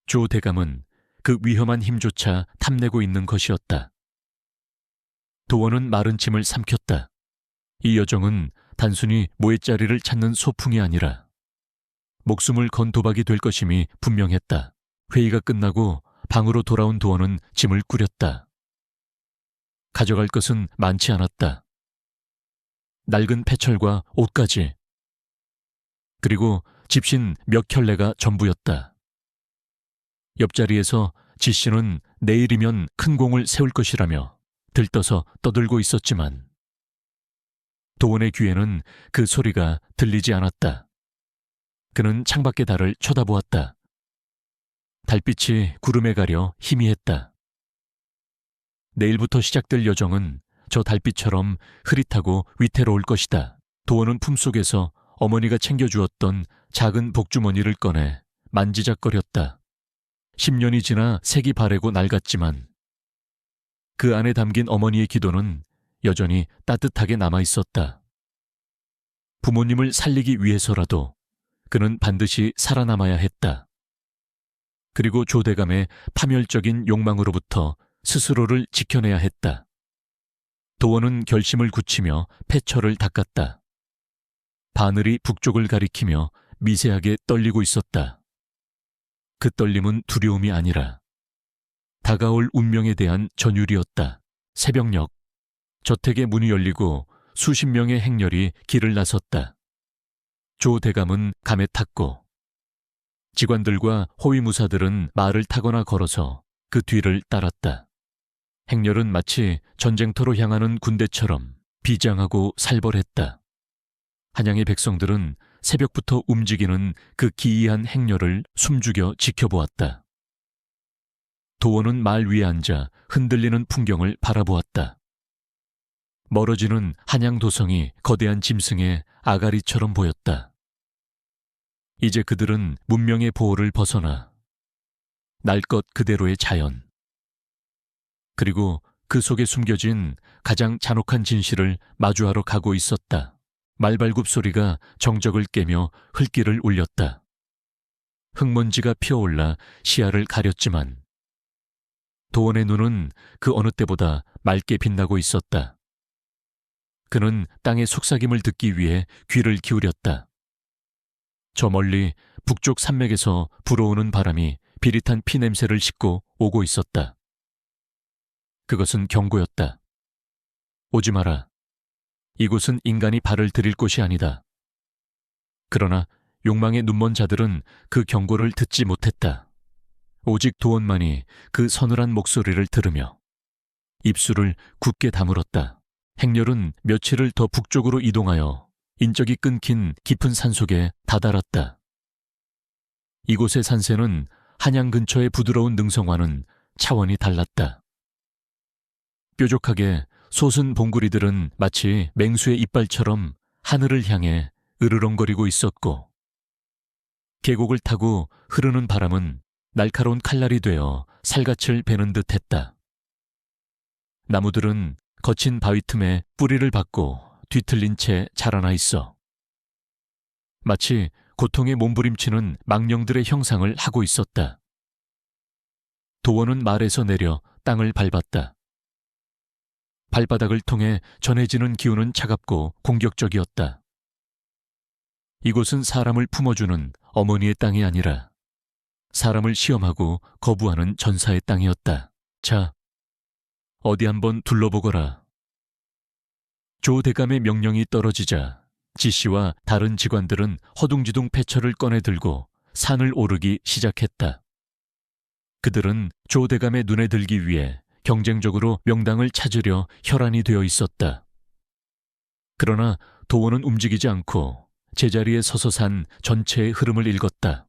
조 대감은 그 위험한 힘조차 탐내고 있는 것이었다. 도원은 마른 침을 삼켰다. 이 여정은 단순히 모에짜리를 찾는 소풍이 아니라 목숨을 건 도박이 될 것임이 분명했다. 회의가 끝나고 방으로 돌아온 도원은 짐을 꾸렸다. 가져갈 것은 많지 않았다. 낡은 패철과 옷까지. 그리고 집신 몇 켤레가 전부였다. 옆자리에서 지씨는 내일이면 큰 공을 세울 것이라며 들떠서 떠들고 있었지만 도원의 귀에는 그 소리가 들리지 않았다. 그는 창밖의 달을 쳐다보았다. 달빛이 구름에 가려 희미했다. 내일부터 시작될 여정은 저 달빛처럼 흐릿하고 위태로울 것이다. 도원은 품속에서 어머니가 챙겨주었던 작은 복주머니를 꺼내 만지작거렸다. 10년이 지나 색이 바래고 낡았지만 그 안에 담긴 어머니의 기도는 여전히 따뜻하게 남아있었다. 부모님을 살리기 위해서라도 그는 반드시 살아남아야 했다. 그리고 조대감의 파멸적인 욕망으로부터 스스로를 지켜내야 했다. 도원은 결심을 굳히며 패철을 닦았다. 바늘이 북쪽을 가리키며 미세하게 떨리고 있었다. 그 떨림은 두려움이 아니라 다가올 운명에 대한 전율이었다. 새벽녘, 저택의 문이 열리고 수십 명의 행렬이 길을 나섰다. 조 대감은 감에 탔고 직관들과 호위무사들은 말을 타거나 걸어서 그 뒤를 따랐다. 행렬은 마치 전쟁터로 향하는 군대처럼 비장하고 살벌했다. 한양의 백성들은 새벽부터 움직이는 그 기이한 행렬을 숨죽여 지켜보았다. 도원은 말 위에 앉아 흔들리는 풍경을 바라보았다. 멀어지는 한양 도성이 거대한 짐승의 아가리처럼 보였다. 이제 그들은 문명의 보호를 벗어나 날 것 그대로의 자연, 그리고 그 속에 숨겨진 가장 잔혹한 진실을 마주하러 가고 있었다. 말발굽 소리가 정적을 깨며 흘길을 울렸다. 흙먼지가 피어올라 시야를 가렸지만 도원의 눈은 그 어느 때보다 맑게 빛나고 있었다. 그는 땅의 속삭임을 듣기 위해 귀를 기울였다. 저 멀리 북쪽 산맥에서 불어오는 바람이 비릿한 피 냄새를 싣고 오고 있었다. 그것은 경고였다. 오지 마라. 이곳은 인간이 발을 들일 곳이 아니다. 그러나 욕망에 눈먼 자들은 그 경고를 듣지 못했다. 오직 도원만이 그 서늘한 목소리를 들으며 입술을 굳게 다물었다. 행렬은 며칠을 더 북쪽으로 이동하여 인적이 끊긴 깊은 산속에 다다랐다. 이곳의 산세는 한양 근처의 부드러운 능성과는 차원이 달랐다. 뾰족하게 솟은 봉구리들은 마치 맹수의 이빨처럼 하늘을 향해 으르렁거리고 있었고 계곡을 타고 흐르는 바람은 날카로운 칼날이 되어 살갗을 베는 듯했다. 나무들은 거친 바위 틈에 뿌리를 박고 뒤틀린 채 자라나 있어 마치 고통에 몸부림치는 망령들의 형상을 하고 있었다. 도원은 말에서 내려 땅을 밟았다. 발바닥을 통해 전해지는 기운은 차갑고 공격적이었다. 이곳은 사람을 품어주는 어머니의 땅이 아니라 사람을 시험하고 거부하는 전사의 땅이었다. 자, 어디 한번 둘러보거라. 조 대감의 명령이 떨어지자 지 씨와 다른 직관들은 허둥지둥 패처를 꺼내 들고 산을 오르기 시작했다. 그들은 조 대감의 눈에 들기 위해 경쟁적으로 명당을 찾으려 혈안이 되어 있었다. 그러나 도원은 움직이지 않고 제자리에 서서 산 전체의 흐름을 읽었다.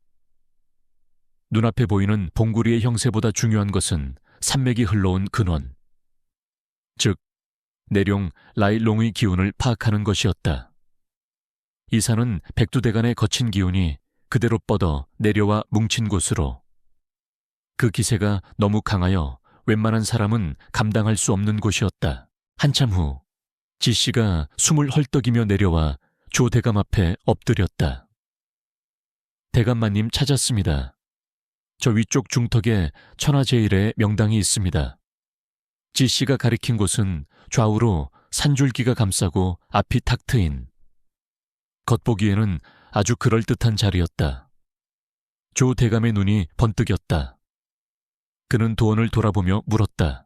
눈앞에 보이는 봉구리의 형세보다 중요한 것은 산맥이 흘러온 근원, 즉 내룡 라이롱의 기운을 파악하는 것이었다. 이 산은 백두대간의 거친 기운이 그대로 뻗어 내려와 뭉친 곳으로, 그 기세가 너무 강하여 웬만한 사람은 감당할 수 없는 곳이었다. 한참 후 지 씨가 숨을 헐떡이며 내려와 조 대감 앞에 엎드렸다. 대감마님 찾았습니다. 저 위쪽 중턱에 천하제일의 명당이 있습니다. 지 씨가 가리킨 곳은 좌우로 산줄기가 감싸고 앞이 탁 트인, 겉보기에는 아주 그럴듯한 자리였다. 조 대감의 눈이 번뜩였다. 그는 도원을 돌아보며 물었다.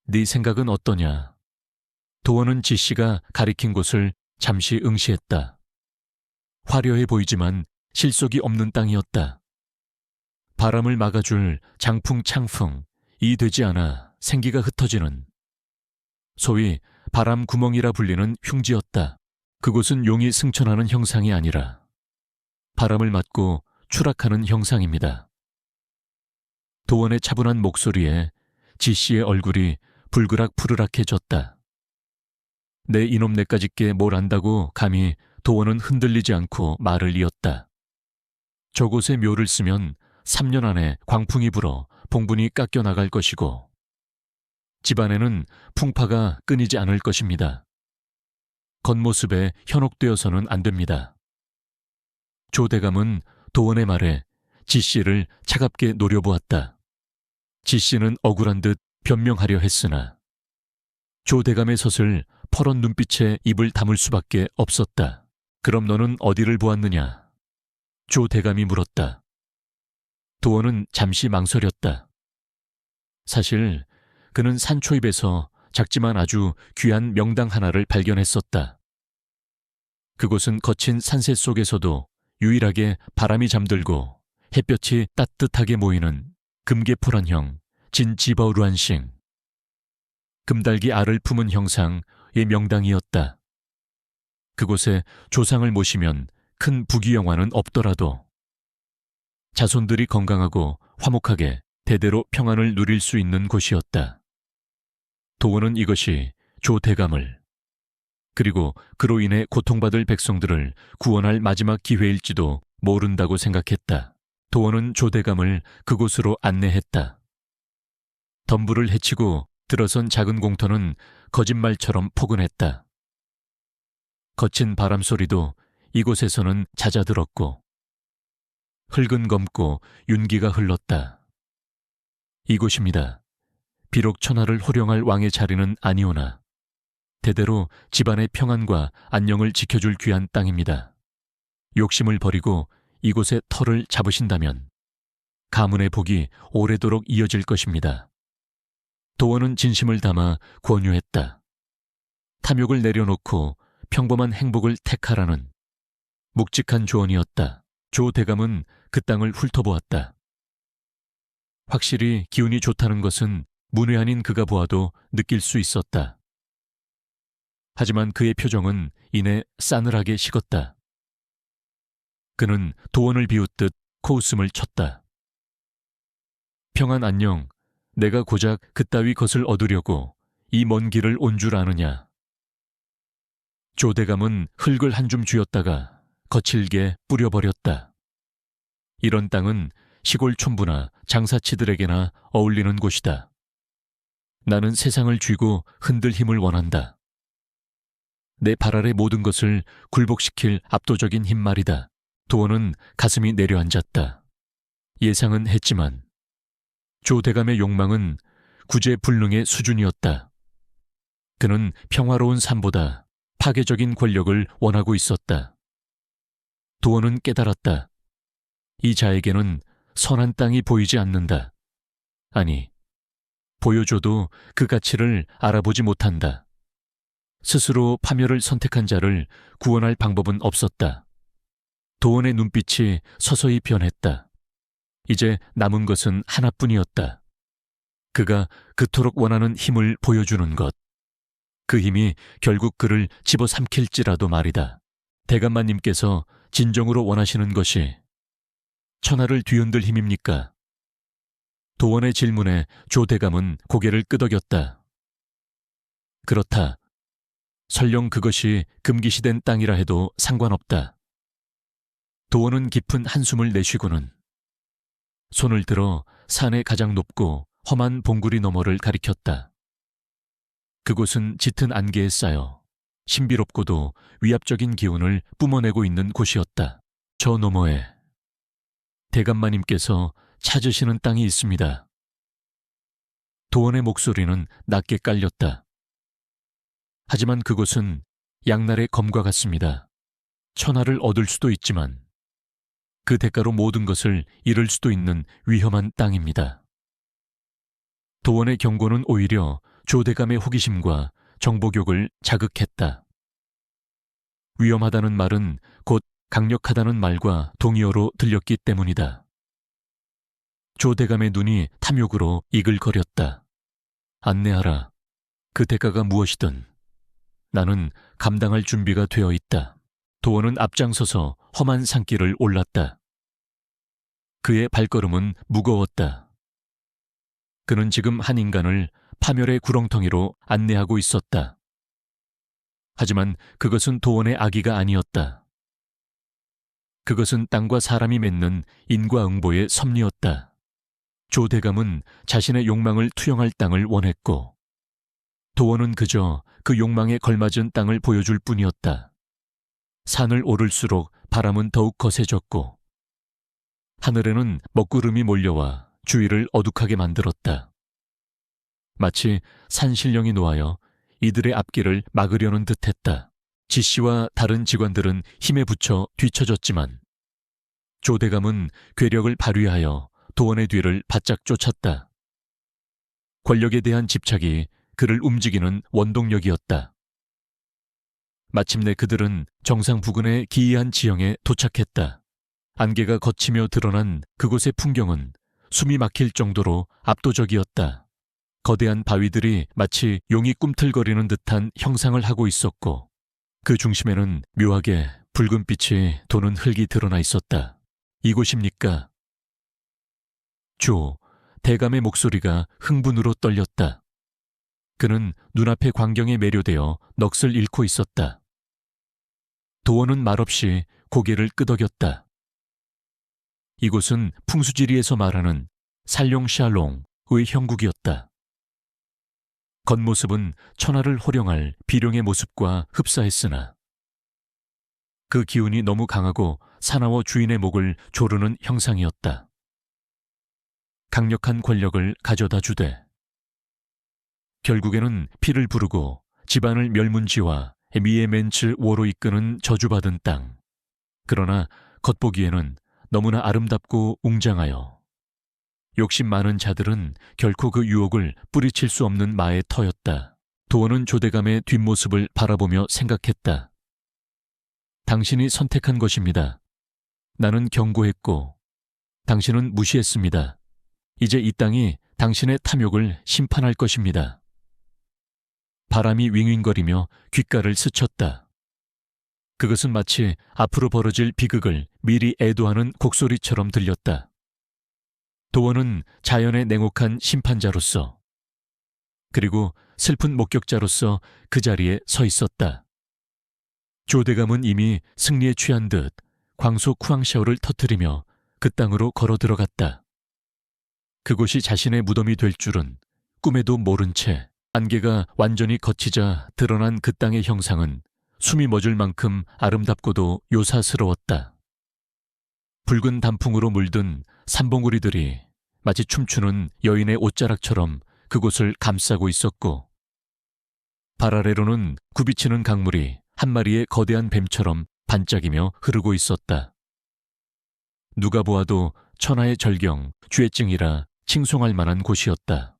네 생각은 어떠냐? 도원은 지 씨가 가리킨 곳을 잠시 응시했다. 화려해 보이지만 실속이 없는 땅이었다. 바람을 막아줄 장풍 창풍이 되지 않아 생기가 흩어지는, 소위 바람 구멍이라 불리는 흉지였다. 그곳은 용이 승천하는 형상이 아니라 바람을 맞고 추락하는 형상입니다. 도원의 차분한 목소리에 지 씨의 얼굴이 불그락푸르락해졌다. 내 이놈 내까짓게 뭘 안다고 감히. 도원은 흔들리지 않고 말을 이었다. 저곳에 묘를 쓰면 3년 안에 광풍이 불어 봉분이 깎여 나갈 것이고 집안에는 풍파가 끊이지 않을 것입니다. 겉모습에 현혹되어서는 안 됩니다. 조 대감은 도원의 말에 지 씨를 차갑게 노려보았다. 지 씨는 억울한 듯 변명하려 했으나 조 대감의 솥을 퍼런 눈빛에 입을 다물 수밖에 없었다. 그럼 너는 어디를 보았느냐? 조 대감이 물었다. 도원은 잠시 망설였다. 사실 그는 산초입에서 작지만 아주 귀한 명당 하나를 발견했었다. 그곳은 거친 산세 속에서도 유일하게 바람이 잠들고 햇볕이 따뜻하게 모이는 금계포란형 진지바우루안싱, 금달기 알을 품은 형상의 명당이었다. 그곳에 조상을 모시면 큰 부귀영화는 없더라도 자손들이 건강하고 화목하게 대대로 평안을 누릴 수 있는 곳이었다. 도원은 이것이 조 대감을, 그리고 그로 인해 고통받을 백성들을 구원할 마지막 기회일지도 모른다고 생각했다. 도원은 조 대감을 그곳으로 안내했다. 덤불을 헤치고 들어선 작은 공터는 거짓말처럼 포근했다. 거친 바람 소리도 이곳에서는 잦아들었고 흙은 검고 윤기가 흘렀다. 이곳입니다. 비록 천하를 호령할 왕의 자리는 아니오나 대대로 집안의 평안과 안녕을 지켜줄 귀한 땅입니다. 욕심을 버리고 이곳에 터를 잡으신다면 가문의 복이 오래도록 이어질 것입니다. 도원은 진심을 담아 권유했다. 탐욕을 내려놓고 평범한 행복을 택하라는 묵직한 조언이었다. 조 대감은 그 땅을 훑어보았다. 확실히 기운이 좋다는 것은 문외한인 그가 보아도 느낄 수 있었다. 하지만 그의 표정은 이내 싸늘하게 식었다. 그는 도원을 비웃듯 코웃음을 쳤다. 평안 안녕, 내가 고작 그따위 것을 얻으려고 이 먼 길을 온 줄 아느냐. 조 대감은 흙을 한 줌 쥐었다가 거칠게 뿌려버렸다. 이런 땅은 시골 촌부나 장사치들에게나 어울리는 곳이다. 나는 세상을 쥐고 흔들 힘을 원한다. 내 발 아래 모든 것을 굴복시킬 압도적인 힘 말이다. 도원은 가슴이 내려앉았다. 예상은 했지만 조 대감의 욕망은 구제불능의 수준이었다. 그는 평화로운 삶보다 파괴적인 권력을 원하고 있었다. 도원은 깨달았다. 이 자에게는 선한 땅이 보이지 않는다. 아니, 보여줘도 그 가치를 알아보지 못한다. 스스로 파멸을 선택한 자를 구원할 방법은 없었다. 도원의 눈빛이 서서히 변했다. 이제 남은 것은 하나뿐이었다. 그가 그토록 원하는 힘을 보여주는 것. 그 힘이 결국 그를 집어삼킬지라도 말이다. 대감마님께서 진정으로 원하시는 것이 천하를 뒤흔들 힘입니까? 도원의 질문에 조 대감은 고개를 끄덕였다. 그렇다. 설령 그것이 금기시된 땅이라 해도 상관없다. 도원은 깊은 한숨을 내쉬고는 손을 들어 산의 가장 높고 험한 봉구리 너머를 가리켰다. 그곳은 짙은 안개에 쌓여 신비롭고도 위압적인 기운을 뿜어내고 있는 곳이었다. 저 너머에 대감마님께서 찾으시는 땅이 있습니다. 도원의 목소리는 낮게 깔렸다. 하지만 그곳은 양날의 검과 같습니다. 천하를 얻을 수도 있지만 그 대가로 모든 것을 잃을 수도 있는 위험한 땅입니다. 도원의 경고는 오히려 조대감의 호기심과 정보욕을 자극했다. 위험하다는 말은 곧 강력하다는 말과 동의어로 들렸기 때문이다. 조대감의 눈이 탐욕으로 이글거렸다. 안내하라. 그 대가가 무엇이든 나는 감당할 준비가 되어 있다. 도원은 앞장서서 험한 산길을 올랐다. 그의 발걸음은 무거웠다. 그는 지금 한 인간을 파멸의 구렁텅이로 안내하고 있었다. 하지만 그것은 도원의 아기가 아니었다. 그것은 땅과 사람이 맺는 인과응보의 섭리였다. 조대감은 자신의 욕망을 투영할 땅을 원했고 도원은 그저 그 욕망에 걸맞은 땅을 보여줄 뿐이었다. 산을 오를수록 바람은 더욱 거세졌고 하늘에는 먹구름이 몰려와 주위를 어둑하게 만들었다. 마치 산신령이 놓아여 이들의 앞길을 막으려는 듯했다. 지씨와 다른 직원들은 힘에 부쳐 뒤처졌지만 조대감은 괴력을 발휘하여 도원의 뒤를 바짝 쫓았다. 권력에 대한 집착이 그를 움직이는 원동력이었다. 마침내 그들은 정상 부근의 기이한 지형에 도착했다. 안개가 걷히며 드러난 그곳의 풍경은 숨이 막힐 정도로 압도적이었다. 거대한 바위들이 마치 용이 꿈틀거리는 듯한 형상을 하고 있었고 그 중심에는 묘하게 붉은 빛이 도는 흙이 드러나 있었다. 이곳입니까? 조, 대감의 목소리가 흥분으로 떨렸다. 그는 눈앞의 광경에 매료되어 넋을 잃고 있었다. 도원은 말없이 고개를 끄덕였다. 이곳은 풍수지리에서 말하는 살룡샤롱의 형국이었다. 겉모습은 천하를 호령할 비룡의 모습과 흡사했으나 그 기운이 너무 강하고 사나워 주인의 목을 조르는 형상이었다. 강력한 권력을 가져다 주되 결국에는 피를 부르고 집안을 멸문지와 미에멘츠 워로 이끄는 저주받은 땅. 그러나 겉보기에는 너무나 아름답고 웅장하여 욕심 많은 자들은 결코 그 유혹을 뿌리칠 수 없는 마의 터였다. 도원은 조대감의 뒷모습을 바라보며 생각했다. 당신이 선택한 것입니다. 나는 경고했고 당신은 무시했습니다. 이제 이 땅이 당신의 탐욕을 심판할 것입니다. 바람이 윙윙거리며 귓가를 스쳤다. 그것은 마치 앞으로 벌어질 비극을 미리 애도하는 곡소리처럼 들렸다. 도원은 자연의 냉혹한 심판자로서 그리고 슬픈 목격자로서 그 자리에 서 있었다. 조대감은 이미 승리에 취한 듯 광소 쿠앙샤오를 터뜨리며 그 땅으로 걸어 들어갔다. 그곳이 자신의 무덤이 될 줄은 꿈에도 모른 채 안개가 완전히 걷히자 드러난 그 땅의 형상은 숨이 멎을 만큼 아름답고도 요사스러웠다. 붉은 단풍으로 물든 산봉우리들이 마치 춤추는 여인의 옷자락처럼 그곳을 감싸고 있었고 발 아래로는 굽이치는 강물이 한 마리의 거대한 뱀처럼 반짝이며 흐르고 있었다. 누가 보아도 천하의 절경, 주애증이라 칭송할 만한 곳이었다.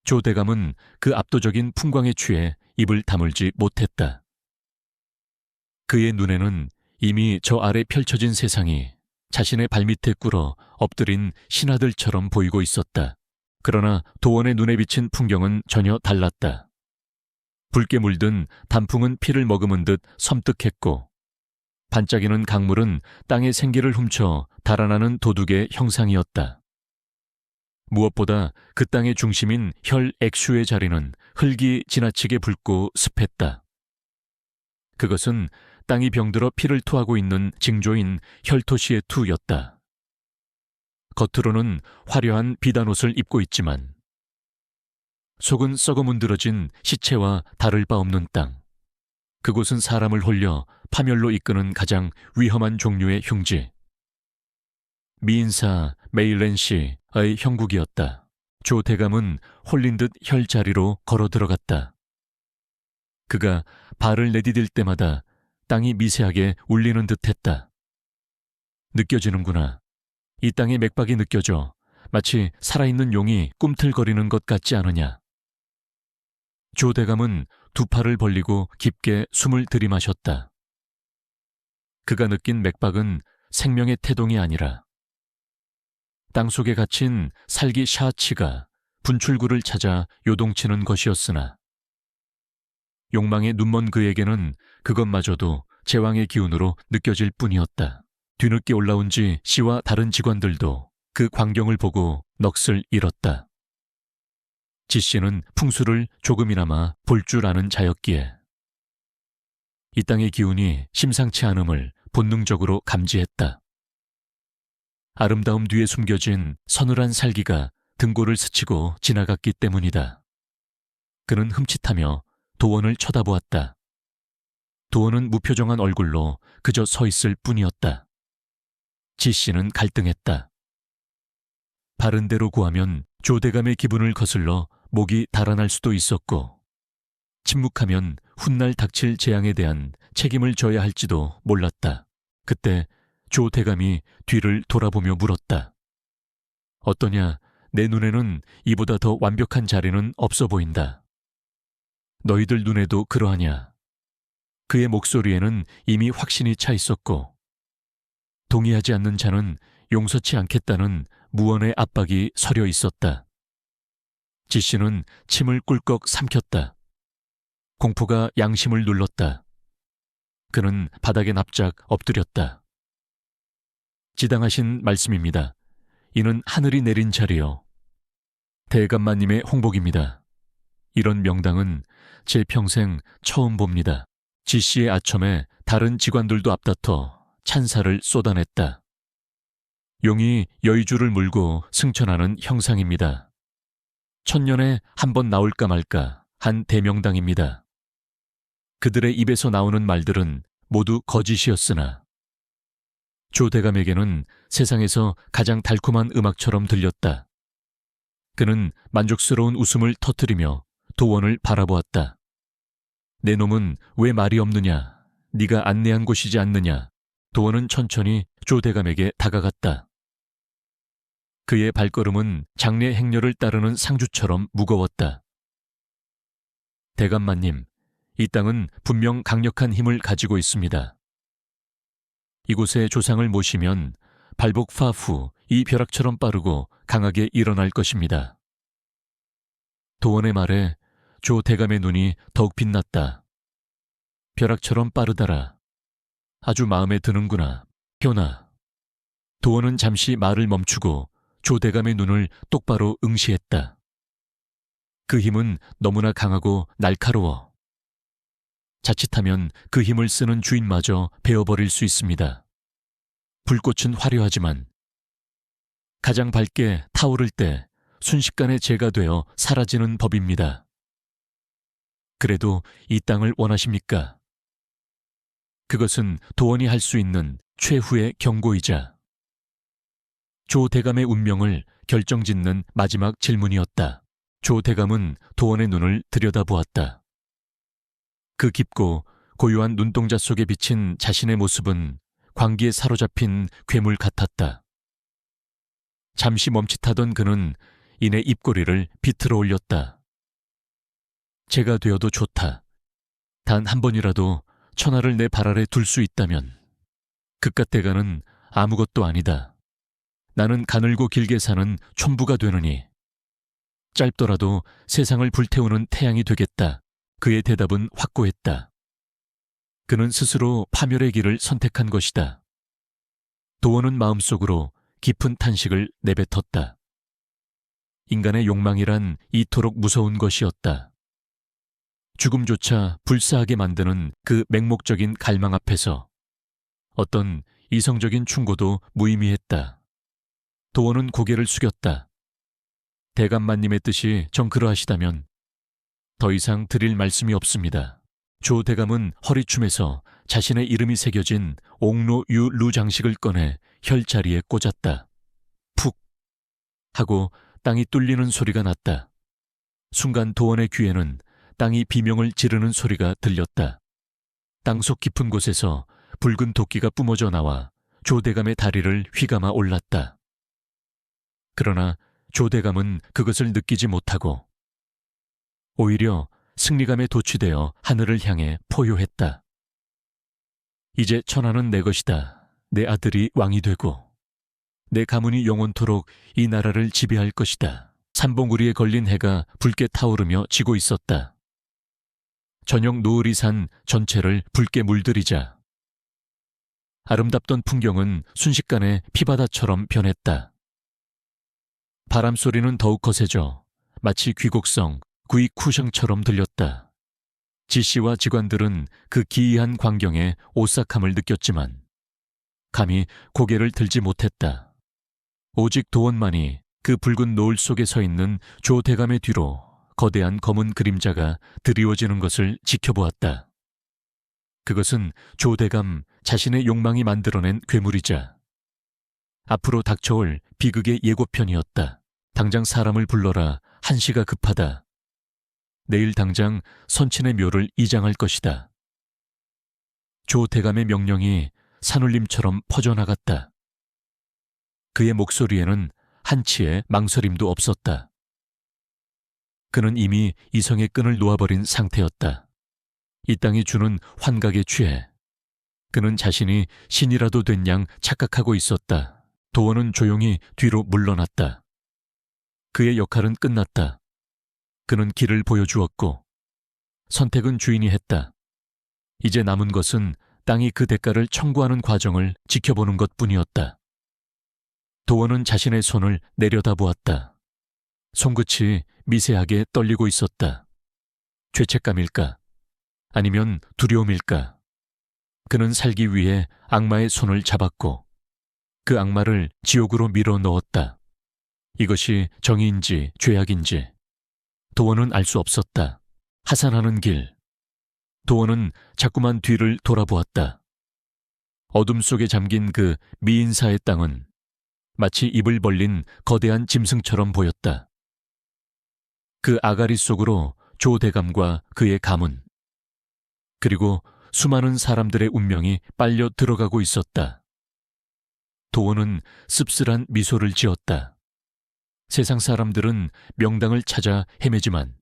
조대감은 그 압도적인 풍광에 취해 입을 다물지 못했다. 그의 눈에는 이미 저 아래 펼쳐진 세상이 자신의 발밑에 꿇어 엎드린 신하들처럼 보이고 있었다. 그러나 도원의 눈에 비친 풍경은 전혀 달랐다. 붉게 물든 단풍은 피를 머금은 듯 섬뜩했고 반짝이는 강물은 땅의 생기를 훔쳐 달아나는 도둑의 형상이었다. 무엇보다 그 땅의 중심인 혈 액슈의 자리는 흙이 지나치게 붉고 습했다. 그것은 땅이 병들어 피를 토하고 있는 징조인 혈토시의 투였다. 겉으로는 화려한 비단 옷을 입고 있지만 속은 썩어 문드러진 시체와 다를 바 없는 땅. 그곳은 사람을 홀려 파멸로 이끄는 가장 위험한 종류의 흉지. 미인사 메일렌 씨의 형국이었다. 조 대감은 홀린 듯 혈자리로 걸어 들어갔다. 그가 발을 내디딜 때마다 땅이 미세하게 울리는 듯했다. 느껴지는구나. 이 땅의 맥박이 느껴져 마치 살아있는 용이 꿈틀거리는 것 같지 않으냐. 조 대감은 두 팔을 벌리고 깊게 숨을 들이마셨다. 그가 느낀 맥박은 생명의 태동이 아니라 땅속에 갇힌 살기 샤치가 분출구를 찾아 요동치는 것이었으나 욕망에 눈먼 그에게는 그것마저도 제왕의 기운으로 느껴질 뿐이었다. 뒤늦게 올라온 지 씨와 다른 직원들도 그 광경을 보고 넋을 잃었다. 지 씨는 풍수를 조금이나마 볼 줄 아는 자였기에 이 땅의 기운이 심상치 않음을 본능적으로 감지했다. 아름다움 뒤에 숨겨진 서늘한 살기가 등골을 스치고 지나갔기 때문이다. 그는 흠칫하며 도원을 쳐다보았다. 도원은 무표정한 얼굴로 그저 서 있을 뿐이었다. 지 씨는 갈등했다. 바른 대로 구하면 조대감의 기분을 거슬러 목이 달아날 수도 있었고 침묵하면 훗날 닥칠 재앙에 대한 책임을 져야 할지도 몰랐다. 그때 조대감이 뒤를 돌아보며 물었다. 어떠냐? 내 눈에는 이보다 더 완벽한 자리는 없어 보인다. 너희들 눈에도 그러하냐? 그의 목소리에는 이미 확신이 차 있었고 동의하지 않는 자는 용서치 않겠다는 무언의 압박이 서려 있었다. 지 씨는 침을 꿀꺽 삼켰다. 공포가 양심을 눌렀다. 그는 바닥에 납작 엎드렸다. 지당하신 말씀입니다. 이는 하늘이 내린 자리요. 대감마님의 홍복입니다. 이런 명당은 제 평생 처음 봅니다. 지 씨의 아첨에 다른 직관들도 앞다퉈 찬사를 쏟아냈다. 용이 여의주를 물고 승천하는 형상입니다. 천년에 한 번 나올까 말까 한 대명당입니다. 그들의 입에서 나오는 말들은 모두 거짓이었으나 조 대감에게는 세상에서 가장 달콤한 음악처럼 들렸다. 그는 만족스러운 웃음을 터뜨리며 도원을 바라보았다. 내 놈은 왜 말이 없느냐? 네가 안내한 곳이지 않느냐? 도원은 천천히 조 대감에게 다가갔다. 그의 발걸음은 장례 행렬을 따르는 상주처럼 무거웠다. 대감마님, 이 땅은 분명 강력한 힘을 가지고 있습니다. 이곳에 조상을 모시면 발복 파후 이 벼락처럼 빠르고 강하게 일어날 것입니다. 도원의 말에 조 대감의 눈이 더욱 빛났다. 벼락처럼 빠르다라. 아주 마음에 드는구나. 효나. 도원은 잠시 말을 멈추고 조 대감의 눈을 똑바로 응시했다. 그 힘은 너무나 강하고 날카로워. 자칫하면 그 힘을 쓰는 주인마저 베어버릴 수 있습니다. 불꽃은 화려하지만 가장 밝게 타오를 때 순식간에 재가 되어 사라지는 법입니다. 그래도 이 땅을 원하십니까? 그것은 도원이 할 수 있는 최후의 경고이자 조 대감의 운명을 결정짓는 마지막 질문이었다. 조 대감은 도원의 눈을 들여다보았다. 그 깊고 고요한 눈동자 속에 비친 자신의 모습은 광기에 사로잡힌 괴물 같았다. 잠시 멈칫하던 그는 이내 입꼬리를 비틀어 올렸다. 제가 되어도 좋다. 단 한 번이라도 천하를 내 발 아래 둘 수 있다면 그깟 대가는 아무것도 아니다. 나는 가늘고 길게 사는 촌부가 되느니 짧더라도 세상을 불태우는 태양이 되겠다. 그의 대답은 확고했다. 그는 스스로 파멸의 길을 선택한 것이다. 도원은 마음속으로 깊은 탄식을 내뱉었다. 인간의 욕망이란 이토록 무서운 것이었다. 죽음조차 불사하게 만드는 그 맹목적인 갈망 앞에서 어떤 이성적인 충고도 무의미했다. 도원은 고개를 숙였다. 대감마님의 뜻이 정 그러하시다면 더 이상 드릴 말씀이 없습니다. 조 대감은 허리춤에서 자신의 이름이 새겨진 옥로유루 장식을 꺼내 혈자리에 꽂았다. 푹 하고 땅이 뚫리는 소리가 났다. 순간 도원의 귀에는 땅이 비명을 지르는 소리가 들렸다. 땅속 깊은 곳에서 붉은 도끼가 뿜어져 나와 조 대감의 다리를 휘감아 올랐다. 그러나 조 대감은 그것을 느끼지 못하고 오히려 승리감에 도취되어 하늘을 향해 포효했다. 이제 천하는 내 것이다. 내 아들이 왕이 되고 내 가문이 영원토록 이 나라를 지배할 것이다. 산봉우리에 걸린 해가 붉게 타오르며 지고 있었다. 저녁 노을이 산 전체를 붉게 물들이자 아름답던 풍경은 순식간에 피바다처럼 변했다. 바람 소리는 더욱 거세져 마치 귀곡성 구이쿠샹처럼 들렸다. 지씨와 직관들은 그 기이한 광경에 오싹함을 느꼈지만 감히 고개를 들지 못했다. 오직 도원만이 그 붉은 노을 속에 서 있는 조 대감의 뒤로 거대한 검은 그림자가 드리워지는 것을 지켜보았다. 그것은 조 대감 자신의 욕망이 만들어낸 괴물이자 앞으로 닥쳐올 비극의 예고편이었다. 당장 사람을 불러라. 한시가 급하다. 내일 당장 선친의 묘를 이장할 것이다. 조 대감의 명령이 산울림처럼 퍼져나갔다. 그의 목소리에는 한치의 망설임도 없었다. 그는 이미 이성의 끈을 놓아버린 상태였다. 이 땅이 주는 환각에 취해 그는 자신이 신이라도 된 양 착각하고 있었다. 도원은 조용히 뒤로 물러났다. 그의 역할은 끝났다. 그는 길을 보여주었고 선택은 주인이 했다. 이제 남은 것은 땅이 그 대가를 청구하는 과정을 지켜보는 것뿐이었다. 도원은 자신의 손을 내려다보았다. 손끝이 미세하게 떨리고 있었다. 죄책감일까? 아니면 두려움일까? 그는 살기 위해 악마의 손을 잡았고 그 악마를 지옥으로 밀어 넣었다. 이것이 정의인지 죄악인지 도원은 알 수 없었다. 하산하는 길. 도원은 자꾸만 뒤를 돌아보았다. 어둠 속에 잠긴 그 미인사의 땅은 마치 입을 벌린 거대한 짐승처럼 보였다. 그 아가리 속으로 조 대감과 그의 가문, 그리고 수많은 사람들의 운명이 빨려 들어가고 있었다. 도원은 씁쓸한 미소를 지었다. 세상 사람들은 명당을 찾아 헤매지만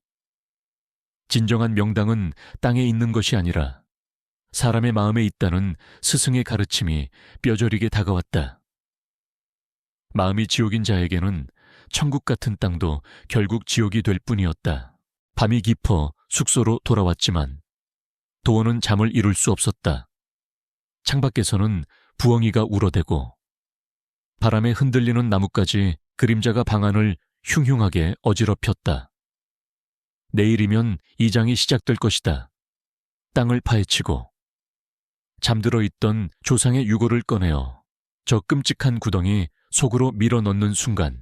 진정한 명당은 땅에 있는 것이 아니라 사람의 마음에 있다는 스승의 가르침이 뼈저리게 다가왔다. 마음이 지옥인 자에게는 천국 같은 땅도 결국 지옥이 될 뿐이었다. 밤이 깊어 숙소로 돌아왔지만 도원은 잠을 이룰 수 없었다. 창밖에서는 부엉이가 울어대고 바람에 흔들리는 나뭇가지 그림자가 방안을 흉흉하게 어지럽혔다. 내일이면 이장이 시작될 것이다. 땅을 파헤치고 잠들어 있던 조상의 유골을 꺼내어 저 끔찍한 구덩이 속으로 밀어넣는 순간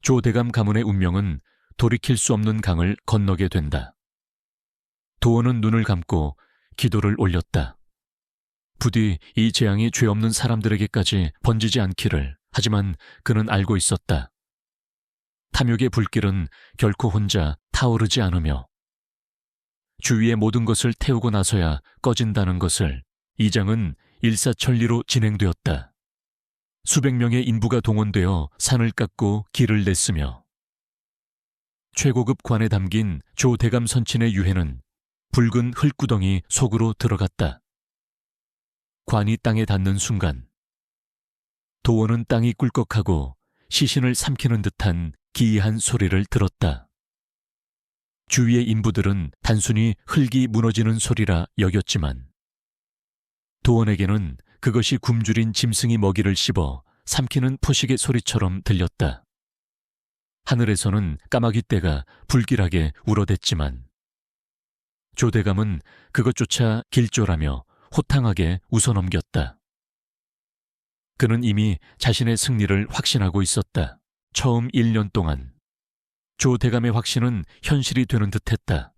조 대감 가문의 운명은 돌이킬 수 없는 강을 건너게 된다. 도원은 눈을 감고 기도를 올렸다. 부디 이 재앙이 죄 없는 사람들에게까지 번지지 않기를. 하지만 그는 알고 있었다. 탐욕의 불길은 결코 혼자 타오르지 않으며 주위의 모든 것을 태우고 나서야 꺼진다는 것을 이장은 일사천리로 진행되었다. 수백 명의 인부가 동원되어 산을 깎고 길을 냈으며 최고급 관에 담긴 조 대감 선친의 유해는 붉은 흙구덩이 속으로 들어갔다. 관이 땅에 닿는 순간 도원은 땅이 꿀꺽하고 시신을 삼키는 듯한 기이한 소리를 들었다. 주위의 인부들은 단순히 흙이 무너지는 소리라 여겼지만 도원에게는 그것이 굶주린 짐승이 먹이를 씹어 삼키는 포식의 소리처럼 들렸다. 하늘에서는 까마귀 떼가 불길하게 울어댔지만 조대감은 그것조차 길조라며 호탕하게 웃어넘겼다. 그는 이미 자신의 승리를 확신하고 있었다. 처음 1년 동안 조대감의 확신은 현실이 되는 듯했다.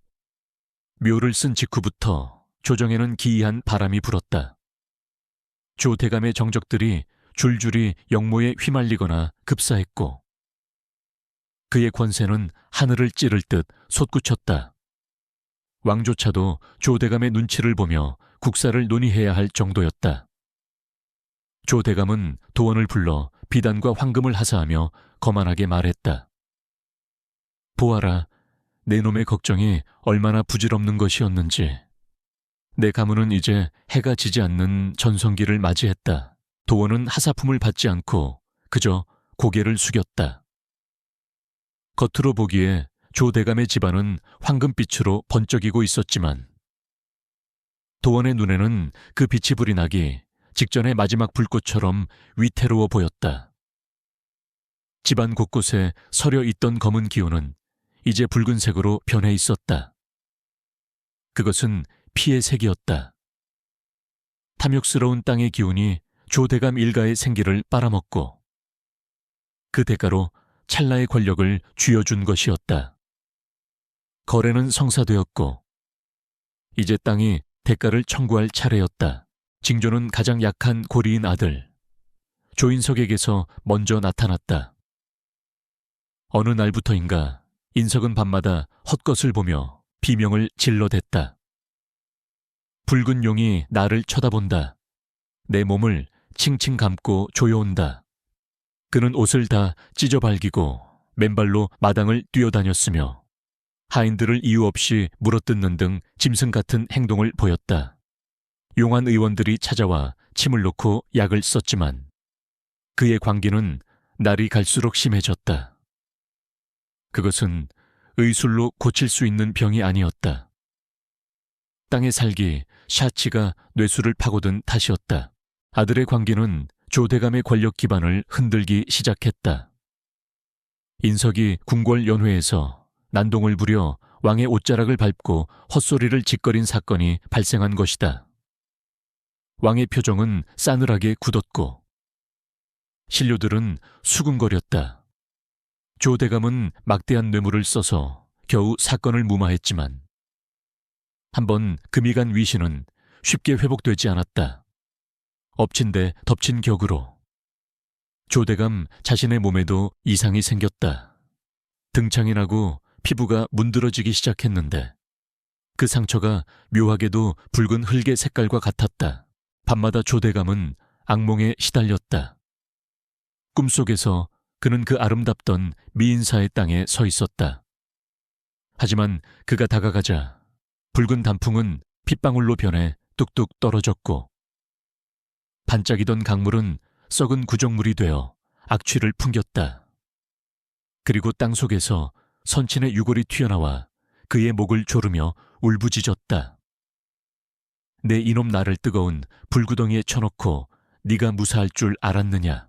묘를 쓴 직후부터 조정에는 기이한 바람이 불었다. 조대감의 정적들이 줄줄이 역모에 휘말리거나 급사했고 그의 권세는 하늘을 찌를 듯 솟구쳤다. 왕조차도 조대감의 눈치를 보며 국사를 논의해야 할 정도였다. 조대감은 도원을 불러 비단과 황금을 하사하며 거만하게 말했다. 보아라, 내 놈의 걱정이 얼마나 부질없는 것이었는지. 내 가문은 이제 해가 지지 않는 전성기를 맞이했다. 도원은 하사품을 받지 않고 그저 고개를 숙였다. 겉으로 보기에 조대감의 집안은 황금빛으로 번쩍이고 있었지만 도원의 눈에는 그 빛이 불이 나기 직전의 마지막 불꽃처럼 위태로워 보였다. 집안 곳곳에 서려 있던 검은 기운은 이제 붉은색으로 변해 있었다. 그것은 피의 색이었다. 탐욕스러운 땅의 기운이 조대감 일가의 생기를 빨아먹고 그 대가로 찰나의 권력을 쥐어준 것이었다. 거래는 성사되었고 이제 땅이 대가를 청구할 차례였다. 징조는 가장 약한 고리인 아들 조인석에게서 먼저 나타났다. 어느 날부터인가 인석은 밤마다 헛것을 보며 비명을 질러댔다. 붉은 용이 나를 쳐다본다. 내 몸을 칭칭 감고 조여온다. 그는 옷을 다 찢어발기고 맨발로 마당을 뛰어다녔으며 하인들을 이유 없이 물어뜯는 등 짐승 같은 행동을 보였다. 용한 의원들이 찾아와 침을 놓고 약을 썼지만 그의 광기는 날이 갈수록 심해졌다. 그것은 의술로 고칠 수 있는 병이 아니었다. 땅의 살기, 샤치가 뇌수를 파고든 탓이었다. 아들의 광기는 조대감의 권력 기반을 흔들기 시작했다. 인석이 궁궐연회에서 난동을 부려 왕의 옷자락을 밟고 헛소리를 짓거린 사건이 발생한 것이다. 왕의 표정은 싸늘하게 굳었고 신료들은 수군거렸다. 조대감은 막대한 뇌물을 써서 겨우 사건을 무마했지만 한번 금이 간 위신은 쉽게 회복되지 않았다. 엎친 데 덮친 격으로 조대감 자신의 몸에도 이상이 생겼다. 등창이 나고 피부가 문드러지기 시작했는데 그 상처가 묘하게도 붉은 흙의 색깔과 같았다. 밤마다 조대감은 악몽에 시달렸다. 꿈속에서 그는 그 아름답던 미인사의 땅에 서 있었다. 하지만 그가 다가가자 붉은 단풍은 핏방울로 변해 뚝뚝 떨어졌고 반짝이던 강물은 썩은 구정물이 되어 악취를 풍겼다. 그리고 땅속에서 선친의 유골이 튀어나와 그의 목을 조르며 울부짖었다. 내 이놈 나를 뜨거운 불구덩이에 쳐놓고 네가 무사할 줄 알았느냐.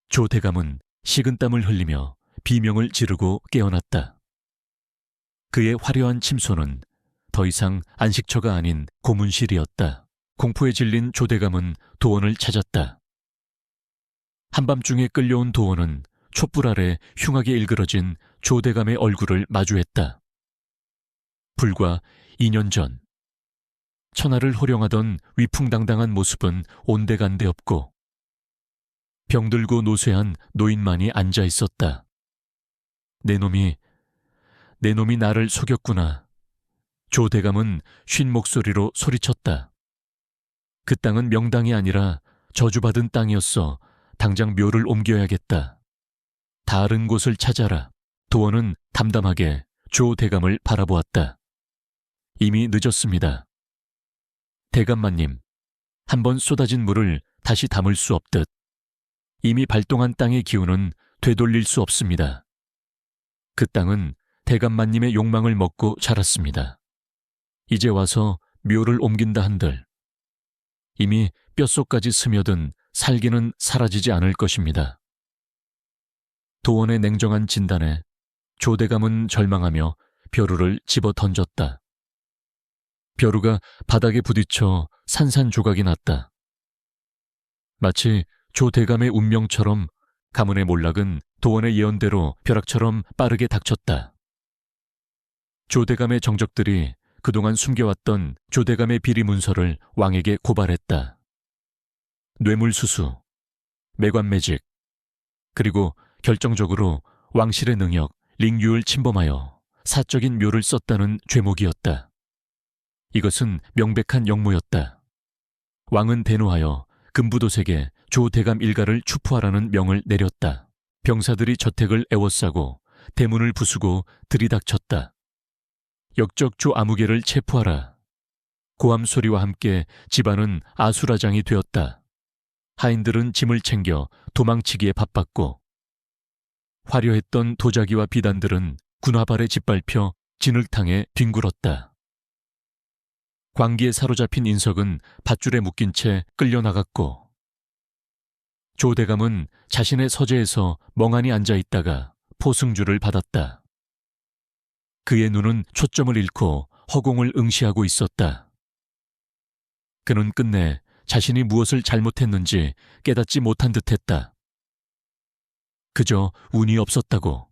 조대감은 식은땀을 흘리며 비명을 지르고 깨어났다. 그의 화려한 침소는 더 이상 안식처가 아닌 고문실이었다. 공포에 질린 조대감은 도원을 찾았다. 한밤중에 끌려온 도원은 촛불 아래 흉하게 일그러진 조대감의 얼굴을 마주했다. 불과 2년 전 천하를 호령하던 위풍당당한 모습은 온데간데 없고 병들고 노쇠한 노인만이 앉아 있었다. 내 놈이 나를 속였구나. 조대감은 쉰 목소리로 소리쳤다. 그 땅은 명당이 아니라 저주받은 땅이었어. 당장 묘를 옮겨야겠다. 다른 곳을 찾아라. 도원은 담담하게 조대감을 바라보았다. 이미 늦었습니다. 대감마님, 한번 쏟아진 물을 다시 담을 수 없듯 이미 발동한 땅의 기운은 되돌릴 수 없습니다. 그 땅은 대감마님의 욕망을 먹고 자랐습니다. 이제 와서 묘를 옮긴다 한들 이미 뼛속까지 스며든 살기는 사라지지 않을 것입니다. 도원의 냉정한 진단에 조대감은 절망하며 벼루를 집어 던졌다. 벼루가 바닥에 부딪혀 산산조각이 났다. 마치 조대감의 운명처럼 가문의 몰락은 도원의 예언대로 벼락처럼 빠르게 닥쳤다. 조대감의 정적들이 그동안 숨겨왔던 조대감의 비리 문서를 왕에게 고발했다. 뇌물수수, 매관매직, 그리고 결정적으로 왕실의 능력, 링유를 침범하여 사적인 묘를 썼다는 죄목이었다. 이것은 명백한 역모였다. 왕은 대노하여 금부도색에 조대감 일가를 추푸하라는 명을 내렸다. 병사들이 저택을 에워싸고 대문을 부수고 들이닥쳤다. 역적 조 아무개를 체포하라. 고함 소리와 함께 집안은 아수라장이 되었다. 하인들은 짐을 챙겨 도망치기에 바빴고 화려했던 도자기와 비단들은 군화발에 짓밟혀 진흙탕에 뒹굴었다. 광기에 사로잡힌 인석은 밧줄에 묶인 채 끌려나갔고 조대감은 자신의 서재에서 멍하니 앉아있다가 포승주를 받았다. 그의 눈은 초점을 잃고 허공을 응시하고 있었다. 그는 끝내 자신이 무엇을 잘못했는지 깨닫지 못한 듯했다. 그저 운이 없었다고.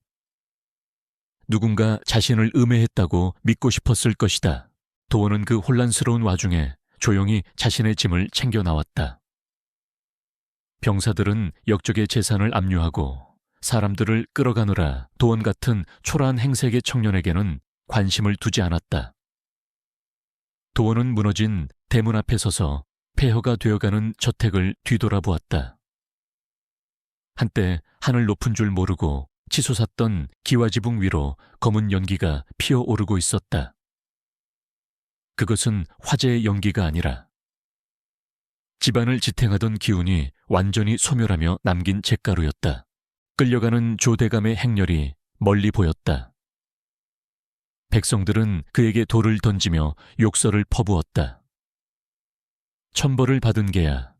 누군가 자신을 음해했다고 믿고 싶었을 것이다. 도원은 그 혼란스러운 와중에 조용히 자신의 짐을 챙겨 나왔다. 병사들은 역적의 재산을 압류하고 사람들을 끌어가느라 도원 같은 초라한 행색의 청년에게는 관심을 두지 않았다. 도원은 무너진 대문 앞에 서서 폐허가 되어가는 저택을 뒤돌아보았다. 한때 하늘 높은 줄 모르고 치솟았던 기와지붕 위로 검은 연기가 피어오르고 있었다. 그것은 화재의 연기가 아니라 집안을 지탱하던 기운이 완전히 소멸하며 남긴 잿가루였다. 끌려가는 조대감의 행렬이 멀리 보였다. 백성들은 그에게 돌을 던지며 욕설을 퍼부었다. 천벌을 받은 개야.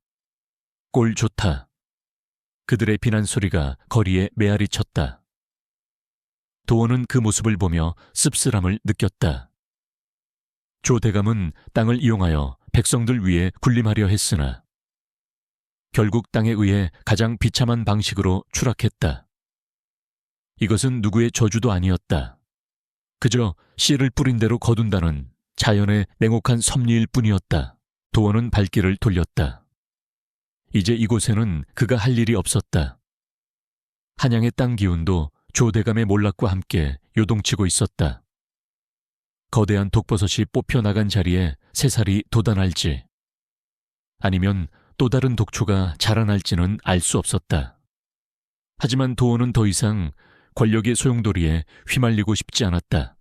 꼴 좋다. 그들의 비난 소리가 거리에 메아리 쳤다. 도원은 그 모습을 보며 씁쓸함을 느꼈다. 조대감은 땅을 이용하여 백성들 위에 군림하려 했으나 결국 땅에 의해 가장 비참한 방식으로 추락했다. 이것은 누구의 저주도 아니었다. 그저 씨를 뿌린 대로 거둔다는 자연의 냉혹한 섭리일 뿐이었다. 도원은 발길을 돌렸다. 이제 이곳에는 그가 할 일이 없었다. 한양의 땅 기운도 조대감의 몰락과 함께 요동치고 있었다. 거대한 독버섯이 뽑혀 나간 자리에 새살이 돋아날지 아니면 또 다른 독초가 자라날지는 알 수 없었다. 하지만 도원은 더 이상 권력의 소용돌이에 휘말리고 싶지 않았다.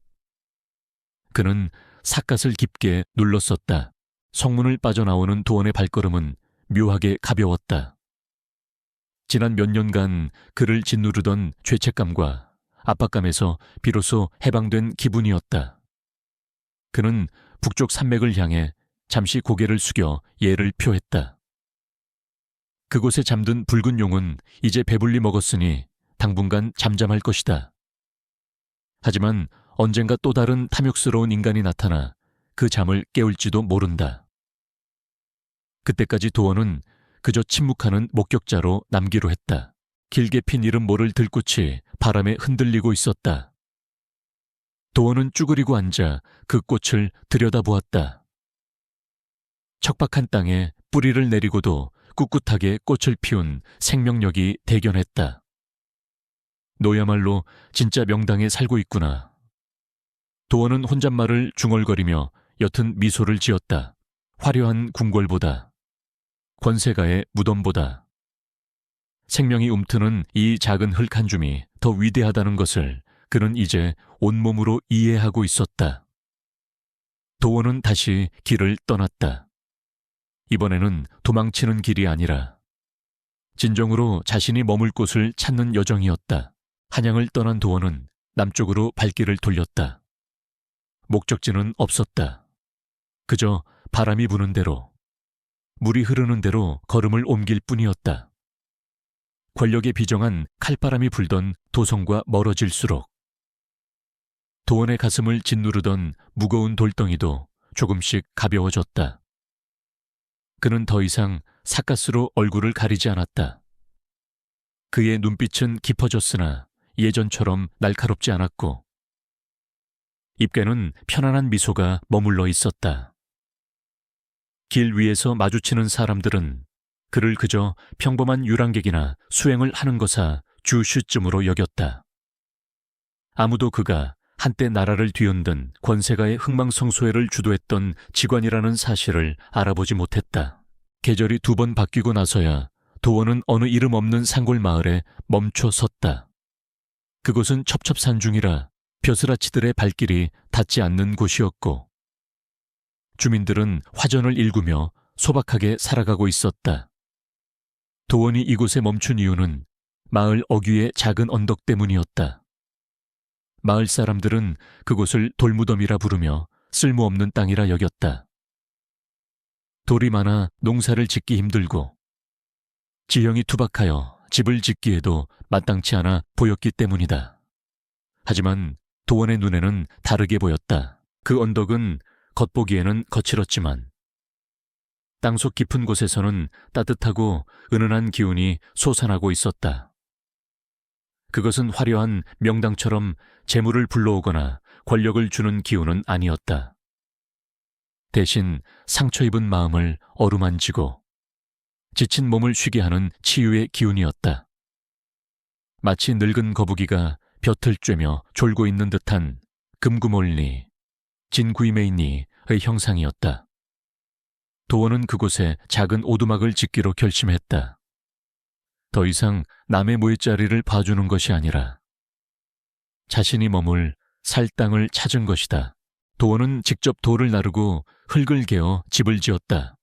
그는 삿갓을 깊게 눌렀었다. 성문을 빠져나오는 도원의 발걸음은 묘하게 가벼웠다. 지난 몇 년간 그를 짓누르던 죄책감과 압박감에서 비로소 해방된 기분이었다. 그는 북쪽 산맥을 향해 잠시 고개를 숙여 예를 표했다. 그곳에 잠든 붉은 용은 이제 배불리 먹었으니 당분간 잠잠할 것이다. 하지만 언젠가 또 다른 탐욕스러운 인간이 나타나 그 잠을 깨울지도 모른다. 그때까지 도원은 그저 침묵하는 목격자로 남기로 했다. 길게 핀 이름 모를 들꽃이 바람에 흔들리고 있었다. 도원은 쭈그리고 앉아 그 꽃을 들여다보았다. 척박한 땅에 뿌리를 내리고도 꿋꿋하게 꽃을 피운 생명력이 대견했다. 너야말로 진짜 명당에 살고 있구나. 도원은 혼잣말을 중얼거리며 옅은 미소를 지었다. 화려한 궁궐보다, 권세가의 무덤보다 생명이 움트는 이 작은 흙 한 줌이 더 위대하다는 것을 그는 이제 온몸으로 이해하고 있었다. 도원은 다시 길을 떠났다. 이번에는 도망치는 길이 아니라 진정으로 자신이 머물 곳을 찾는 여정이었다. 한양을 떠난 도원은 남쪽으로 발길을 돌렸다. 목적지는 없었다. 그저 바람이 부는 대로, 물이 흐르는 대로 걸음을 옮길 뿐이었다. 권력에 비정한 칼바람이 불던 도성과 멀어질수록 도원의 가슴을 짓누르던 무거운 돌덩이도 조금씩 가벼워졌다. 그는 더 이상 삿갓으로 얼굴을 가리지 않았다. 그의 눈빛은 깊어졌으나 예전처럼 날카롭지 않았고 입가에는 편안한 미소가 머물러 있었다. 길 위에서 마주치는 사람들은 그를 그저 평범한 유랑객이나 수행을 하는 거사 주슈쯤으로 여겼다. 아무도 그가 한때 나라를 뒤흔든 권세가의 흥망성쇠를 주도했던 직관이라는 사실을 알아보지 못했다. 계절이 2번 바뀌고 나서야 도원은 어느 이름 없는 산골 마을에 멈춰 섰다. 그곳은 첩첩산중이라 벼슬아치들의 발길이 닿지 않는 곳이었고 주민들은 화전을 일구며 소박하게 살아가고 있었다. 도원이 이곳에 멈춘 이유는 마을 어귀의 작은 언덕 때문이었다. 마을 사람들은 그곳을 돌무덤이라 부르며 쓸모없는 땅이라 여겼다. 돌이 많아 농사를 짓기 힘들고 지형이 투박하여 집을 짓기에도 마땅치 않아 보였기 때문이다. 하지만 도원의 눈에는 다르게 보였다. 그 언덕은 겉보기에는 거칠었지만 땅속 깊은 곳에서는 따뜻하고 은은한 기운이 솟아나고 있었다. 그것은 화려한 명당처럼 재물을 불러오거나 권력을 주는 기운은 아니었다. 대신 상처 입은 마음을 어루만지고 지친 몸을 쉬게 하는 치유의 기운이었다. 마치 늙은 거북이가 벼틀 쬐며 졸고 있는 듯한 금구몰리, 진구이메이니의 형상이었다. 도원은 그곳에 작은 오두막을 짓기로 결심했다. 더 이상 남의 모이자리를 봐주는 것이 아니라 자신이 머물 살 땅을 찾은 것이다. 도원은 직접 돌을 나르고 흙을 개어 집을 지었다.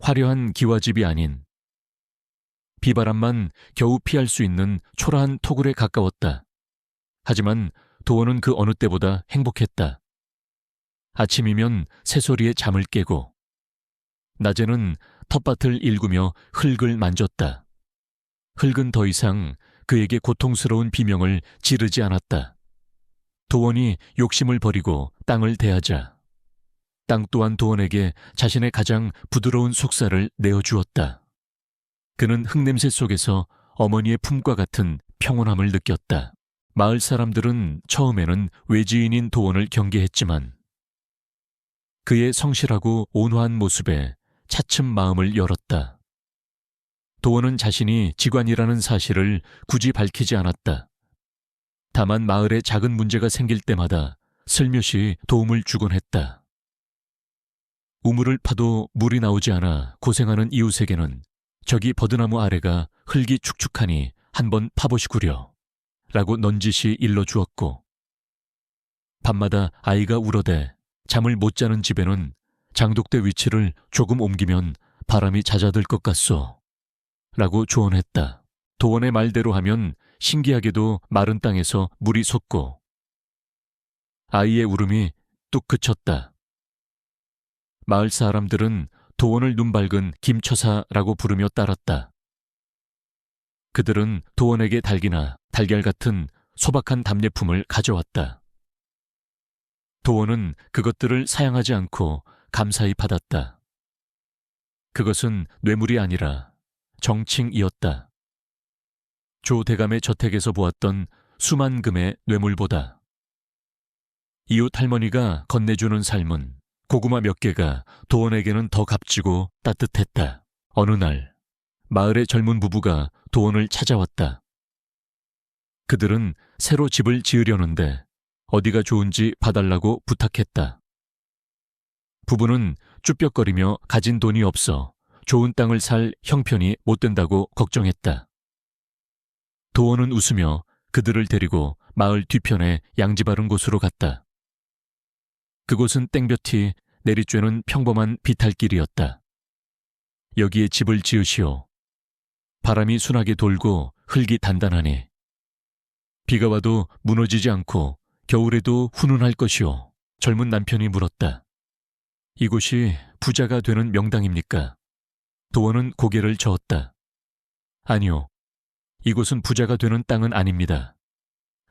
화려한 기와집이 아닌 비바람만 겨우 피할 수 있는 초라한 토굴에 가까웠다. 하지만 도원은 그 어느 때보다 행복했다. 아침이면 새소리에 잠을 깨고 낮에는 텃밭을 일구며 흙을 만졌다. 흙은 더 이상 그에게 고통스러운 비명을 지르지 않았다. 도원이 욕심을 버리고 땅을 대하자 땅 또한 도원에게 자신의 가장 부드러운 속살을 내어주었다. 그는 흙냄새 속에서 어머니의 품과 같은 평온함을 느꼈다. 마을 사람들은 처음에는 외지인인 도원을 경계했지만 그의 성실하고 온화한 모습에 차츰 마음을 열었다. 도원은 자신이 직관이라는 사실을 굳이 밝히지 않았다. 다만 마을에 작은 문제가 생길 때마다 슬며시 도움을 주곤 했다. 우물을 파도 물이 나오지 않아 고생하는 이웃에게는 저기 버드나무 아래가 흙이 축축하니 한번 파보시구려 라고 넌지시 일러주었고 밤마다 아이가 울어대 잠을 못 자는 집에는 장독대 위치를 조금 옮기면 바람이 잦아들 것 같소 라고 조언했다. 도원의 말대로 하면 신기하게도 마른 땅에서 물이 솟고 아이의 울음이 뚝 그쳤다. 마을 사람들은 도원을 눈밝은 김처사라고 부르며 따랐다. 그들은 도원에게 닭이나 달걀 같은 소박한 답례품을 가져왔다. 도원은 그것들을 사양하지 않고 감사히 받았다. 그것은 뇌물이 아니라 정칭이었다. 조 대감의 저택에서 보았던 수만 금의 뇌물보다 이웃 할머니가 건네주는 삶은 고구마 몇 개가 도원에게는 더 값지고 따뜻했다. 어느 날 마을의 젊은 부부가 도원을 찾아왔다. 그들은 새로 집을 지으려는데 어디가 좋은지 봐달라고 부탁했다. 부부는 쭈뼛거리며 가진 돈이 없어 좋은 땅을 살 형편이 못 된다고 걱정했다. 도원은 웃으며 그들을 데리고 마을 뒤편에 양지바른 곳으로 갔다. 그곳은 땡볕이 내리쬐는 평범한 비탈길이었다. 여기에 집을 지으시오. 바람이 순하게 돌고 흙이 단단하니 비가 와도 무너지지 않고 겨울에도 훈훈할 것이오. 젊은 남편이 물었다. 이곳이 부자가 되는 명당입니까? 도원은 고개를 저었다. 아니요. 이곳은 부자가 되는 땅은 아닙니다.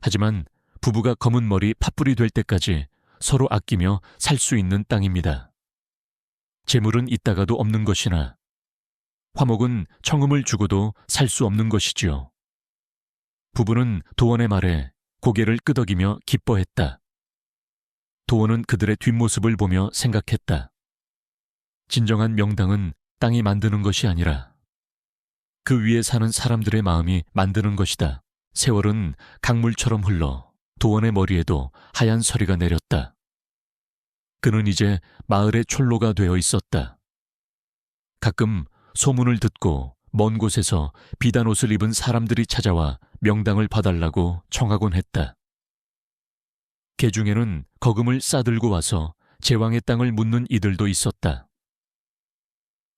하지만 부부가 검은 머리 팥불이 될 때까지 서로 아끼며 살 수 있는 땅입니다. 재물은 있다가도 없는 것이나 화목은 청음을 주고도 살 수 없는 것이지요. 부부는 도원의 말에 고개를 끄덕이며 기뻐했다. 도원은 그들의 뒷모습을 보며 생각했다. 진정한 명당은 땅이 만드는 것이 아니라 그 위에 사는 사람들의 마음이 만드는 것이다. 세월은 강물처럼 흘러 도원의 머리에도 하얀 서리가 내렸다. 그는 이제 마을의 촐로가 되어 있었다. 가끔 소문을 듣고 먼 곳에서 비단 옷을 입은 사람들이 찾아와 명당을 봐달라고 청하곤 했다. 개중에는 거금을 싸들고 와서 제왕의 땅을 묻는 이들도 있었다.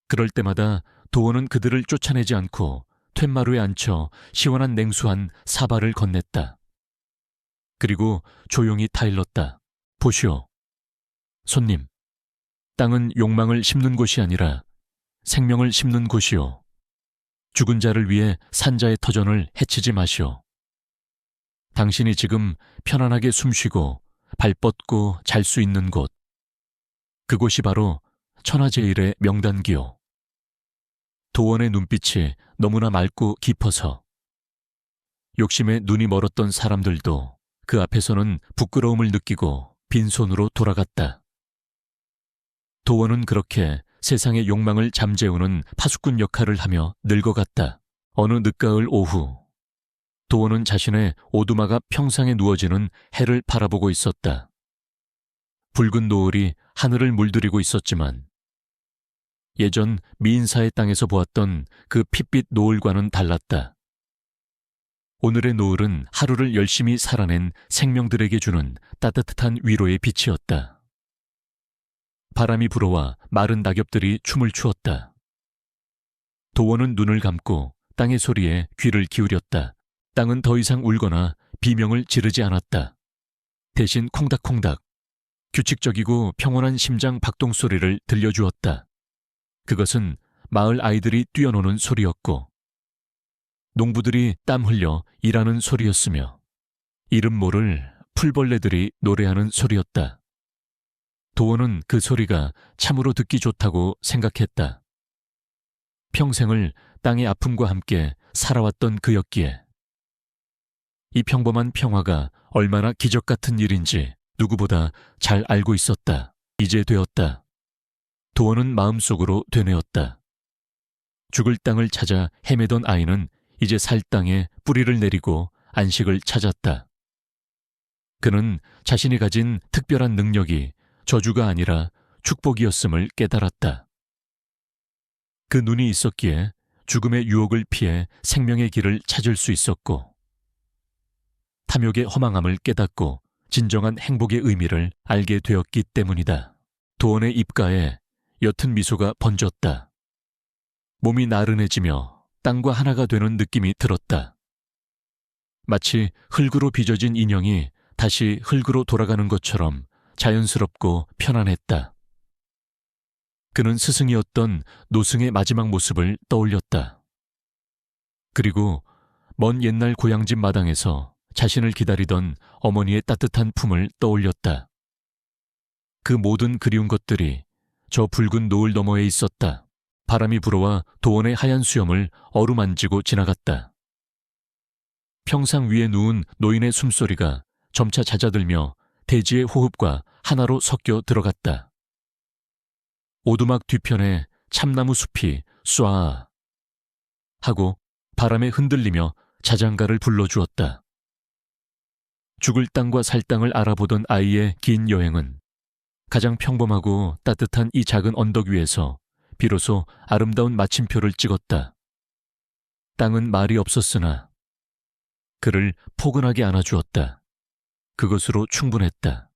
그럴 때마다 도원은 그들을 쫓아내지 않고 툇마루에 앉혀 시원한 냉수한 사발을 건넸다. 그리고 조용히 타일렀다. 보시오. 손님, 땅은 욕망을 심는 곳이 아니라 생명을 심는 곳이오. 죽은 자를 위해 산 자의 터전을 해치지 마시오. 당신이 지금 편안하게 숨쉬고 발 뻗고 잘 수 있는 곳, 그곳이 바로 천하제일의 명단기요. 도원의 눈빛이 너무나 맑고 깊어서 욕심에 눈이 멀었던 사람들도 그 앞에서는 부끄러움을 느끼고 빈손으로 돌아갔다. 도원은 그렇게 세상의 욕망을 잠재우는 파수꾼 역할을 하며 늙어갔다. 어느 늦가을 오후, 도원은 자신의 오두마가 평상에 누워지는 해를 바라보고 있었다. 붉은 노을이 하늘을 물들이고 있었지만 예전 미인사의 땅에서 보았던 그 핏빛 노을과는 달랐다. 오늘의 노을은 하루를 열심히 살아낸 생명들에게 주는 따뜻한 위로의 빛이었다. 바람이 불어와 마른 낙엽들이 춤을 추었다. 도원은 눈을 감고 땅의 소리에 귀를 기울였다. 땅은 더 이상 울거나 비명을 지르지 않았다. 대신 콩닥콩닥 규칙적이고 평온한 심장 박동 소리를 들려주었다. 그것은 마을 아이들이 뛰어노는 소리였고 농부들이 땀 흘려 일하는 소리였으며 이름 모를 풀벌레들이 노래하는 소리였다. 도원은 그 소리가 참으로 듣기 좋다고 생각했다. 평생을 땅의 아픔과 함께 살아왔던 그였기에 이 평범한 평화가 얼마나 기적 같은 일인지 누구보다 잘 알고 있었다. 이제 되었다. 도원은 마음속으로 되뇌었다. 죽을 땅을 찾아 헤매던 아이는 이제 살 땅에 뿌리를 내리고 안식을 찾았다. 그는 자신이 가진 특별한 능력이 저주가 아니라 축복이었음을 깨달았다. 그 눈이 있었기에 죽음의 유혹을 피해 생명의 길을 찾을 수 있었고 탐욕의 허망함을 깨닫고 진정한 행복의 의미를 알게 되었기 때문이다. 도원의 입가에 옅은 미소가 번졌다. 몸이 나른해지며 땅과 하나가 되는 느낌이 들었다. 마치 흙으로 빚어진 인형이 다시 흙으로 돌아가는 것처럼 자연스럽고 편안했다. 그는 스승이었던 노승의 마지막 모습을 떠올렸다. 그리고 먼 옛날 고향집 마당에서 자신을 기다리던 어머니의 따뜻한 품을 떠올렸다. 그 모든 그리운 것들이 저 붉은 노을 너머에 있었다. 바람이 불어와 도원의 하얀 수염을 어루만지고 지나갔다. 평상 위에 누운 노인의 숨소리가 점차 잦아들며 대지의 호흡과 하나로 섞여 들어갔다. 오두막 뒤편에 참나무 숲이 쏴 하고 바람에 흔들리며 자장가를 불러주었다. 죽을 땅과 살 땅을 알아보던 아이의 긴 여행은 가장 평범하고 따뜻한 이 작은 언덕 위에서 비로소 아름다운 마침표를 찍었다. 땅은 말이 없었으나 그를 포근하게 안아주었다. 그것으로 충분했다.